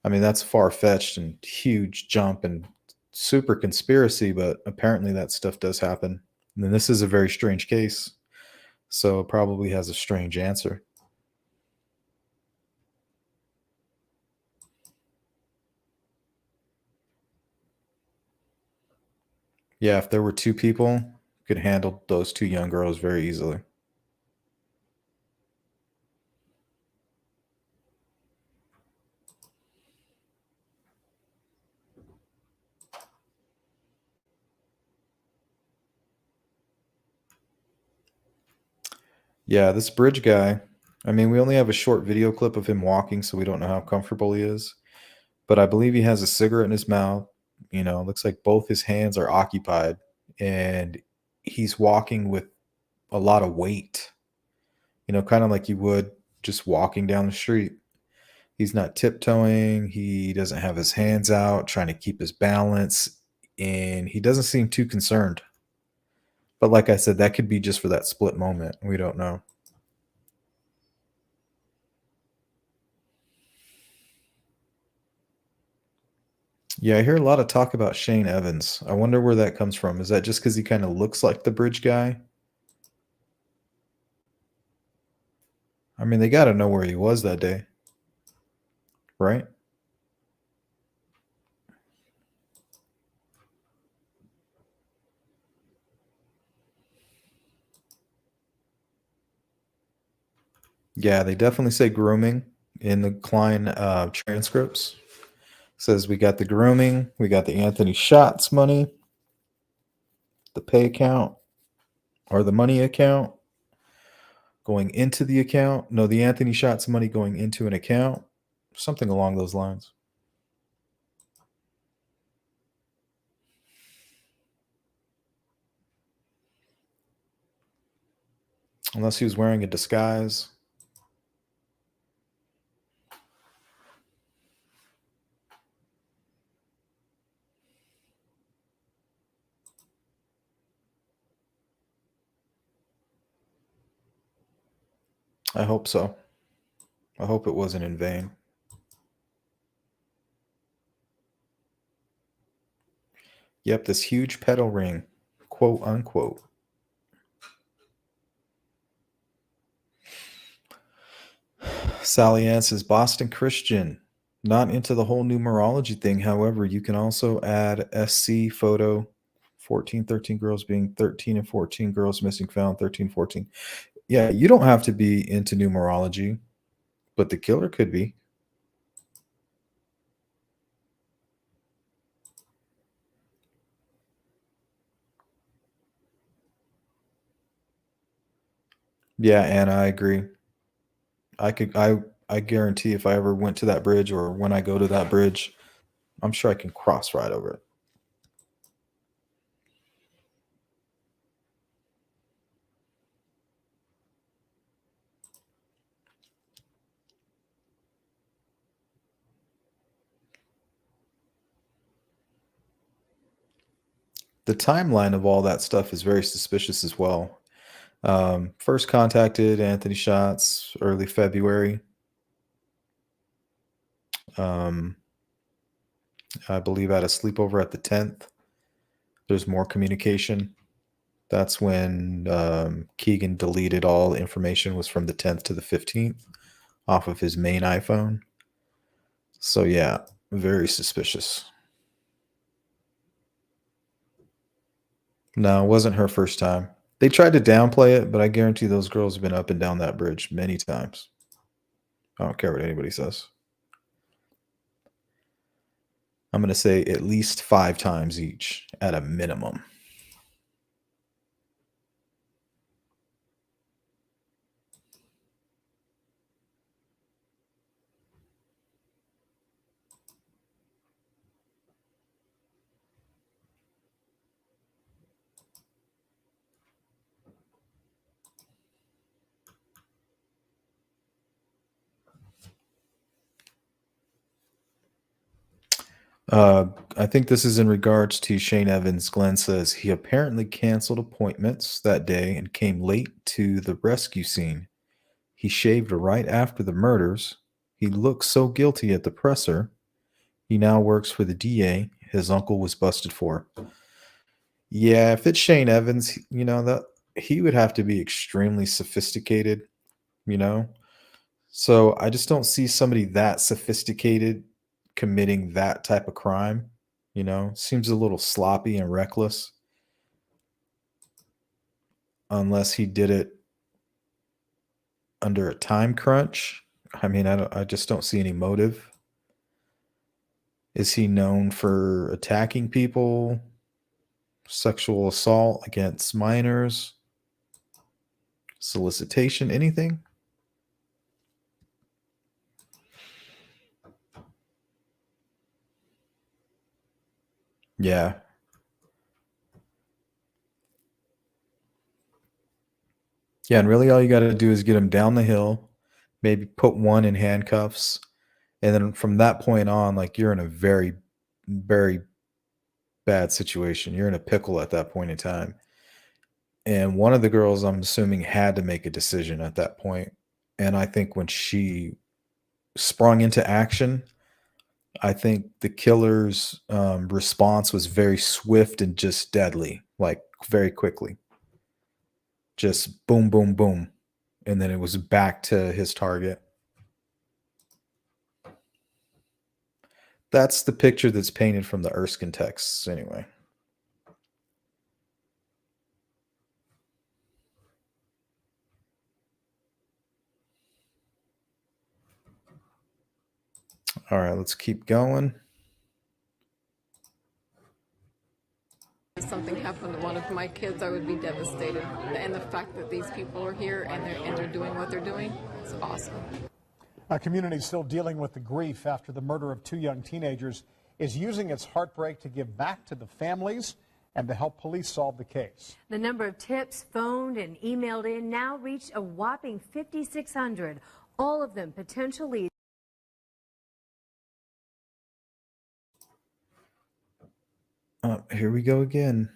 I mean, that's far-fetched and huge jump and super conspiracy, but apparently that stuff does happen. And then this is a very strange case, so it probably has a strange answer. Yeah, if there were two people, could handle those two young girls very easily. Yeah, this bridge guy, I mean, we only have a short video clip of him walking, so we don't know how comfortable he is. But I believe he has a cigarette in his mouth. You know, looks like both his hands are occupied, and he's walking with a lot of weight, you know, kind of like you would just walking down the street. He's not tiptoeing. He doesn't have his hands out, trying to keep his balance, and he doesn't seem too concerned. But like I said, that could be just for that split moment. We don't know. Yeah, I hear a lot of talk about Shane Evans. I wonder where that comes from. Is that just because he kind of looks like the bridge guy? I mean, they got to know where he was that day, right? Yeah, they definitely say grooming in the Klein transcripts. Says we got the grooming, we got the Anthony Shots money, the pay account, or the money account going into the account. No, the Anthony Shots money going into an account, something along those lines. Unless he was wearing a disguise. I hope so. I hope it wasn't in vain. Yep, this huge pedal ring, quote unquote. Sally Ann says Boston Christian, not into the whole numerology thing. However, you can also add SC photo 14, 13 girls being 13 and 14 girls missing found 13, 14. Yeah, you don't have to be into numerology, but the killer could be. Yeah, and I agree. I guarantee if I ever went to that bridge or when I go to that bridge, I'm sure I can cross right over it. The timeline of all that stuff is very suspicious as well. First contacted Anthony Shots early February. I believe at a sleepover at the 10th. There's more communication. That's when Keegan deleted all information was from the 10th to the 15th off of his main iPhone. So yeah, very suspicious. No, it wasn't her first time. They tried to downplay it, but I guarantee those girls have been up and down that bridge many times. I don't care what anybody says. I'm going to say at least 5 times each at a minimum. I think this is in regards to Shane Evans. Glenn says he apparently canceled appointments that day and came late to the rescue scene. He shaved right after the murders. He looked so guilty at the presser. He now works for the DA his uncle was busted for. Yeah, if it's Shane Evans, that he would have to be extremely sophisticated, you know? So I just don't see somebody that sophisticated committing that type of crime, Seems a little sloppy and reckless. Unless he did it under a time crunch. I mean, I just don't see any motive. Is he known for attacking people? Sexual assault against minors? Solicitation, anything? Yeah. Yeah, and really all you got to do is get him down the hill, maybe put one in handcuffs, and then from that point on, like you're in a very, very bad situation. You're in a pickle at that point in time. And one of the girls, I'm assuming, had to make a decision at that point. And I think when she sprung into action, I think the killer's response was very swift and just deadly, like very quickly. Just boom, boom, boom. And then it was back to his target. That's the picture that's painted from the Erskine texts, anyway. All right, let's keep going. If something happened to one of my kids, I would be devastated. And the fact that these people are here and they're doing what they're doing, it's awesome. A community still dealing with the grief after the murder of 2 young teenagers is using its heartbreak to give back to the families and to help police solve the case. The number of tips phoned and emailed in now reached a whopping 5,600, all of them potential leads. Here we go again.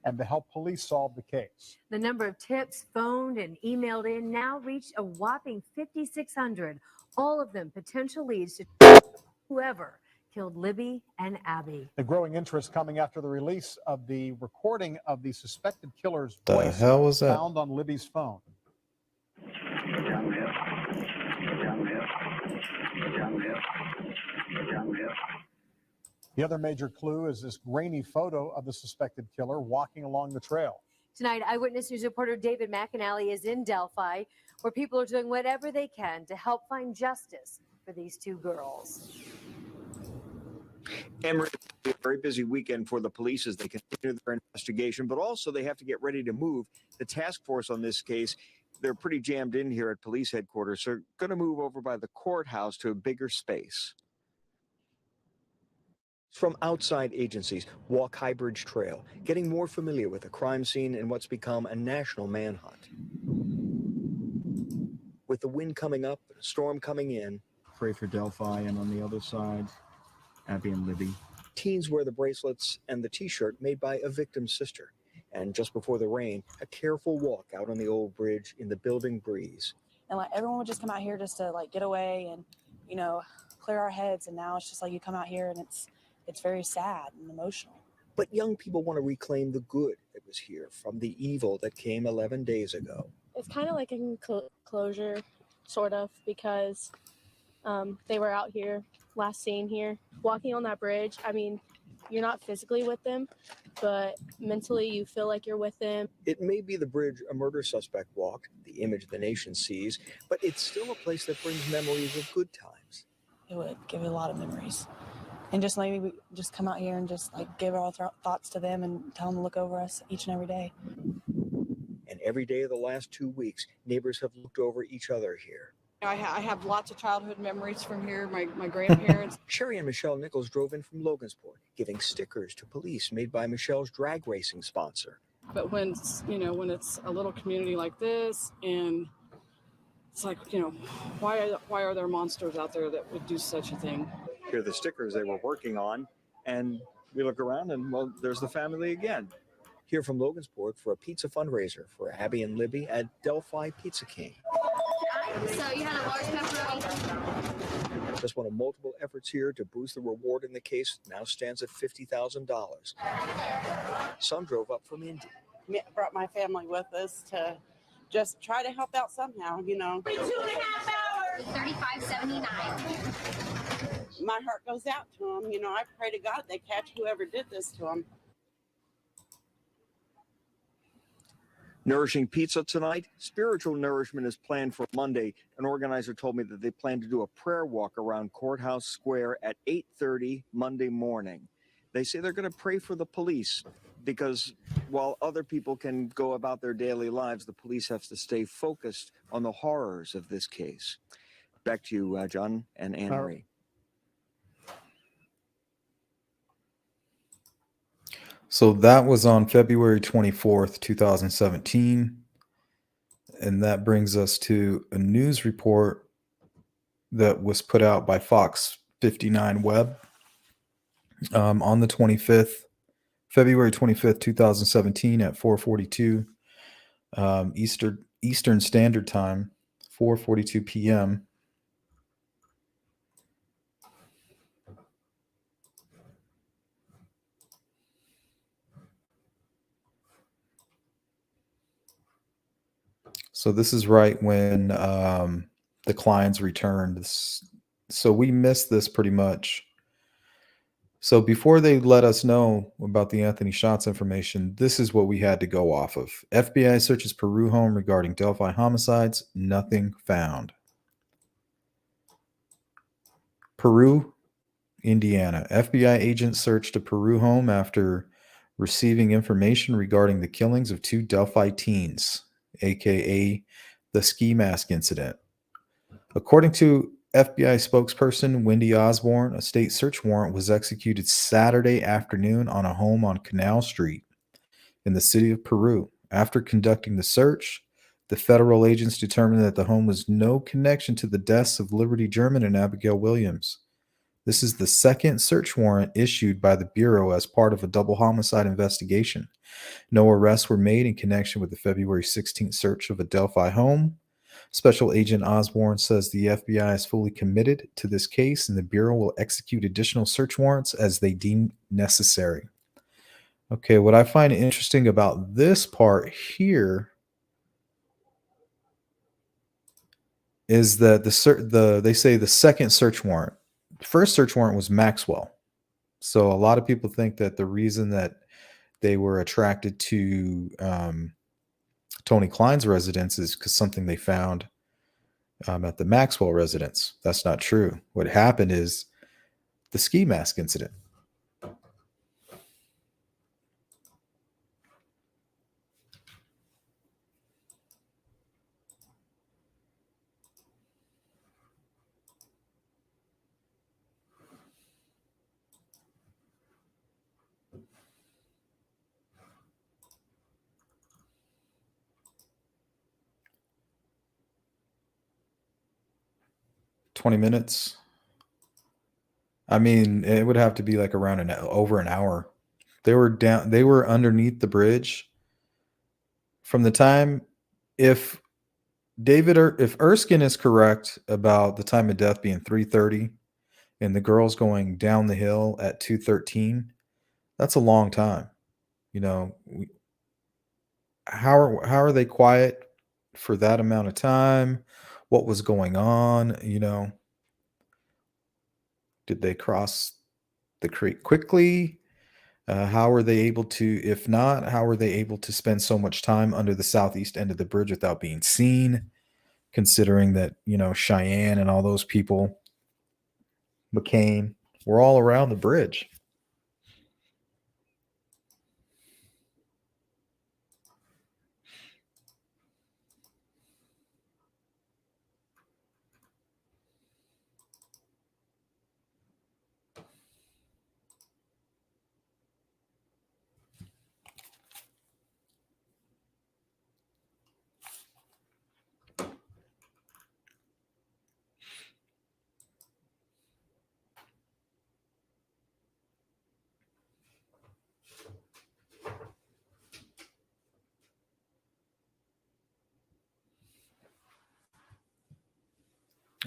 And to help police solve the case. The number of tips phoned and emailed in now reached a whopping 5,600, all of them potential leads to whoever killed Libby and Abby. The growing interest coming after the release of the recording of the suspected killer's The voice hell was that? found on Libby's phone. The other major clue is this grainy photo of the suspected killer walking along the trail. Tonight, Eyewitness News reporter David McAnally is in Delphi, where people are doing whatever they can to help find justice for these 2 girls. Emory, a very busy weekend for the police as they continue their investigation, but also they have to get ready to move. The task force on this case, they're pretty jammed in here at police headquarters, so they're going to move over by the courthouse to a bigger space. From outside agencies, walk High Bridge Trail, getting more familiar with the crime scene and what's become a national manhunt. With the wind coming up, and a storm coming in. Pray for Delphi, and on the other side, Abby and Libby. Teens wear the bracelets and the t-shirt made by a victim's sister. And just before the rain, a careful walk out on the old bridge in the building breeze. And everyone would just come out here just to get away and, clear our heads. And now it's just you come out here and it's very sad and emotional. But young people want to reclaim the good that was here from the evil that came 11 days ago. It's kind of like a closure, sort of, because they were out here, last seen here, walking on that bridge. I mean, you're not physically with them, but mentally you feel like you're with them. It may be the bridge a murder suspect walked, the image the nation sees, but it's still a place that brings memories of good times. It would give you a lot of memories. And just maybe just come out here and just give our thoughts to them and tell them to look over us each and every day. And every day of the last 2 weeks, neighbors have looked over each other here. I have lots of childhood memories from here. My grandparents. Sherry and Michelle Nichols drove in from Logansport, giving stickers to police made by Michelle's drag racing sponsor. But when it's a little community like this, and it's like, why are there monsters out there that would do such a thing? Here are the stickers they were working on, and we look around and, well, there's the family again. Here from Logansport for a pizza fundraiser for Abby and Libby at Delphi Pizza King. So you had a large pepperoni? Just one of multiple efforts here to boost the reward in the case now stands at $50,000. Some drove up from Indy. Brought my family with us to just try to help out somehow, 2.5 hours. $35.79. My heart goes out to them. I pray to God they catch whoever did this to them. Nourishing pizza tonight. Spiritual nourishment is planned for Monday. An organizer told me that they plan to do a prayer walk around Courthouse Square at 8:30 Monday morning. They say they're going to pray for the police because while other people can go about their daily lives, the police have to stay focused on the horrors of this case. Back to you, John and Anne Marie. So that was on February 24th, 2017. And that brings us to a news report that was put out by Fox 59 Web on the 25th, February 25th, 2017 at 4:42 Eastern Standard Time, 4:42 p.m. So this is right when the Kleins returned. So we missed this pretty much. So before they let us know about the Anthony Shots information, this is what we had to go off of. FBI searches Peru home regarding Delphi homicides. Nothing found. Peru, Indiana. FBI agents searched a Peru home after receiving information regarding the killings of 2 Delphi teens, aka the ski mask incident. According to FBI spokesperson Wendy Osborne, a state search warrant was executed Saturday afternoon on a home on Canal Street in the city of Peru. After conducting the search, the federal agents determined that the home was no connection to the deaths of Liberty German and Abigail Williams. This is the second search warrant issued by the Bureau as part of a double homicide investigation. No arrests were made in connection with the February 16th search of a Delphi home. Special Agent Osborne says the FBI is fully committed to this case and the Bureau will execute additional search warrants as they deem necessary. Okay, what I find interesting about this part here is that they say the second search warrant. The first search warrant was Maxwell. So a lot of people think that the reason that they were attracted to Tony Klein's residence is because something they found at the Maxwell residence. That's not true. What happened is the ski mask incident. $20. I mean, it would have to be like around over an hour. They were underneath the bridge from the time, if Erskine is correct about the time of death being 3:30 and the girls going down the hill at 2:13, that's a long time. How are they quiet for that amount of time? What was going on? Did they cross the creek quickly? How were they able to, if not, how were they able to spend so much time under the southeast end of the bridge without being seen? Considering that, Cheyenne and all those people, McCain, were all around the bridge.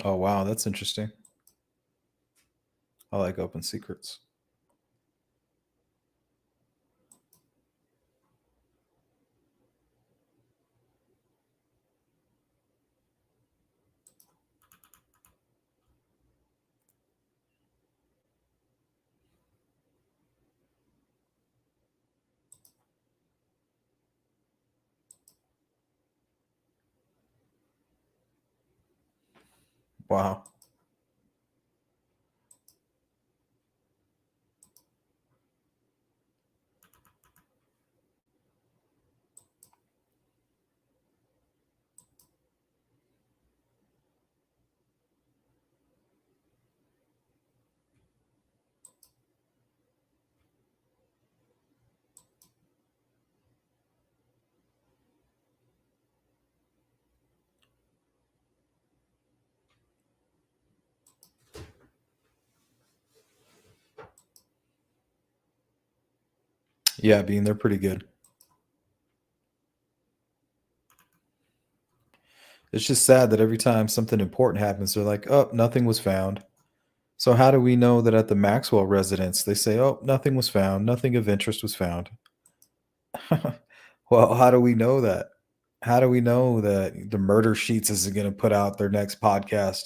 Oh, wow. That's interesting. I like open secrets. Wow. Yeah, Bean, they're pretty good. It's just sad that every time something important happens, they're like, oh, nothing was found. So how do we know that at the Maxwell residence, they say, oh, nothing was found, nothing of interest was found? Well, how do we know that? How do we know that the Murder Sheets isn't going to put out their next podcast?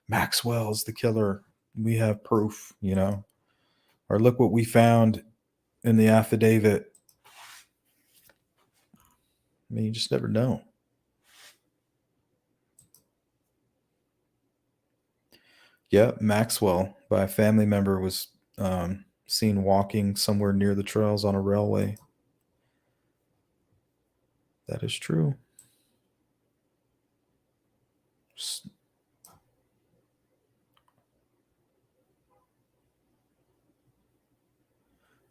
Maxwell's the killer. We have proof, you know? Or look what we found in the affidavit. I mean, you just never know. Yeah, Maxwell, by a family member, was seen walking somewhere near the trails on a railway. That is true.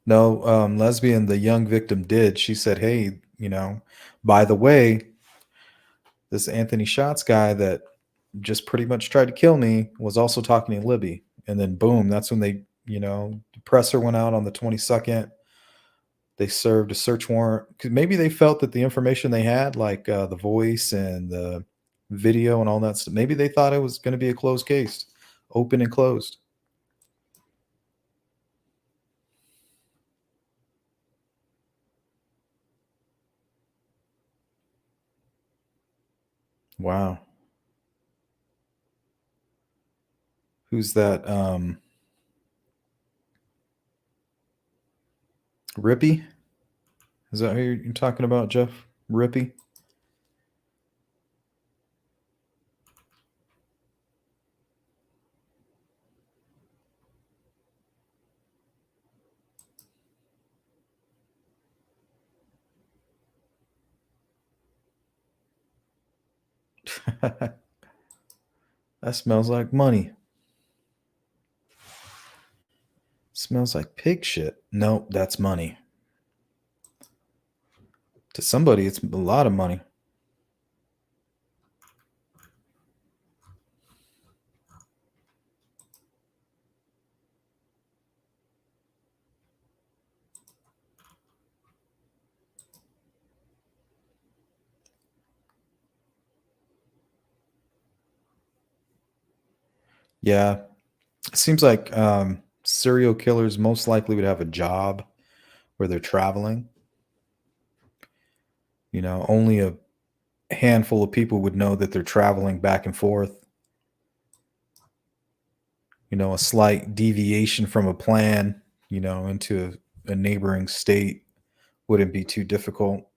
No, lesbian, the young victim did. She said, hey, you know, by the way, this Anthony Schatz guy that just pretty much tried to kill me was also talking to Libby. And then boom, that's when they, you know, the presser went out on the 22nd. They served a search warrant. 'Cause maybe they felt that the information they had, like the voice and the video and all that stuff, maybe they thought it was going to be a closed case, open and closed. Wow. Who's that? Rippy? Is that who you're talking about, Jeff? Rippy? That smells like money. Smells like pig shit. Nope, that's money. To somebody, it's a lot of money. Yeah. It seems like serial killers most likely would have a job where they're traveling. You know, only a handful of people would know that they're traveling back and forth. You know, a slight deviation from a plan, you know, into a neighboring state wouldn't be too difficult,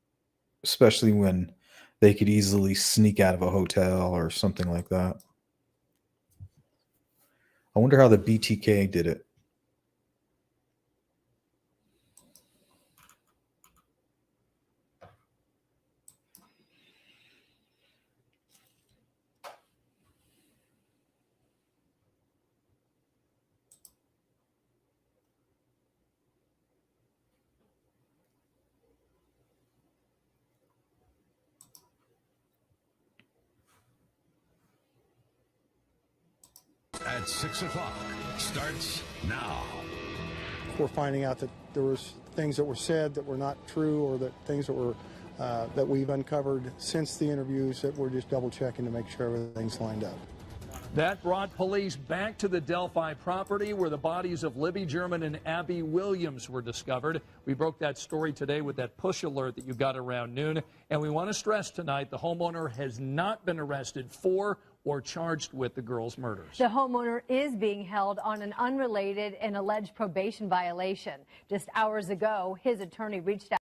especially when they could easily sneak out of a hotel or something like that. I wonder how the BTK did it. At 6 o'clock starts now. We're finding out that there was things that were said that were not true, or that things that were that we've uncovered since the interviews that we're just double checking to make sure everything's lined up. That brought police back to the Delphi property where the bodies of Libby German and Abby Williams were discovered. We broke that story today with that push alert that you got around noon. And we want to stress tonight the homeowner has not been arrested for or charged with the girls' murders. The homeowner is being held on an unrelated and alleged probation violation. Just hours ago, his attorney reached out.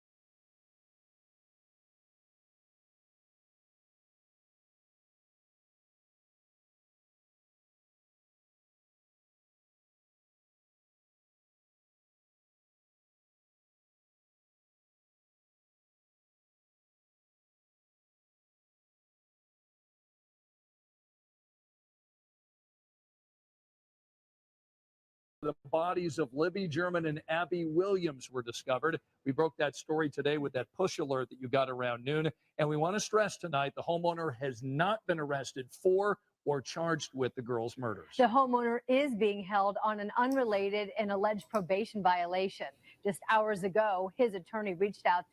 The bodies of Libby German and Abby Williams were discovered. We broke that story today with that push alert that you got around noon. And we want to stress tonight the homeowner has not been arrested for or charged with the girls' murders. The homeowner is being held on an unrelated and alleged probation violation. Just hours ago, his attorney reached out,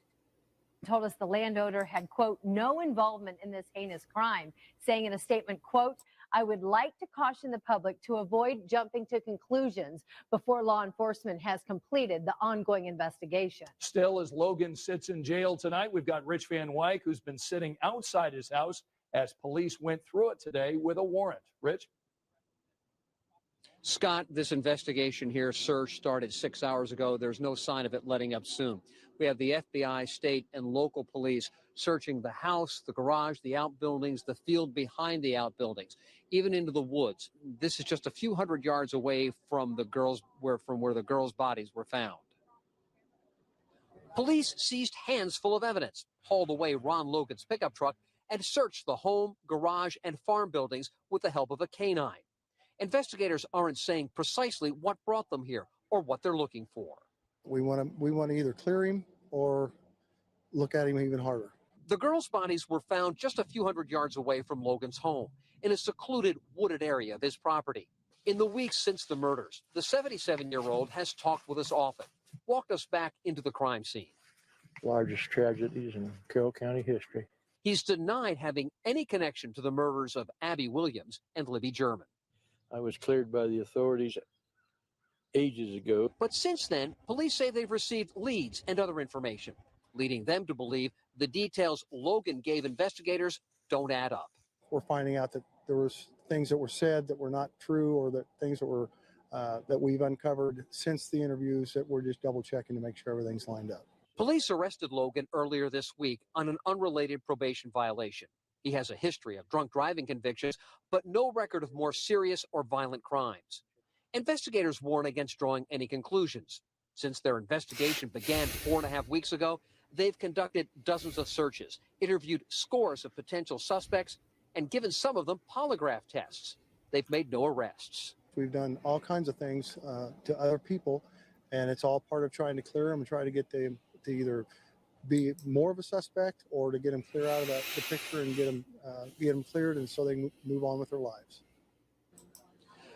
told us the landowner had, quote, no involvement in this heinous crime, saying in a statement, quote, I would like to caution the public to avoid jumping to conclusions before law enforcement has completed the ongoing investigation. Still, as Logan sits in jail tonight, we've got Rich Van Wyck, who's been sitting outside his house as police went through it today with a warrant. Rich? Scott, this investigation here, search started 6 hours ago. There's no sign of it letting up soon. We have the FBI, state, and local police searching the house, the garage, the outbuildings, the field behind the outbuildings, even into the woods. This is just a few hundred yards away from where the girls' bodies were found. Police seized hands full of evidence, hauled away Ron Logan's pickup truck, and searched the home, garage, and farm buildings with the help of a canine. Investigators aren't saying precisely what brought them here or what they're looking for. We want to either clear him or look at him even harder. The girls' bodies were found just a few hundred yards away from Logan's home in a secluded wooded area of his property. In the weeks since the murders, the 77-year-old has talked with us often, walked us back into the crime scene. Largest tragedies in Carroll County history. He's denied having any connection to the murders of Abby Williams and Libby German. I was cleared by the authorities ages ago. But since then, police say they've received leads and other information, leading them to believe the details Logan gave investigators don't add up. We're finding out that there was things that were said that were not true, or that things that were that we've uncovered since the interviews that we're just double checking to make sure everything's lined up. Police arrested Logan earlier this week on an unrelated probation violation. He has a history of drunk driving convictions, but no record of more serious or violent crimes. Investigators warn against drawing any conclusions. Since their investigation began 4.5 weeks ago, they've conducted dozens of searches, interviewed scores of potential suspects, and given some of them polygraph tests. They've made no arrests. We've done all kinds of things to other people, and it's all part of trying to clear them and try to get them to either be more of a suspect or to get them clear out of the picture and get them cleared, and so they can move on with their lives.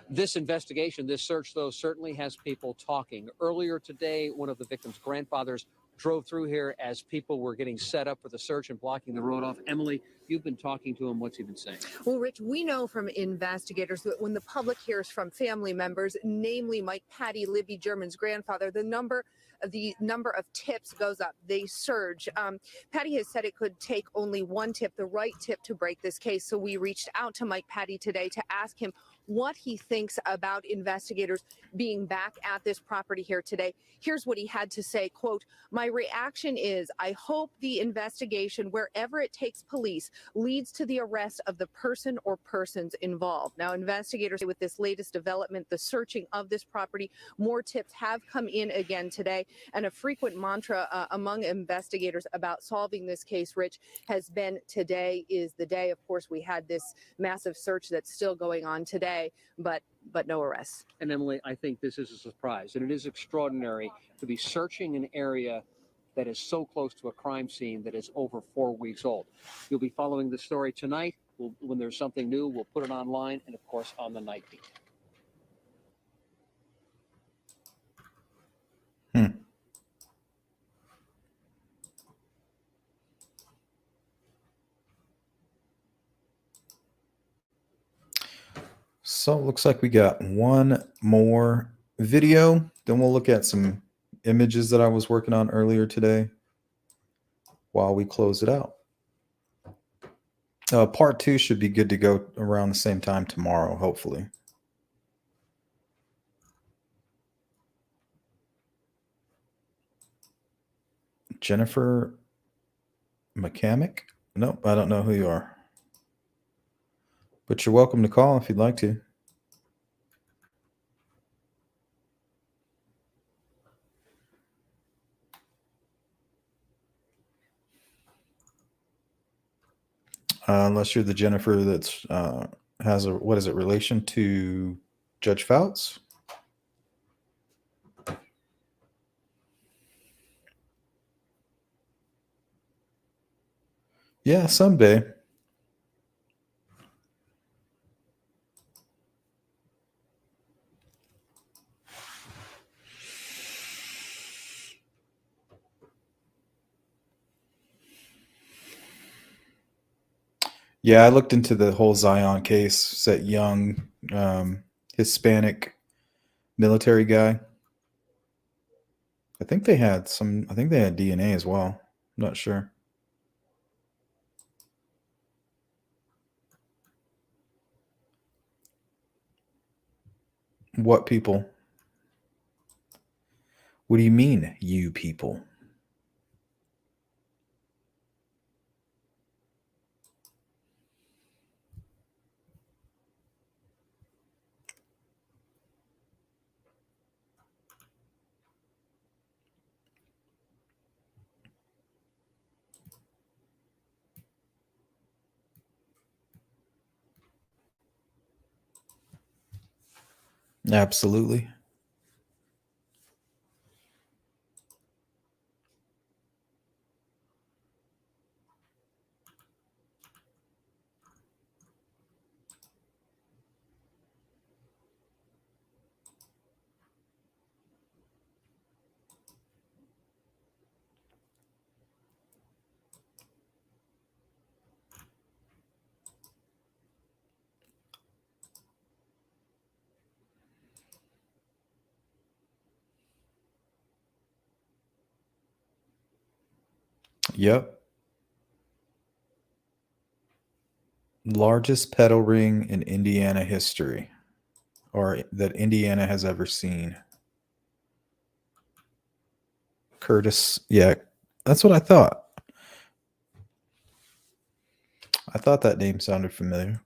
This investigation, this search, though, certainly has people talking. Earlier today, one of the victim's grandfathers drove through here as people were getting set up for the search and blocking the road off. Emily, you've been talking to him. What's he been saying? Well, Rich, we know from investigators that when the public hears from family members, namely Mike Patty, Libby German's grandfather, the number of tips goes up. They surge. Patty has said it could take only one tip, the right tip, to break this case. So we reached out to Mike Patty today to ask him what he thinks about investigators being back at this property here today. Here's what he had to say, quote, my reaction is I hope the investigation, wherever it takes police, leads to the arrest of the person or persons involved. Now, investigators say with this latest development, the searching of this property, more tips have come in again today. And a frequent mantra among investigators about solving this case, Rich, has been today is the day. Of course, we had this massive search that's still going on today, but no arrests. And Emily, I think this is a surprise, and it is extraordinary to be searching an area that is so close to a crime scene that is over 4 weeks old. You'll be following the story tonight. When there's something new, we'll put it online and, of course, on the night beat. So it looks like we got one more video. Then we'll look at some images that I was working on earlier today while we close it out. Part 2 should be good to go around the same time tomorrow, hopefully. Jennifer McCamick? Nope, I don't know who you are. But you're welcome to call if you'd like to. Unless you're the Jennifer that's has a, what is it, relation to Judge Fouts? Yeah, someday. Yeah, I looked into the whole Zion case. It's that young Hispanic military guy. I think they had DNA as well. I'm not sure. What people? What do you mean, you people? Absolutely. Yep. Largest pedal ring in Indiana history, or that Indiana has ever seen. Curtis, yeah, that's what I thought. I thought that name sounded familiar.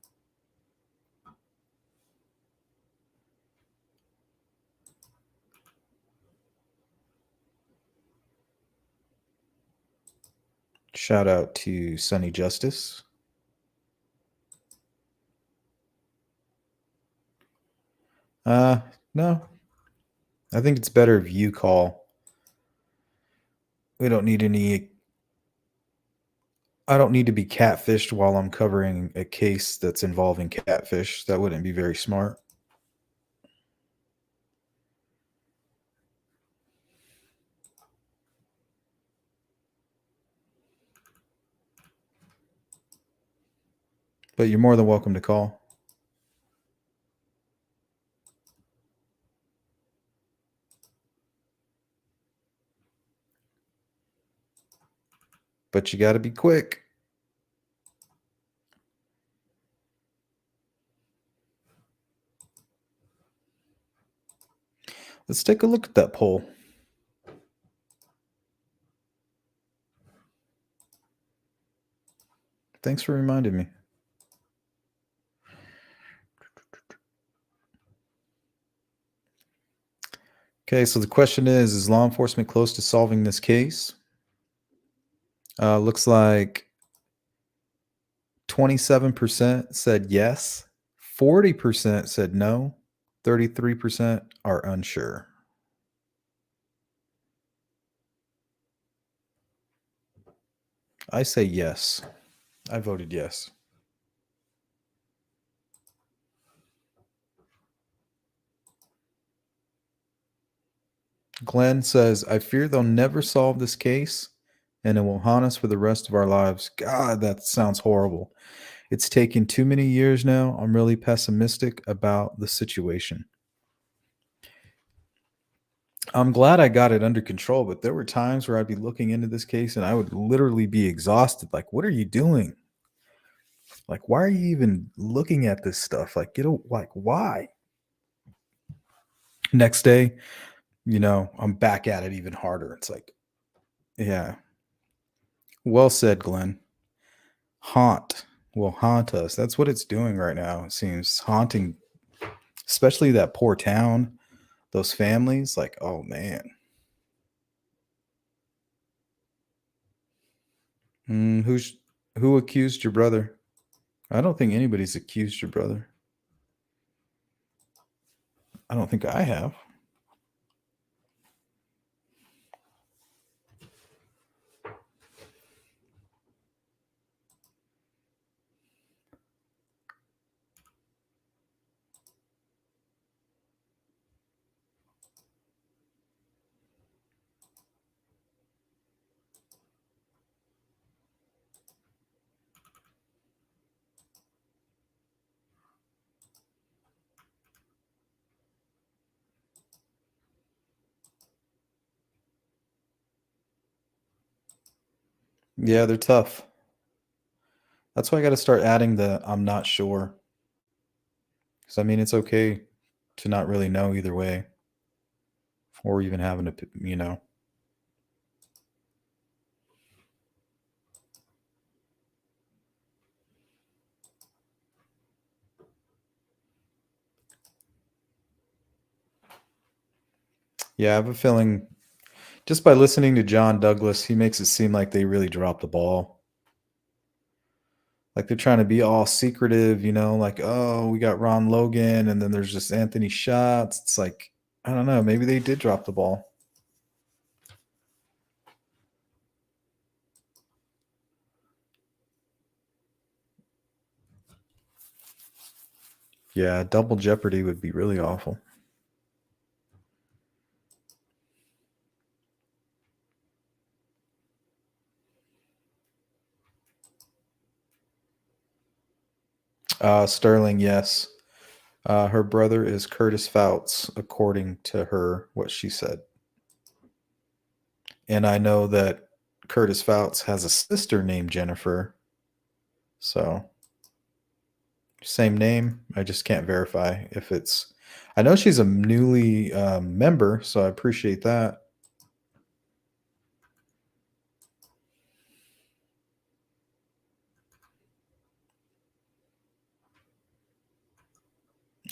Shout out to Sunny Justice. No. I think it's better if you call. We don't need any. I don't need to be catfished while I'm covering a case that's involving catfish. That wouldn't be very smart. But you're more than welcome to call. But you got to be quick. Let's take a look at that poll. Thanks for reminding me. Okay, so the question is law enforcement close to solving this case? Looks like 27% said yes, 40% said no, 33% are unsure. I say yes. I voted yes. Glenn says, I fear they'll never solve this case and it will haunt us for the rest of our lives. God, that sounds horrible. It's taken too many years now. I'm really pessimistic about the situation. I'm glad I got it under control, but there were times where I'd be looking into this case and I would literally be exhausted. Like, what are you doing? Like, why are you even looking at this stuff? Like, why? Next day, I'm back at it even harder. It's like, yeah. Well said, Glenn. Haunt will haunt us. That's what it's doing right now. It seems haunting, especially that poor town, those families. Like, oh man. Who accused your brother? I don't think anybody's accused your brother. I don't think I have. Yeah, they're tough. That's why I got to start adding the I'm not sure. Because I mean, it's okay to not really know either way, or even having to, Yeah, I have a feeling just by listening to John Douglas, he makes it seem like they really dropped the ball. Like they're trying to be all secretive, like, oh, we got Ron Logan and then there's just Anthony Schatz. It's like, I don't know, maybe they did drop the ball. Yeah, double jeopardy would be really awful. Sterling, yes. Her brother is Curtis Fouts, according to her, what she said. And I know that Curtis Fouts has a sister named Jennifer. So, same name. I just can't verify if it's... I know she's a newly member, so I appreciate that.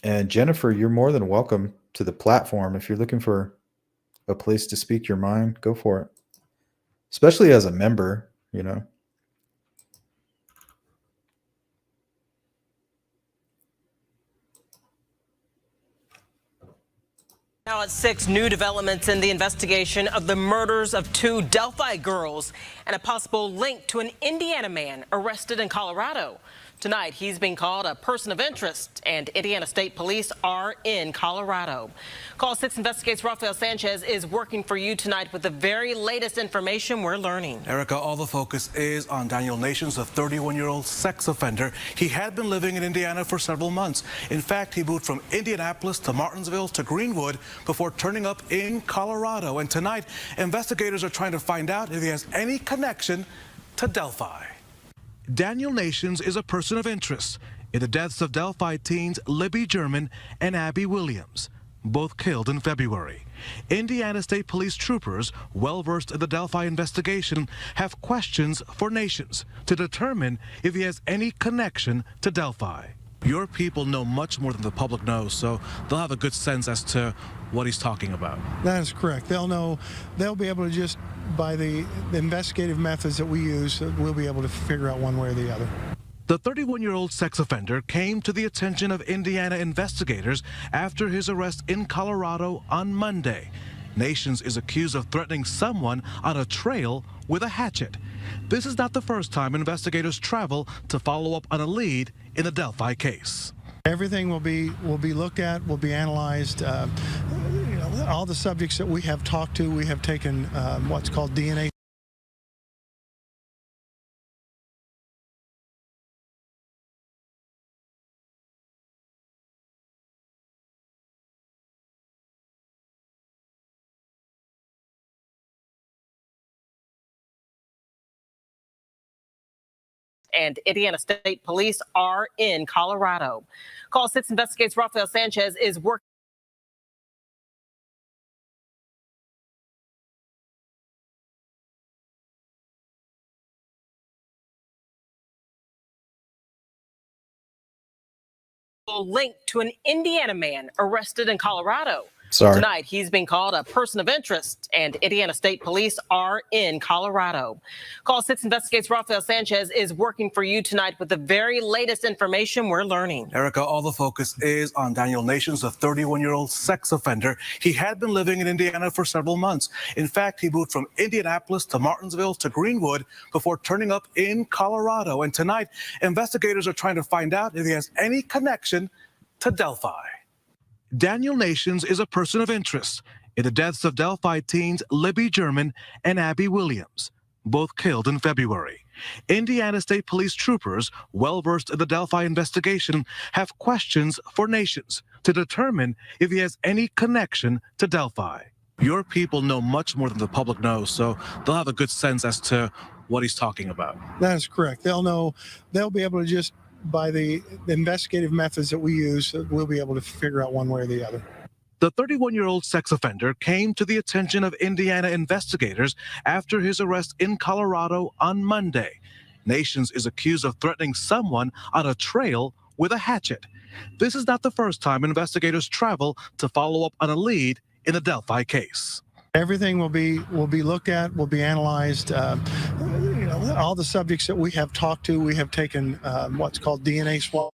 And Jennifer, you're more than welcome to the platform. If you're looking for a place to speak your mind, go for it. Especially as a member, Now at 6, new developments in the investigation of the murders of 2 Delphi girls and a possible link to an Indiana man arrested in Colorado. Tonight, he's being called a person of interest, and Indiana State Police are in Colorado. Call 6 Investigates Rafael Sanchez is working for you tonight with the very latest information we're learning. Erica, all the focus is on Daniel Nations, a 31-year-old sex offender. He had been living in Indiana for several months. In fact, he moved from Indianapolis to Martinsville to Greenwood before turning up in Colorado. And tonight, investigators are trying to find out if he has any connection to Delphi. Daniel Nations is a person of interest in the deaths of Delphi teens Libby German and Abby Williams, both killed in February. Indiana State Police troopers, well-versed in the Delphi investigation, have questions for Nations to determine if he has any connection to Delphi. Your people know much more than the public knows, so they'll have a good sense as to what he's talking about. That is correct. They'll know, they'll be able to just, by the investigative methods that we use, we'll be able to figure out one way or the other. The 31-year-old sex offender came to the attention of Indiana investigators after his arrest in Colorado on Monday. Nations is accused of threatening someone on a trail with a hatchet. This is not the first time investigators travel to follow up on a lead in the Delphi case. Everything will be looked at, will be analyzed. All the subjects that we have talked to, we have taken what's called DNA and Indiana State Police are in Colorado. Call 6 investigates Rafael Sanchez is working linked to an Indiana man arrested in Colorado. Sorry. Tonight, he's being called a person of interest, and Indiana State Police are in Colorado. Call 6 investigates Rafael Sanchez is working for you tonight with the very latest information we're learning. Erica, all the focus is on Daniel Nations, a 31-year-old sex offender. He had been living in Indiana for several months. In fact, he moved from Indianapolis to Martinsville to Greenwood before turning up in Colorado. And tonight, investigators are trying to find out if he has any connection to Delphi. Daniel Nations is a person of interest in the deaths of Delphi teens Libby German and Abby Williams, both killed in February. Indiana State Police troopers, well-versed in the Delphi investigation, have questions for Nations to determine if he has any connection to Delphi. Your people know much more than the public knows, so they'll have a good sense as to what he's talking about. That is correct. They'll know, they'll be able to just, by the investigative methods that we use, we'll be able to figure out one way or the other. The 31-year-old sex offender came to the attention of Indiana investigators after his arrest in Colorado on Monday. Nations is accused of threatening someone on a trail with a hatchet. This is not the first time investigators travel to follow up on a lead in the Delphi case. Everything will be looked at, will be analyzed. All the subjects that we have talked to, we have taken what's called DNA swab,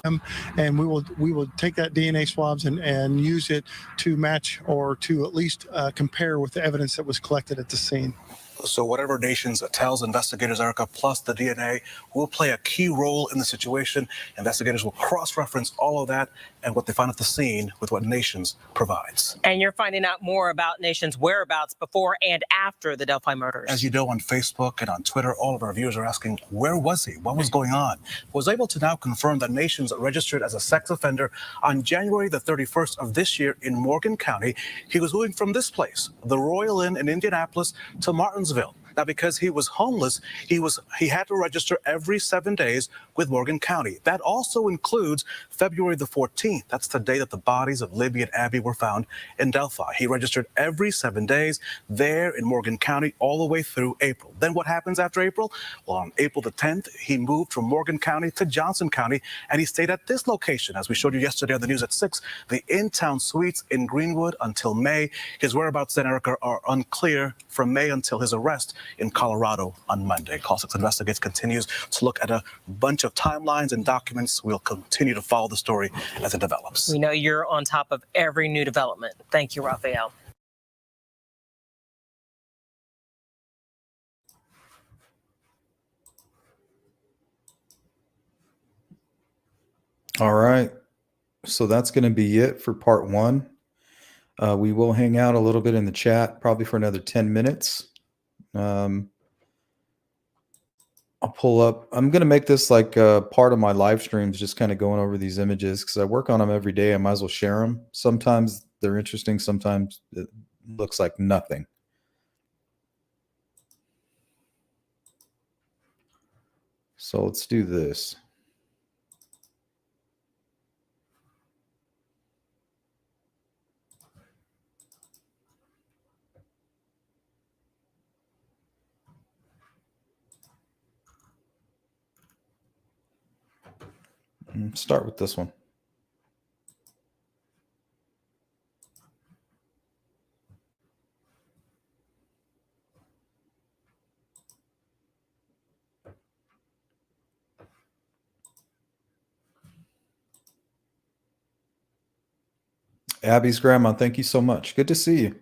and we will take that DNA swabs and use it to match or to at least compare with the evidence that was collected at the scene. So whatever Nations tells investigators, Erica, plus the DNA, will play a key role in the situation. Investigators will cross-reference all of that and what they find at the scene with what Nations provides. And you're finding out more about Nation's whereabouts before and after the Delphi murders. As you know, on Facebook and on Twitter, all of our viewers are asking, where was he? What was going on? Was able to now confirm that Nations registered as a sex offender on January the 31st of this year in Morgan County. He was moving from this place, the Royal Inn in Indianapolis, to Martinsville. Now, because he was homeless, he had to register every 7 days with Morgan County. That also includes February the 14th. That's the day that the bodies of Libby and Abby were found in Delphi. He registered every 7 days there in Morgan County all the way through April. Then what happens after April? Well, on April the 10th, he moved from Morgan County to Johnson County, and he stayed at this location, as we showed you yesterday on the news at 6, the In-Town Suites in Greenwood until May. His whereabouts then, Erica, are unclear from May until his arrest in Colorado on Monday. Call 6 Investigates continues to look at a bunch of timelines and documents. We'll continue to follow the story as it develops. We know you're on top of every new development. Thank you, Rafael. All right. So that's going to be it for part 1. We will hang out a little bit in the chat, probably for another 10 minutes. I'll pull up. I'm going to make this like part of my live streams, just kind of going over these images because I work on them every day. I might as well share them. Sometimes they're interesting. Sometimes it looks like nothing. So let's do this. Start with this one. Abby's grandma, thank you so much. Good to see you.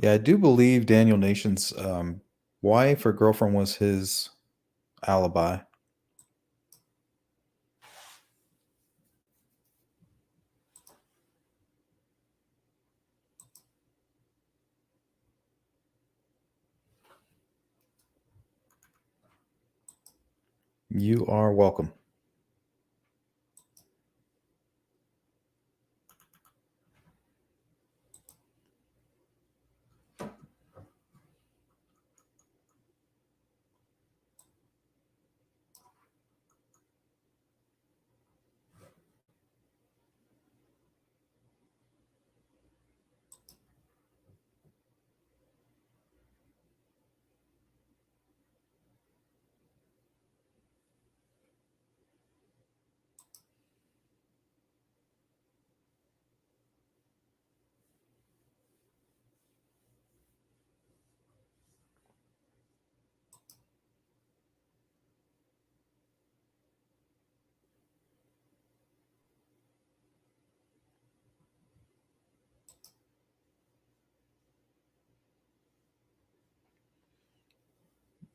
Yeah, I do believe Daniel Nations' wife or girlfriend was his alibi. You are welcome.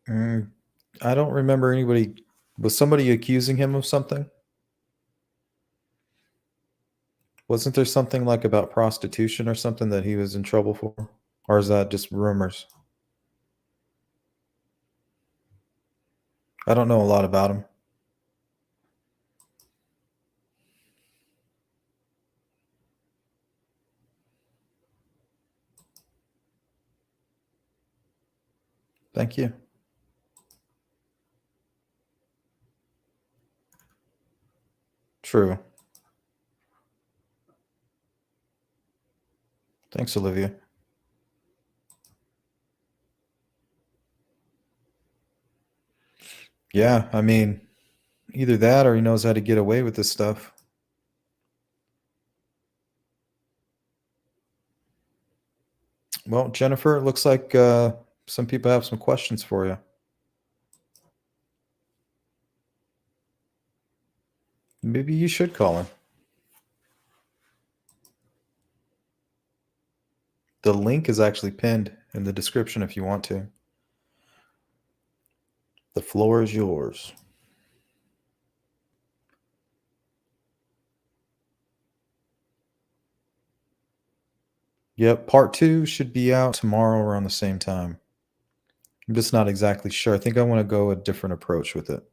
I don't remember anybody. Was somebody accusing him of something? Wasn't there something like about prostitution or something that he was in trouble for? Or is that just rumors? I don't know a lot about him. Thank you. True. Thanks, Olivia. Yeah, I mean, either that or he knows how to get away with this stuff. Well, Jennifer, it looks like some people have some questions for you. Maybe you should call him. The link is actually pinned in the description if you want to. The floor is yours. Yep, part 2 should be out tomorrow around the same time. I'm just not exactly sure. I think I want to go a different approach with it.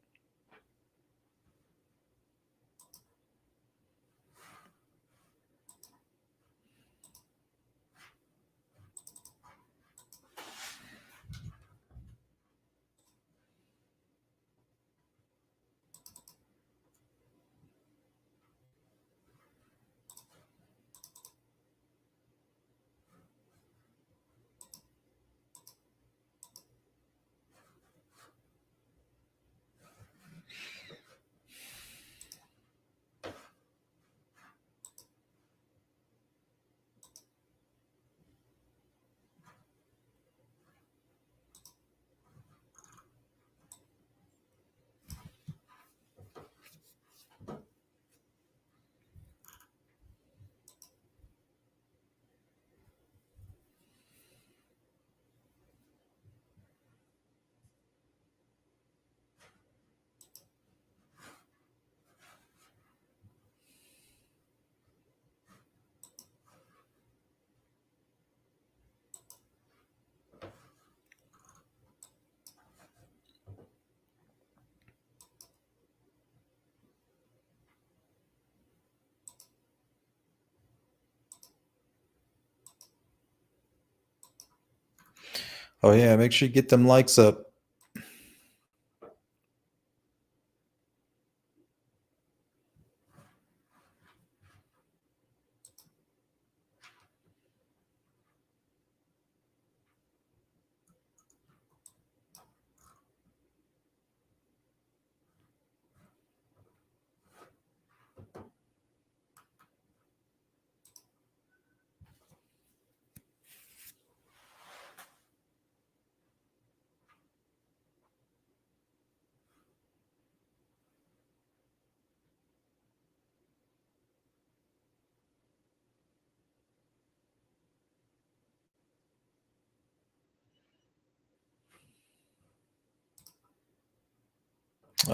Oh yeah, make sure you get them likes up.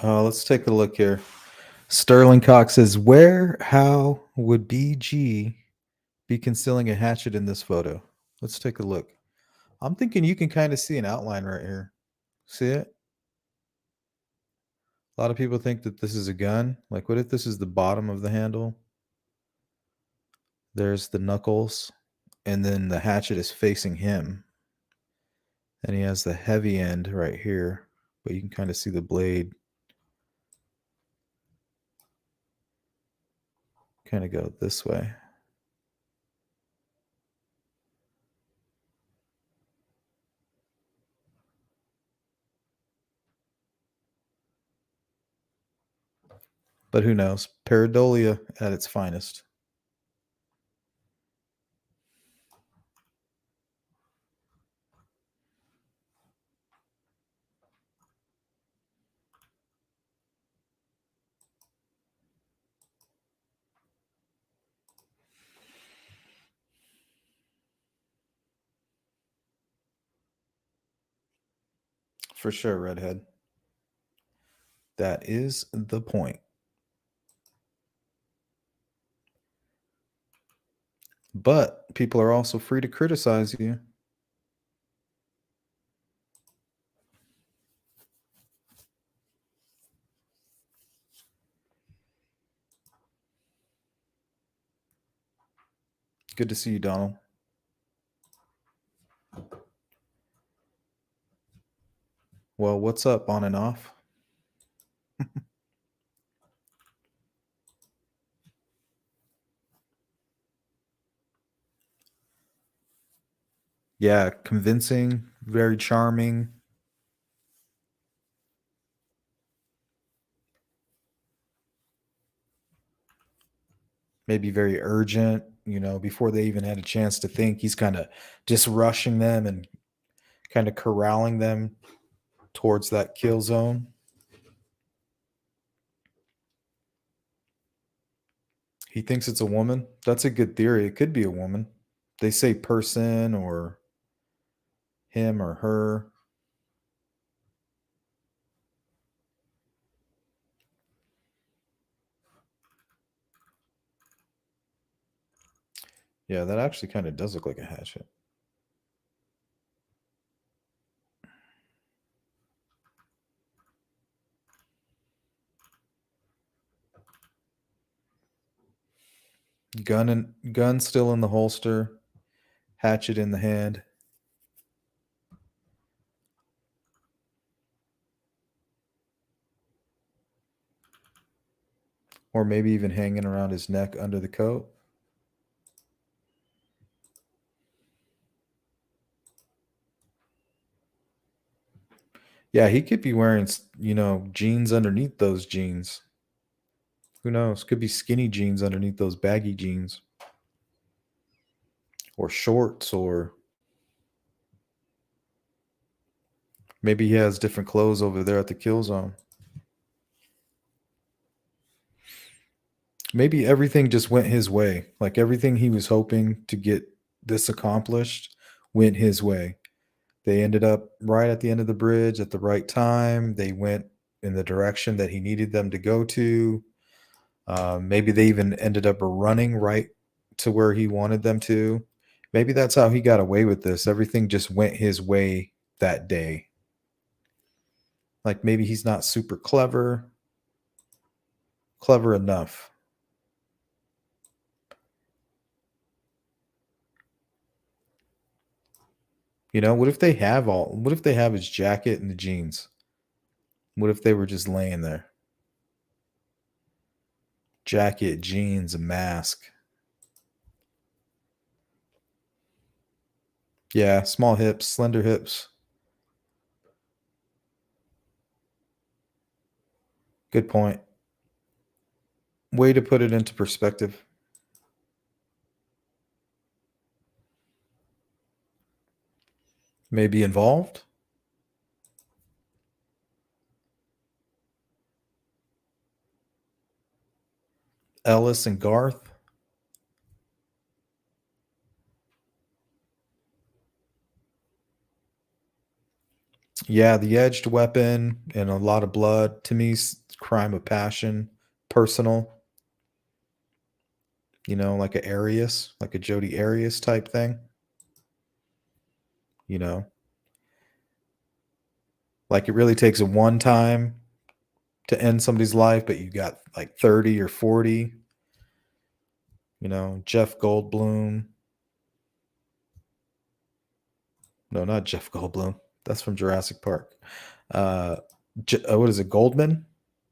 Let's take a look here. Sterling Cox says, how would BG be concealing a hatchet in this photo? Let's take a look. I'm thinking you can kind of see an outline right here. See it? A lot of people think that this is a gun. Like, what if this is the bottom of the handle? There's the knuckles, and then the hatchet is facing him. And he has the heavy end right here, but you can kind of see the blade kind of go this way. But who knows? Pareidolia at its finest. For sure, redhead. That is the point. But people are also free to criticize you. Good to see you, Donald. Well, what's up, on and off? Yeah, convincing, very charming. Maybe very urgent, before they even had a chance to think. He's kind of just rushing them and kind of corralling them towards that kill zone. He thinks it's a woman. That's a good theory. It could be a woman. They say person or him or her. Yeah, that actually kind of does look like a hatchet. Gun still in the holster, hatchet in the hand. Or maybe even hanging around his neck under the coat. Yeah, he could be wearing, jeans underneath those jeans. Who knows? Could be skinny jeans underneath those baggy jeans. Or shorts, or maybe he has different clothes over there at the kill zone. Maybe everything just went his way. Like everything he was hoping to get this accomplished went his way. They ended up right at the end of the bridge at the right time. They went in the direction that he needed them to go to. Maybe they even ended up running right to where he wanted them to. Maybe that's how he got away with this. Everything just went his way that day. Like maybe he's not super clever enough. What if they have his jacket and the jeans? What if they were just laying there? Jacket, jeans, a mask. Yeah, small hips, slender hips. Good point. Way to put it into perspective. Maybe involved? Ellis and Garth? Yeah, the edged weapon and a lot of blood. To me, crime of passion, personal. Like a Arias, like a Jodi Arias type thing. Like it really takes a one time to end somebody's life, but you got like 30 or 40. Jeff Goldblum. No, not Jeff Goldblum. That's from Jurassic Park. What is it, Goldman?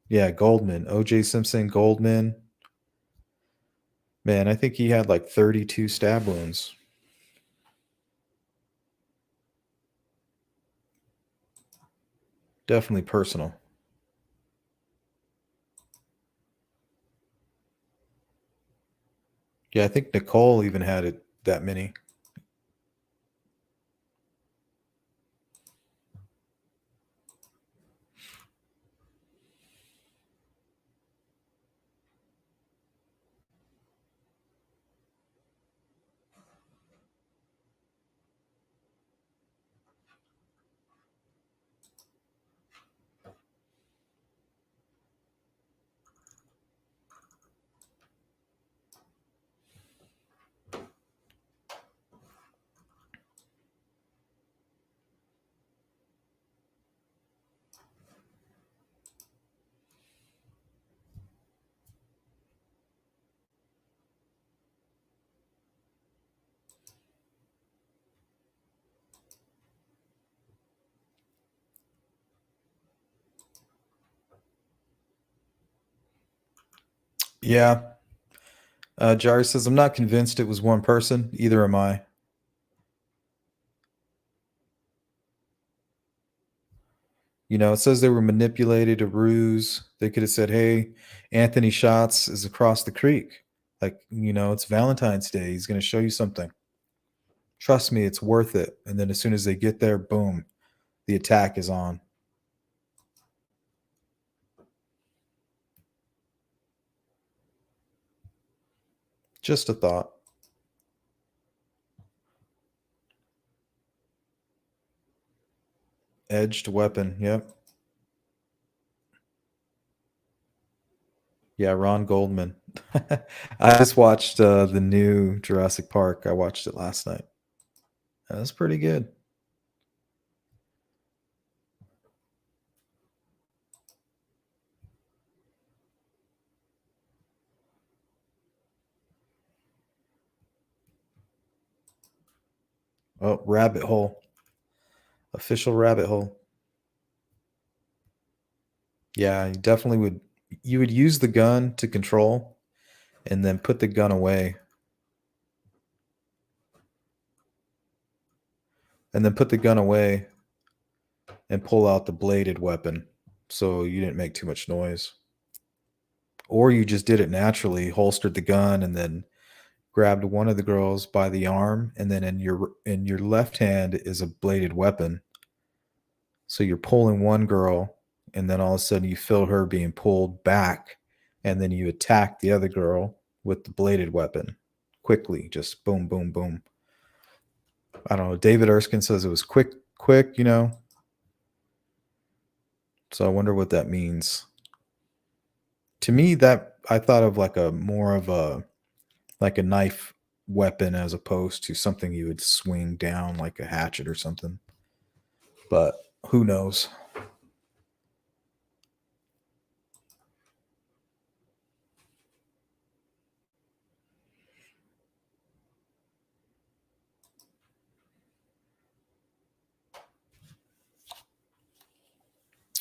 Yeah, Goldman. O.J. Simpson, Goldman. Man, I think he had like 32 stab wounds. Definitely personal. Yeah, I think Nicole even had it that many. Yeah. Jari says, I'm not convinced it was one person. Either am I. You know, it says they were manipulated, a ruse. They could have said, hey, Anthony Schatz is across the creek. Like, you know, it's Valentine's Day. He's going to show you something. Trust me, it's worth it. And then as soon as they get there, boom, the attack is on. Just a thought. Edged weapon. Yep. Yeah, Ron Goldman. I just watched the new Jurassic Park. I watched it last night. That's pretty good. Oh, rabbit hole. Official rabbit hole. Yeah, you definitely would. You would use the gun to control and then put the gun away. And then put the gun away and pull out the bladed weapon so you didn't make too much noise. Or you just did it naturally, holstered the gun and then grabbed one of the girls by the arm, and then in your left hand is a bladed weapon. So you're pulling one girl, and then all of a sudden you feel her being pulled back, and then you attack the other girl with the bladed weapon quickly, just boom, boom, boom. I don't know. David Erskine says it was quick, you know. So I wonder what that means. To me, that I thought of like a more of a like a knife weapon as opposed to something you would swing down like a hatchet or something. But who knows?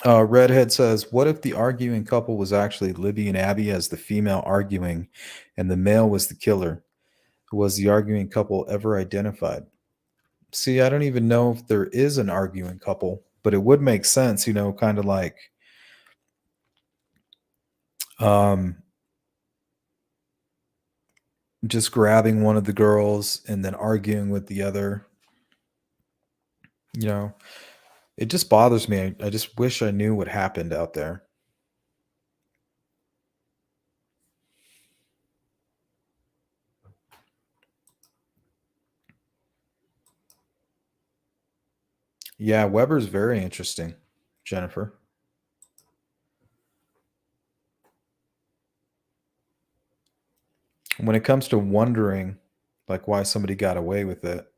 Redhead says, what if the arguing couple was actually Libby and Abby as the female arguing and the male was the killer? Was the arguing couple ever identified? See, I don't even know if there is an arguing couple, but it would make sense, you know, kind of like just grabbing one of the girls and then arguing with the other. You know, it just bothers me. I just wish I knew what happened out there. Yeah, Weber's very interesting, Jennifer. When it comes to wondering like why somebody got away with it,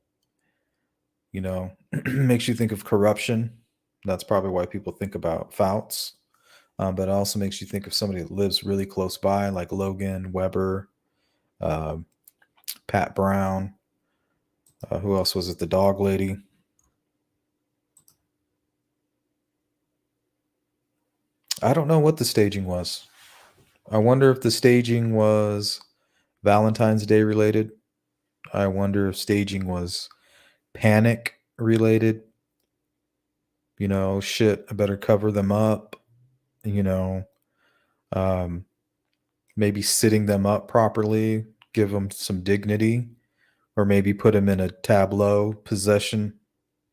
you know, makes you think of corruption. That's probably why people think about Fouts. But it also makes you think of somebody that lives really close by, like Logan, Weber, Pat Brown. Who else was it? The dog lady. I don't know what the staging was. I wonder if the staging was Valentine's Day related. I wonder if staging was panic related. You know, shit, I better cover them up. You know, maybe sitting them up properly, give them some dignity, or maybe put them in a tableau possession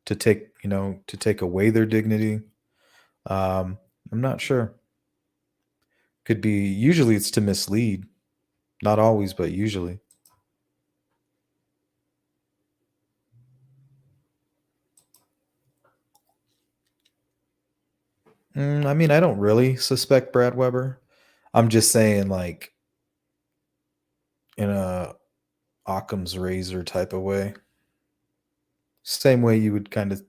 to take, you know, to take away their dignity. I'm not sure. Could be, usually it's to mislead. Not always, but usually. I mean, I don't really suspect Brad Weber. I'm just saying, like, in a Occam's razor type of way. Same way you would kind of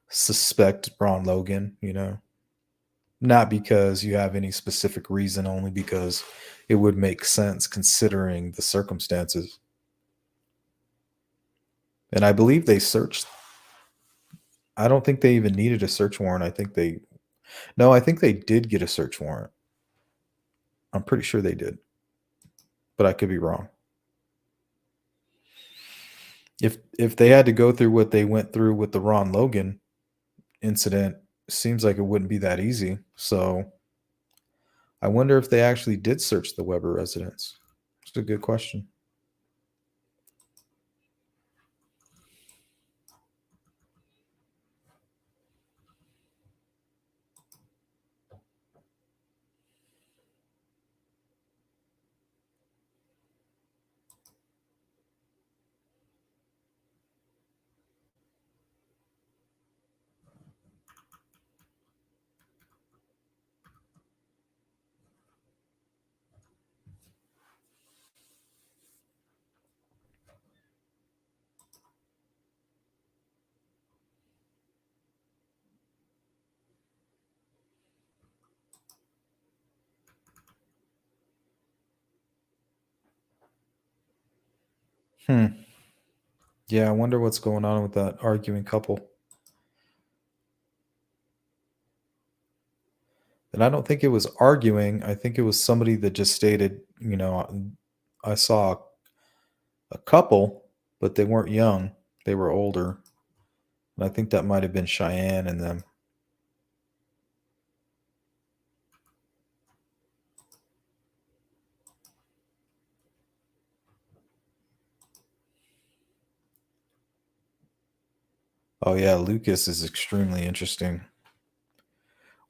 suspect Ron Logan, you know? Not because you have any specific reason, only because it would make sense considering the circumstances. And I believe they searched. I don't think they even needed a search warrant. I think they did get a search warrant. I'm pretty sure they did. but I could be wrong. If they had to go through what they went through with the Ron Logan incident, seems like it wouldn't be that easy. So I wonder if they actually did search the Weber residence. It's a good question. Yeah, I wonder what's going on with that arguing couple. And I don't think it was arguing. I think it was somebody that just stated, I saw a couple, but they weren't young. They were older. And I think that might have been Cheyenne and them. Oh, yeah, Lucas is extremely interesting.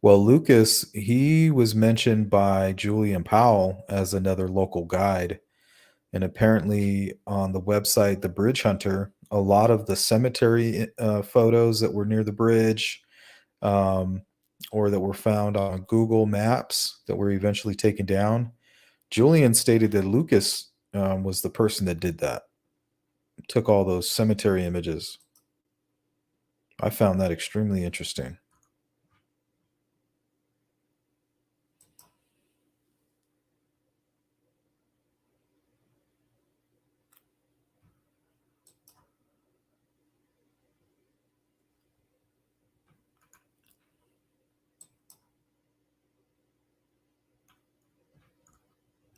Well, Lucas, he was mentioned by Julian Powell as another local guide. And apparently, on the website, The Bridge Hunter, a lot of the cemetery photos that were near the bridge, um, or that were found on Google Maps that were eventually taken down, Julian stated that Lucas was the person that did that, took all those cemetery images. I found that extremely interesting.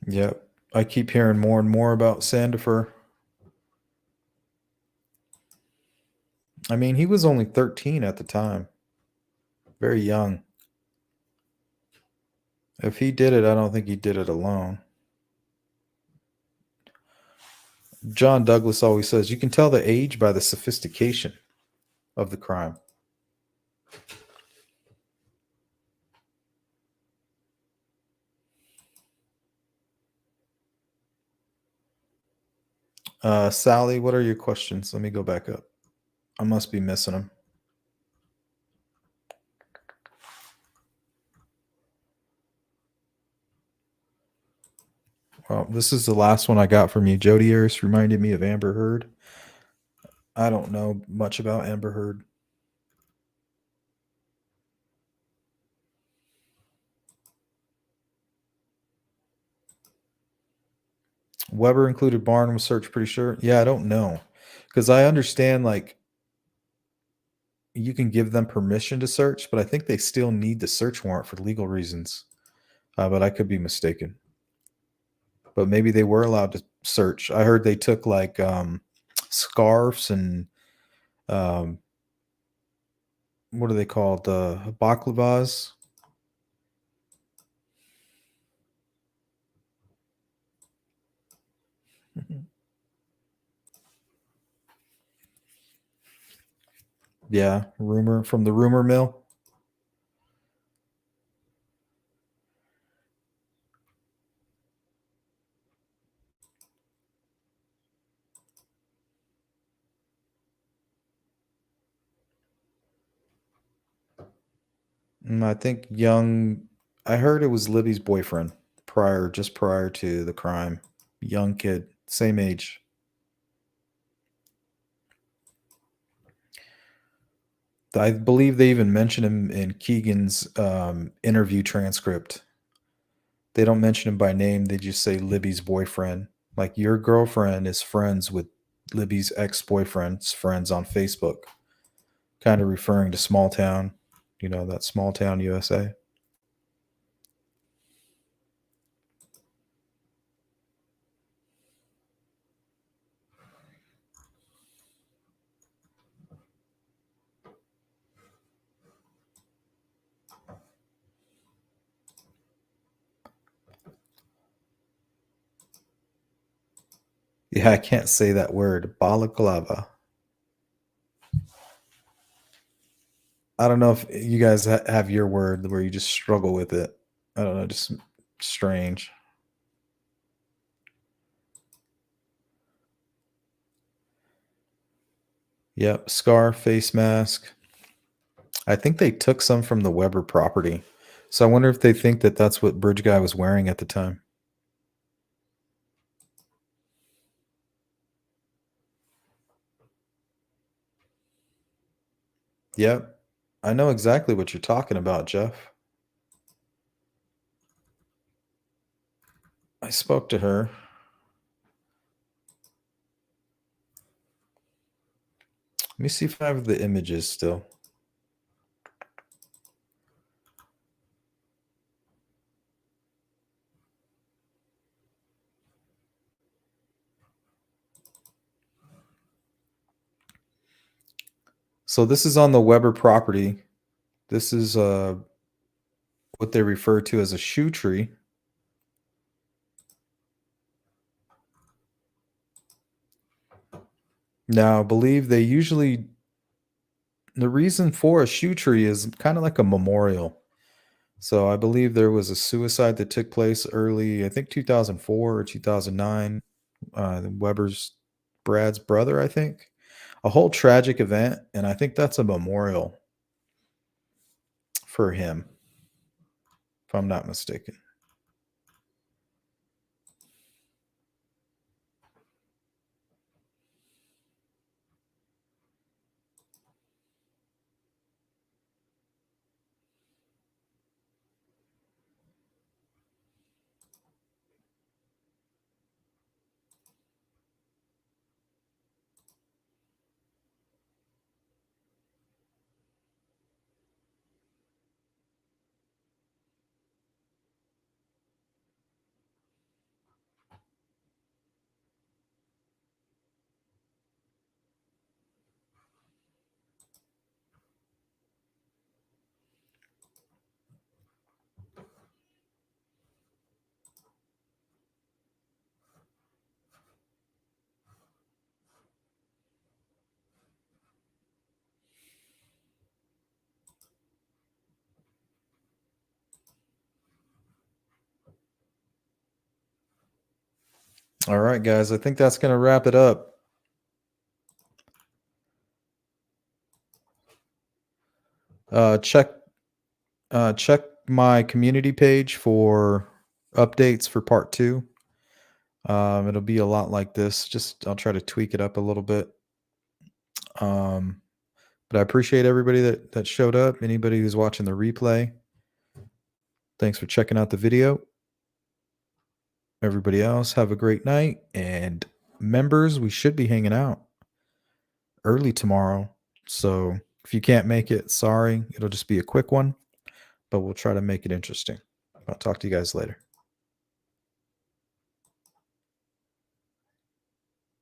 Yep. I keep hearing more and more about Sandifer. I mean, he was only 13 at the time. Very young. If he did it, I don't think he did it alone. John Douglas always says you can tell the age by the sophistication of the crime. Sally, what are your questions? Let me go back up. I must be missing them. Well, this is the last one I got from you. Jody Harris reminded me of Amber Heard. I don't know much about Amber Heard. Weber included Barn was searched, pretty sure. Yeah, I don't know. Because I understand, like, you can give them permission to search, but I think they still need the search warrant for legal reasons. But I could be mistaken. But maybe they were allowed to search. I heard they took, like, scarves and what are they called? Baklavas. Yeah, rumor from the rumor mill. I think I heard it was Libby's boyfriend just prior to the crime. Young kid, same age. I believe they even mention him in Keegan's interview transcript. They don't mention him by name. They just say Libby's boyfriend. Like, your girlfriend is friends with Libby's ex-boyfriend's friends on Facebook. Kind of referring to small town, that small town USA. Yeah, I can't say that word. Balaclava. I don't know if you guys have your word where you just struggle with it. I don't know, just strange. Yep, scarf, face mask. I think they took some from the Weber property. So I wonder if they think that that's what Bridge Guy was wearing at the time. Yep. I know exactly what you're talking about, Jeff. I spoke to her. Let me see if I have the images still. So this is on the Weber property. This is what they refer to as a shoe tree. Now, I believe they usually, the reason for a shoe tree is kind of like a memorial. So I believe there was a suicide that took place early, I think 2004 or 2009. Brad's brother, I think. A whole tragic event, and I think that's a memorial for him, if I'm not mistaken. All right, guys, I think that's going to wrap it up. Check my community page for updates for part 2. It'll be a lot like this. Just I'll try to tweak it up a little bit. But I appreciate everybody that showed up. Anybody who's watching the replay, thanks for checking out the video. Everybody else, have a great night. And members, we should be hanging out early tomorrow. So if you can't make it, sorry. It'll just be a quick one, but we'll try to make it interesting. I'll talk to you guys later.